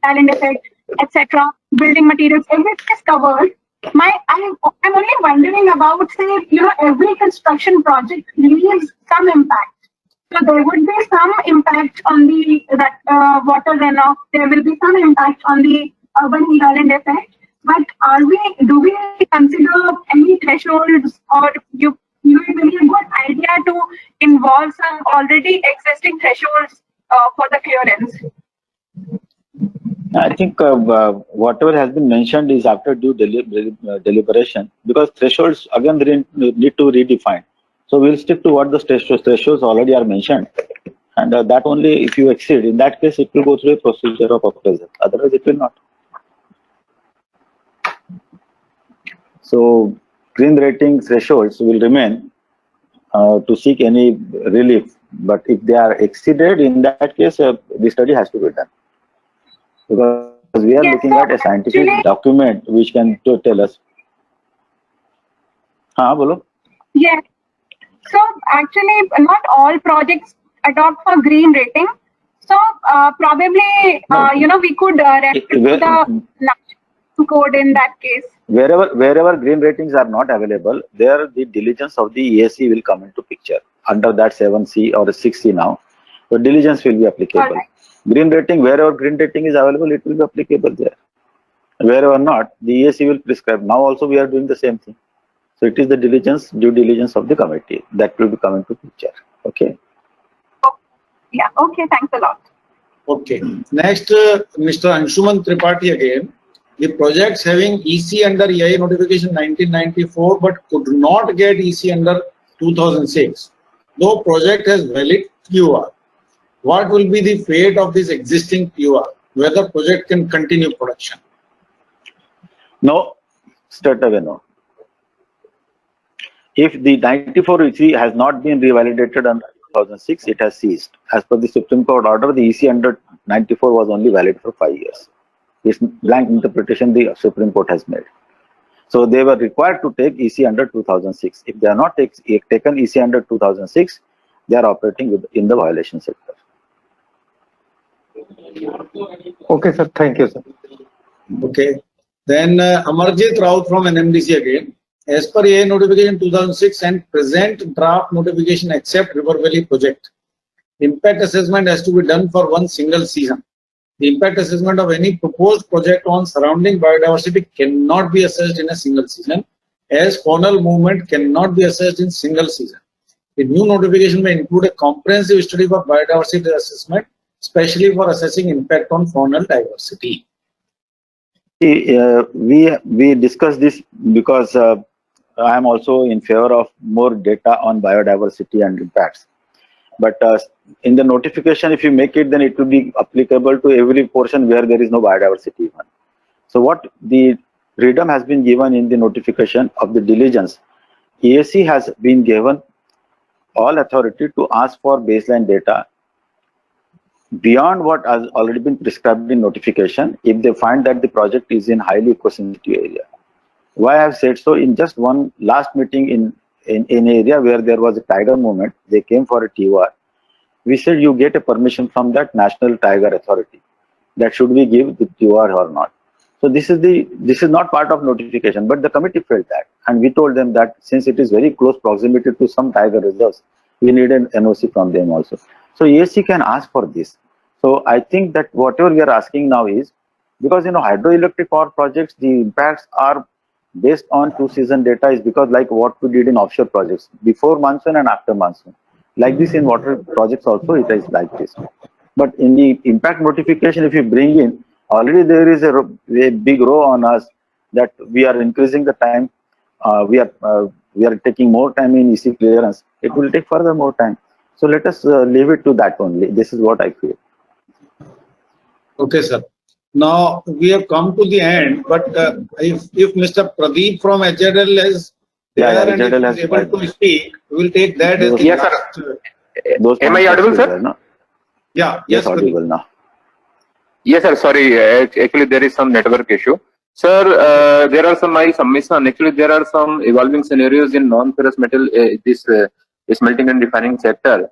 talent effect, etc., building materials, everything is covered. I'm only wondering about, say, every construction project leaves some impact. So there would be some impact on the water runoff. There will be some impact on the urban heat island effect. But do we consider any thresholds, or you it will be a good idea to involve some already existing thresholds for the clearance? I think whatever has been mentioned is after due deliberation, because thresholds again need to redefine. So we'll stick to what the thresholds already are mentioned, and that only if you exceed, in that case it will go through a procedure of appraisal. Otherwise, it will not. So green rating thresholds will remain to seek any relief, but if they are exceeded, in that case the study has to be done, because we are looking at a scientific document which can tell us. Bolo? Yeah. So actually, not all projects adopt for green rating. So probably, we could refer to the code in that case. Wherever green ratings are not available, there the diligence of the EAC will come into picture under that 7C or 6C now. So diligence will be applicable. Right. Green rating, wherever green rating is available, it will be applicable there. Wherever not, the EAC will prescribe. Now also we are doing the same thing. So it is the due diligence of the committee that will be coming to picture. Okay. Yeah. Okay. Thanks a lot. Okay. Next, Mr. Anshuman Tripathi again. The projects having EC under EIA notification 1994 but could not get EC under 2006. Though project has valid PUR, what will be the fate of this existing PUR? Whether project can continue production? No, straight away no. If the 94 EC has not been revalidated under 2006, it has ceased. As per the Supreme Court order, the EC under 94 was only valid for 5 years. This blank interpretation the Supreme Court has made. So they were required to take EC under 2006. If they are not taken EC under 2006, they are operating in the violation sector. Okay, sir. Thank you, sir. Okay. Then Amarjit Raut from NMDC again. As per EIA notification 2006 and present draft notification except River Valley project, impact assessment has to be done for one single season. The impact assessment of any proposed project on surrounding biodiversity cannot be assessed in a single season, as faunal movement cannot be assessed in single season. The new notification may include a comprehensive study for biodiversity assessment, especially for assessing impact on faunal diversity. We discussed this because I am also in favor of more data on biodiversity and impacts. But in the notification, if you make it, then it will be applicable to every portion where there is no biodiversity even. So what the freedom has been given in the notification of the diligence, EAC has been given all authority to ask for baseline data beyond what has already been prescribed in notification if they find that the project is in highly eco-sensitive area. Why I have said so, in just one last meeting in an area where there was a tiger movement, they came for a TOR. We said you get a permission from that National Tiger Authority. That should we give the TOR or not? So this is not part of notification, but the committee felt that, and we told them that since it is very close proximity to some tiger reserves, we need an NOC from them also. So EAC can ask for this. So I think that whatever we are asking now is, because hydroelectric power projects, the impacts are based on 2-season data, is because like what we did in offshore projects, before monsoon and after monsoon. Like this in water projects also it is like this. But in the impact notification, if you bring in, already there is a big row on us that we are increasing the time, we are taking more time in EC clearance. It will take further more time. So let us leave it to that only. This is what I feel. Okay, sir. Now we have come to the end, but if Mr. Pradeep from HZL is there and is able to speak, we will take that as the last. Am I audible, sir? No? Yeah. Yes, audible now. Yes, sir. Sorry, actually there is some network issue. Sir, there are some my submission. Actually, there are some evolving scenarios in non-ferrous metal, this smelting and refining sector.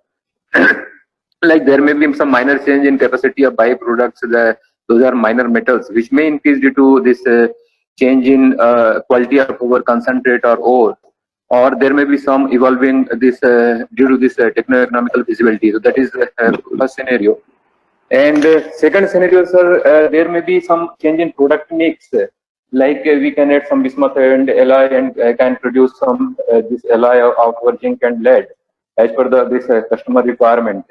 Like there may be some minor change in capacity of byproducts. Those are minor metals which may increase due to this change in quality of ore concentrate or ore, or there may be some evolving this due to this techno-economical feasibility. So that is first scenario. And second scenario, sir, there may be some change in product mix. we can add some bismuth and Li and can produce some this Li of our zinc and lead as per this customer requirement.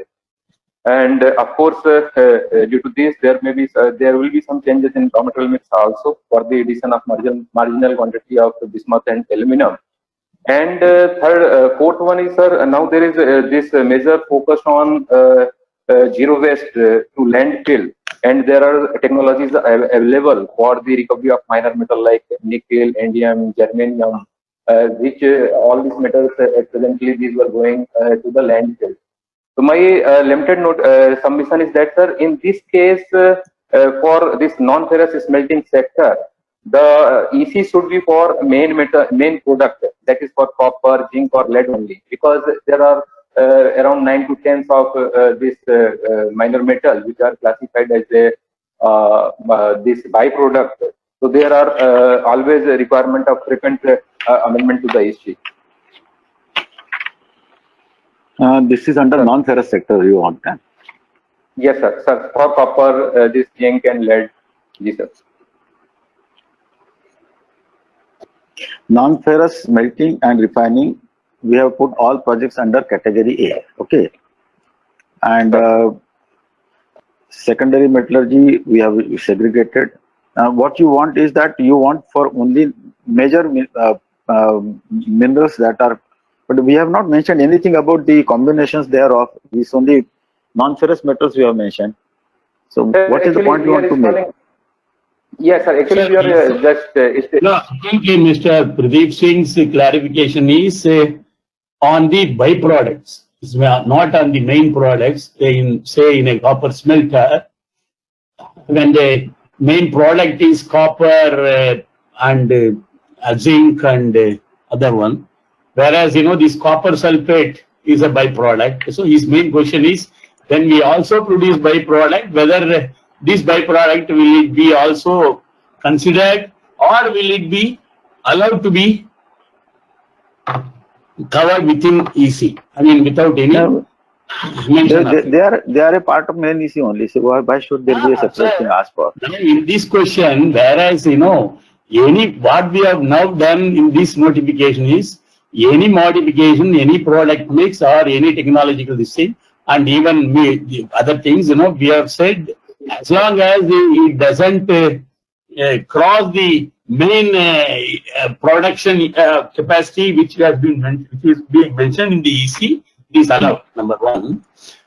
And of course, due to this, there will be some changes in raw material mix also for the addition of marginal quantity of bismuth and aluminum. And fourth one is, sir, now there is this major focus on zero waste to landfill, and there are technologies available for the recovery of minor metal like nickel, indium, germanium, which all these metals presently these were going to the landfill. So my limited submission is that, sir, in this case, for this non-ferrous smelting sector, the EC should be for main product, that is for copper, zinc, or lead only, because there are around 9 to 10 of this minor metal which are classified as a this byproduct. So there are always a requirement of frequent amendment to the EC. This is under non-ferrous sector you want that? Yes, sir. Sir, for copper, this zinc and lead. Yes, sir. Non-ferrous smelting and refining, we have put all projects under category A. Okay. And secondary metallurgy, we have segregated. What you want is that you want for only major minerals that are, but we have not mentioned anything about the combinations thereof. These only non-ferrous metals we have mentioned. So what is the point you want to make? Yes, sir. Actually, we are just. No, I think Mr. Pradeep Singh's clarification is on the byproducts. It's not on the main products. Say in a copper smelter, when the main product is copper and zinc and other one, whereas this copper sulfate is a byproduct. So his main question is, when we also produce byproduct, whether this byproduct will it be also considered, or will it be allowed to be covered within EC? I mean, without any mention of it. They are a part of main EC only. So why should there be a separate thing asked for? In this question, whereas what we have now done in this notification is any modification, any product mix or any technological thing, and even the other things, we have said, as long as it doesn't cross the main production capacity which is being mentioned in the EC, it is allowed, number one.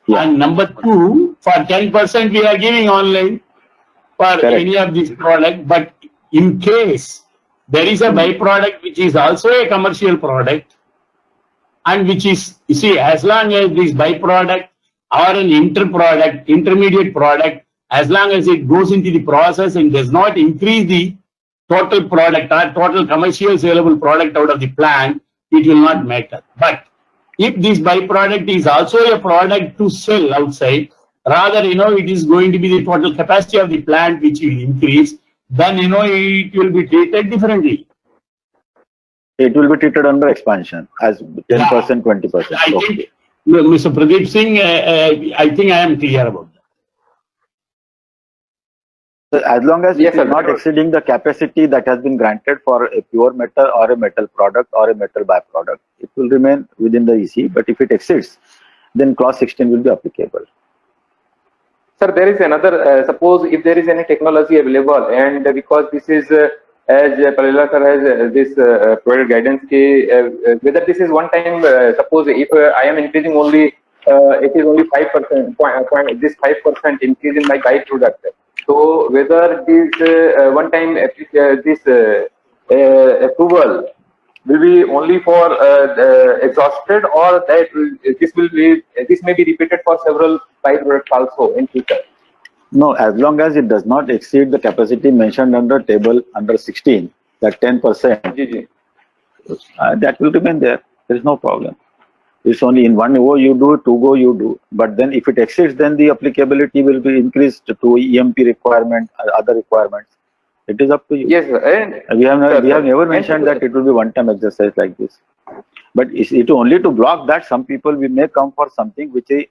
Yeah. And number two, for 10% we are giving online for any of these products, but in case there is a byproduct which is also a commercial product, and which is, you see, as long as this byproduct or an intermediate product, as long as it goes into the process and does not increase the total product or total commercial saleable product out of the plant, it will not matter. But if this byproduct is also a product to sell outside, rather, it is going to be the total capacity of the plant which will increase, then, it will be treated differently. It will be treated under expansion as 10%, 20%. I think, Mr. Pradeep Singh, I think I am clear about that. So as long as it is not exceeding the capacity that has been granted for a pure metal or a metal product or a metal byproduct, it will remain within the EC. But if it exceeds, then clause 16 will be applicable. Sir, there is another, suppose if there is any technology available, and because this is, as Palila sir has this provided guidance, whether this is one time, suppose if I am increasing only, it is only 5%, this 5% increase in my byproduct. So whether this one time this approval will be only for exhausted, or that this may be repeated for several byproducts also in future? No, as long as it does not exceed the capacity mentioned under table under 16, that 10%, that will remain there. There is no problem. It's only in one go you do, two go you do. But then if it exceeds, then the applicability will be increased to EMP requirement, other requirements. It is up to you. Yes, sir. And we have never mentioned that it will be one-time exercise like this. But it only to block that some people may come for something which they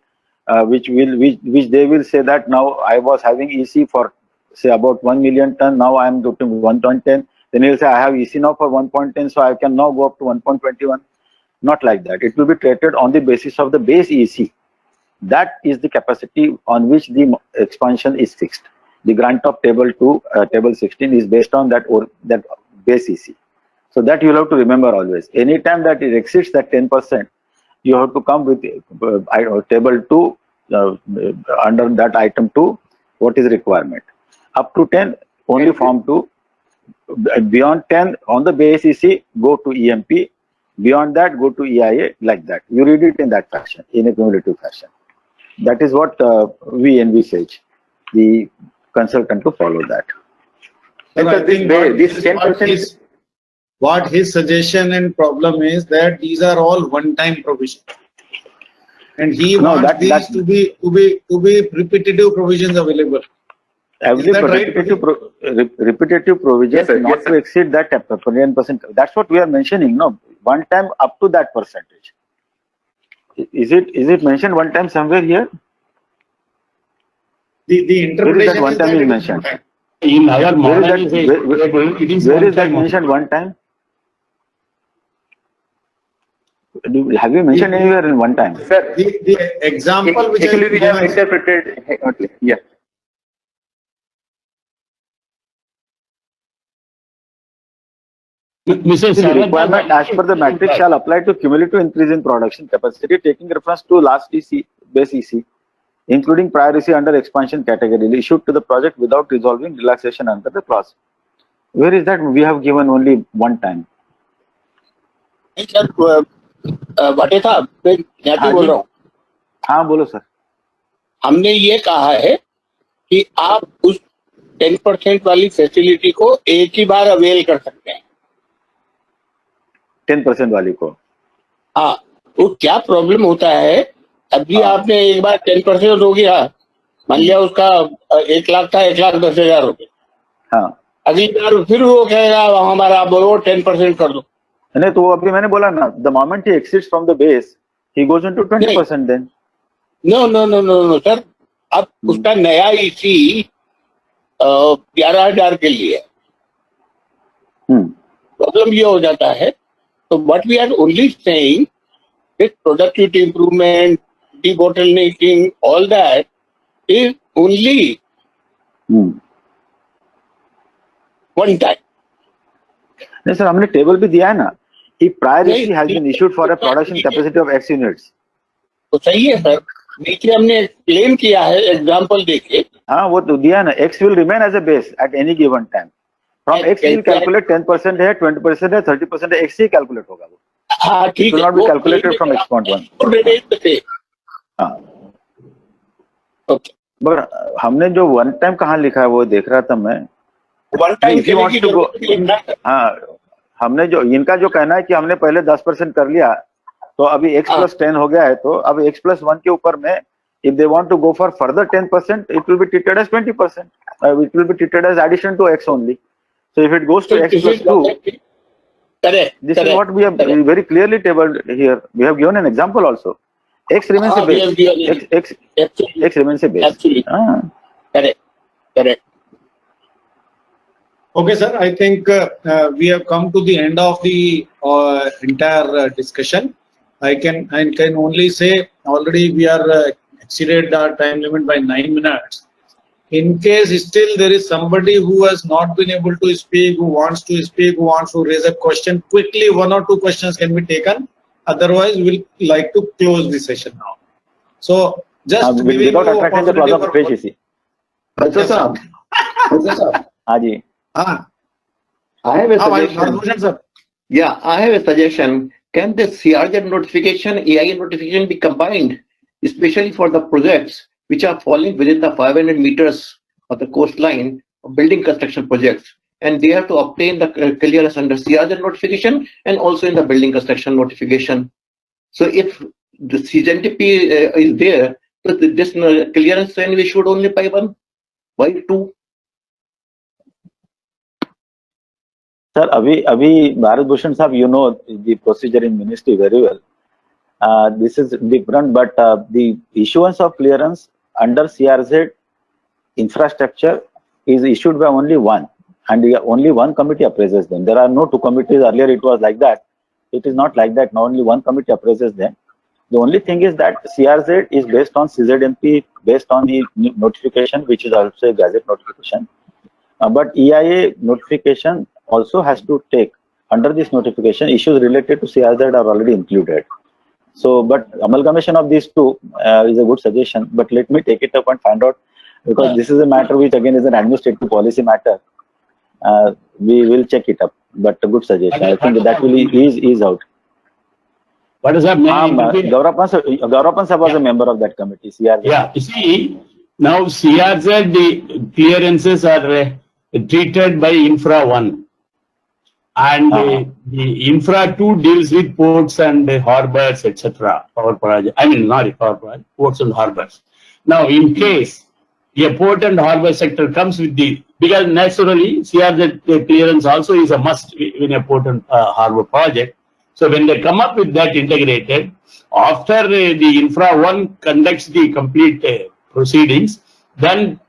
will say that now I was having EC for say about 1 million ton, now I am to 1.10, Then he'll say, I have EC now for 1.10, so I can now go up to 1.21. Not like that. It will be treated on the basis of the base EC. That is the capacity on which the expansion is fixed. The grant of table 2, table 16 is based on that or that base EC. So that you will have to remember always. Anytime that it exceeds that 10%, you have to come with table 2 under that item 2, what is requirement. Up to 10, only form 2. Beyond 10, on the base EC, go to EMP. Beyond that, go to EIA, like that. You read it in that fashion, in a cumulative fashion. That is what we envisage the consultant to follow that. And I think what his suggestion and problem is that these are all one-time provisions, and he wants these to be repetitive provisions available. Every repetitive provision not to exceed that 10%. That's what we are mentioning. No, one time up to that percentage. Is it mentioned one time somewhere here? The interpretation one time is mentioned. In our modern where is that mentioned one time? Have you mentioned anywhere in one time? Sir, the example which actually we have interpreted. Okay, yeah. The requirement as per the matrix shall apply to cumulative increase in production capacity, taking reference to last EC, base EC, including prior EC under expansion category, issued to the project without resolving relaxation under the clause. Where is that? We have given only one time. बटे साहब मैं ज्ञाति बोल रहा हूँ। हाँ बोलो sir. हमने ये कहा है कि आप उस 10% वाली फैसिलिटी को एक ही बार अवेल कर सकते हैं। 10% वाली को। हाँ, वो क्या प्रॉब्लम होता है, अभी आपने एक बार 10% हो गया, मान लिया उसका 1 लाख था, 1,10,000 हो गया। हाँ। अगली बार फिर वो कहेगा हमारा आप बोलो 10% कर दो। नहीं तो अभी मैंने बोला ना, the moment he exceeds from the base, he goes into 20% then. No sir, अब उसका नया EC 11,000 के लिए प्रॉब्लम ये हो जाता है। तो what we are only saying is productivity improvement, debottlenecking, all that is only one time. नहीं सर, हमने टेबल भी दिया है ना कि prior EC has been issued for a production capacity of X units. तो सही है सर, नीचे हमने एक्सप्लेन किया है एग्जांपल देके। हाँ वो तो दिया ना, X will remain as a base at any given time. From X will calculate 10% है, 20% है, 30% है, X ही calculate होगा वो. हाँ ठीक है। It will not be calculated from X.1. हाँ. Okay. बट हमने जो वन टाइम कहाँ लिखा है वो देख रहा था मैं। वन टाइम हाँ, हमने जो इनका जो कहना है कि हमने पहले 10% कर लिया, तो अभी X+10 हो गया है, तो अब X+1 के ऊपर में if they want to go for further 10%, it will be treated as 20%. It will be treated as addition to X only. So if it goes to X+2, this is what we have very clearly tabled here. We have given an example also. X remains a base. X remains a base. Absolutely. Correct. Okay, sir. I think we have come to the end of the entire discussion. I can only say already we are exceeded our time limit by 9 minutes. In case still there is somebody who has not been able to speak, who wants to speak, who wants to raise a question, quickly 1 or 2 questions can be taken. Otherwise, we will like to close the session now. So just without attracting the clause of fresh EC. हाँ जी. I have a suggestion. Yeah, I have a suggestion. Can the CRZ notification, EIA notification be combined, especially for the projects which are falling within the 500 meters of the coastline of building construction projects, and they have to obtain the clearance under CRZ notification and also in the building construction notification. So if the CGNTP is there, so this clearance can be issued only by 1, by 2. Sir, अभी भारत भूषण साहब, you know the procedure in ministry very well. This is different, but the issuance of clearance under CRZ infrastructure is issued by only one. and only one committee appraises them. There are no two committees. Earlier it was like that. It is not like that. Now only one committee appraises them. The only thing is that CRZ is based on CZMP, based on the notification, which is also a gazette notification. But EIA notification also has to take, under this notification, issues related to CRZ are already included. So, but amalgamation of these two is a good suggestion. But let me take it up and find out, because this is a matter which again is an administrative policy matter. We will check it up. But a good suggestion. I think that will ease out. What does that mean? Gaurapan sir was a member of that committee. CRZ. Yeah, you see, now CRZ, the clearances are treated by Infra 1. And the Infra 2 deals with ports and harbors, etc. Power project. I mean, not power project, ports and harbors. Now, in case a port and harbor sector comes with the, because naturally CRZ clearance also is a must in a port and harbor project. So when they come up with that integrated, after the Infra 1 conducts the complete proceedings, then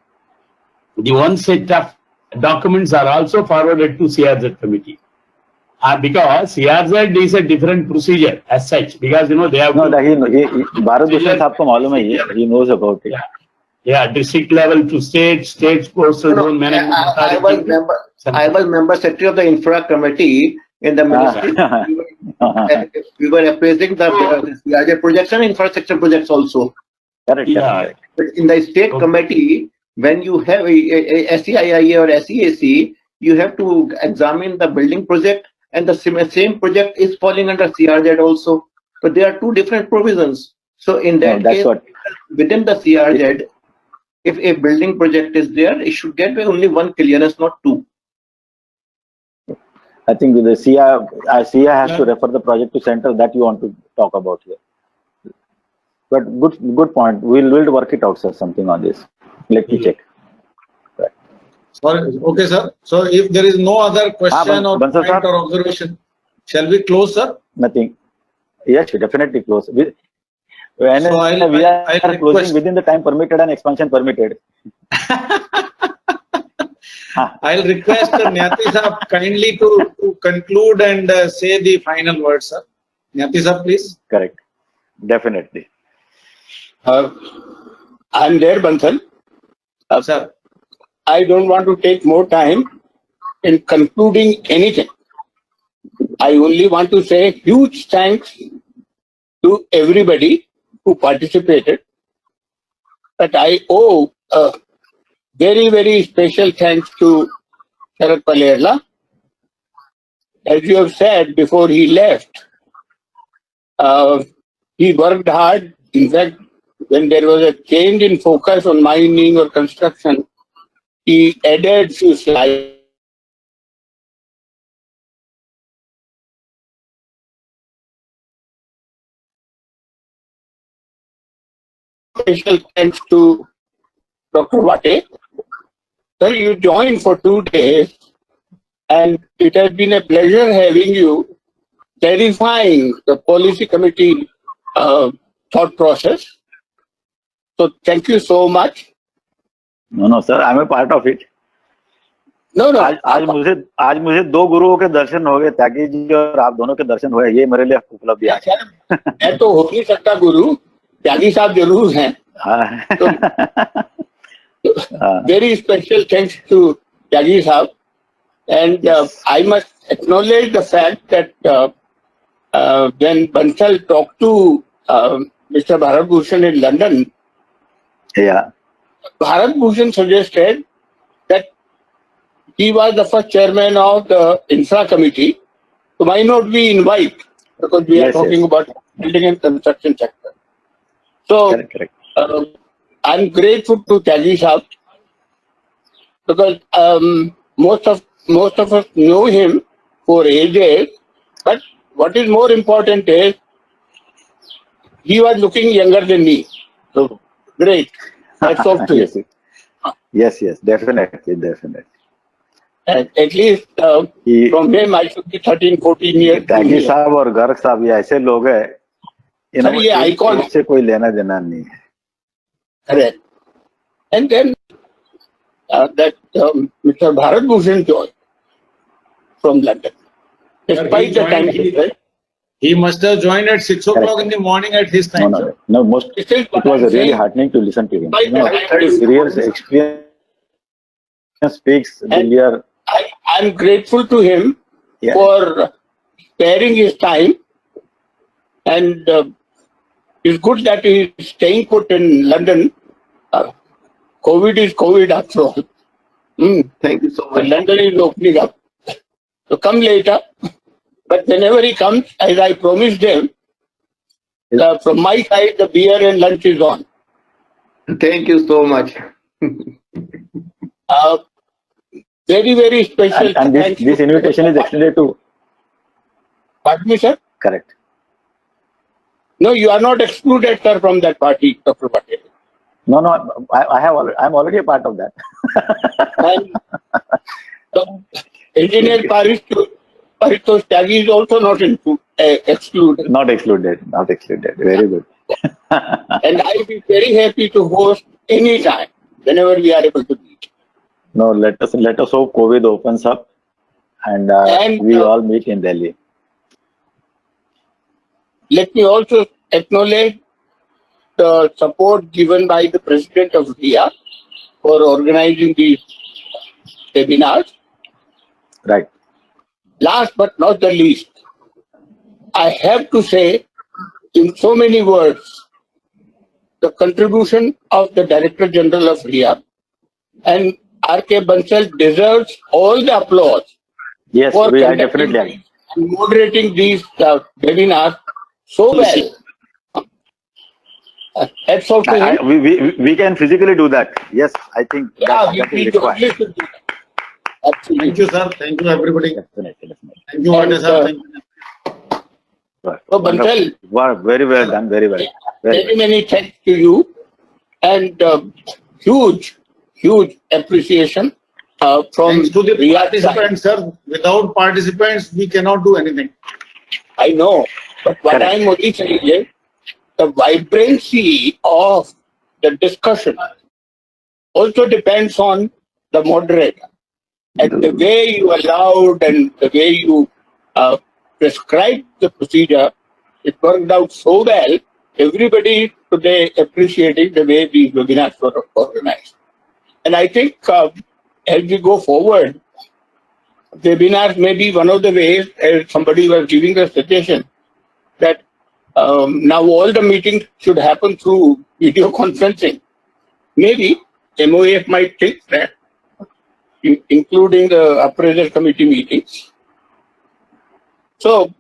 the one set of documents are also forwarded to CRZ committee. Because CRZ is a different procedure as such, because you know they have Bharat Bhushan साहब को मालूम है ये, he knows about it. Yeah, district level to state coastal zone management authority. I was member secretary of the infra committee in the ministry. We were appraising the CRZ projects and infrastructure projects also. Correct. But in the state committee, when you have a SEIA or SEAC, you have to examine the building project, and the same project is falling under CRZ also. But there are two different provisions. So in that case, within the CRZ, if a building project is there, it should get only one clearance, not two. I think the CIA has to refer the project to center, that you want to talk about here. But good point. We'll work it out, sir, something on this. Let me check. Right. Sorry. Okay, sir. So if there is no other question or point or observation, shall we close, sir? Nothing. Yes, definitely close. We are closing within the time permitted and expansion permitted. I'll request Nyati Saab kindly to conclude and say the final word, sir. Nyati Saab, please. Correct. Definitely. I'm there, Bansal. Sir. I don't want to take more time in concluding anything. I only want to say huge thanks to everybody who participated. But I owe a very, very special thanks to Sharad Palerla. As you have said before he left, he worked hard. In fact, when there was a change in focus on mining or construction, he added few slides. Special thanks to Dr. Vate. Sir, you joined for 2 days, and it has been a pleasure having you clarifying the policy committee thought process. So thank you so much. No, sir, I'm a part of it. No. आज मुझे दो गुरुओं के दर्शन हो गए, त्यागी जी और आप दोनों के दर्शन हुए, ये मेरे लिए उपलब्धि है। मैं तो हो नहीं सकता गुरु, त्यागी साहब जरूर हैं। Very special thanks to Tyagi Saab, and I must acknowledge the fact that when Bansal talked to Mr. Bharat Bhushan in London, Bharat Bhushan suggested that he was the first chairman of the infra committee, so why not we invite, because we are talking about building and construction sector. So I'm grateful to Tyagi Saab, because most of us know him for ages, but what is more important is he was looking younger than me. So great. That's all to you. Yes, definitely. And at least from him I should be 13-14 years. त्यागी साहब और गर्ग साहब ये ऐसे लोग हैं, ये icon से कोई लेना देना नहीं है। Correct. And then that Mr. Bharat Bhushan joined from London. Despite the time difference. He must have joined at 6 o'clock in the morning at his time. No, it was really heartening to listen to him. His real experience speaks. I'm grateful to him for sparing his time, and it's good that he is staying put in London. COVID is COVID after all. Thank you so much. London is opening up. So come later. But whenever he comes, as I promised him, from my side, the beer and lunch is on. Thank you so much. Very, very special. And this invitation is extended to. Pardon me, sir? Correct. No, you are not excluded, sir, from that party, Dr. Patel. No, I'm already a part of that. And engineer Paritosh Tyagi is also not excluded. Not excluded. Very good. And I will be very happy to host anytime, whenever we are able to meet. No, let us hope COVID opens up and we all meet in Delhi. Let me also acknowledge the support given by the President of REIA for organizing these webinars. Right. Last but not the least, I have to say in so many words, the contribution of the Director General of REIA and R.K. Bansal deserves all the applause. Yes, for I definitely agree. Moderating these webinars so well. Hats off to him. We can physically do that. Yes, I think that is required. Absolutely. Thank you, sir. Thank you, everybody. Definitely. Thank you, Vande sir. Thank you. So, Bansal, very well done. Very well. Many thanks to you, and huge appreciation from thanks to the REIA participants, sir. Without participants, we cannot do anything. I know, but what I am only saying is the vibrancy of the discussion also depends on the moderator. And the way you allowed and the way you prescribed the procedure, it worked out so well. Everybody today appreciating the way these webinars were organized. And I think as we go forward, webinars may be one of the ways, as somebody was giving a suggestion, that now all the meetings should happen through video conferencing. Maybe MOF might think that, including the appraisal committee meetings. So,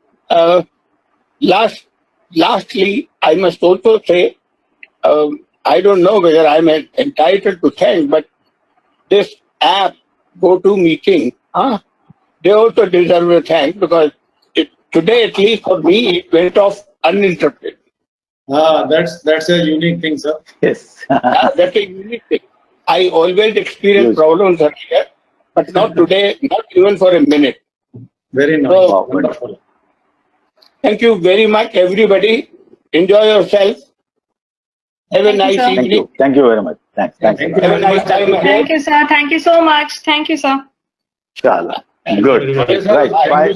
lastly, I must also say, I don't know whether I'm entitled to thank, but this app, GoToMeeting, they also deserve a thank because today, at least for me, it went off uninterrupted. That's a unique thing, sir. Yes. That's a unique thing. I always experience problems earlier, but not today, not even for a minute. Very nice. So, wonderful. Thank you very much, everybody. Enjoy yourself. Have a nice evening. Thank you very much. Thanks. Have a nice time ahead. Thank you, sir. Thank you so much. Thank you, sir. Inshallah. Good. Right.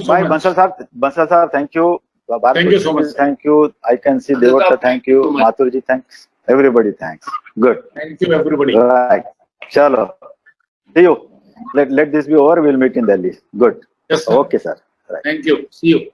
Bye, Bansal sir. Bansal sir, thank you. Thank you so much. Thank you. I can see Devata, thank you. Mathurji, thanks. Everybody, thanks. Good. Thank you, everybody. Right. Chalo. See you. Let this be over. We'll meet in Delhi. Good. Yes, sir. Okay, sir. Right. Thank you. See you.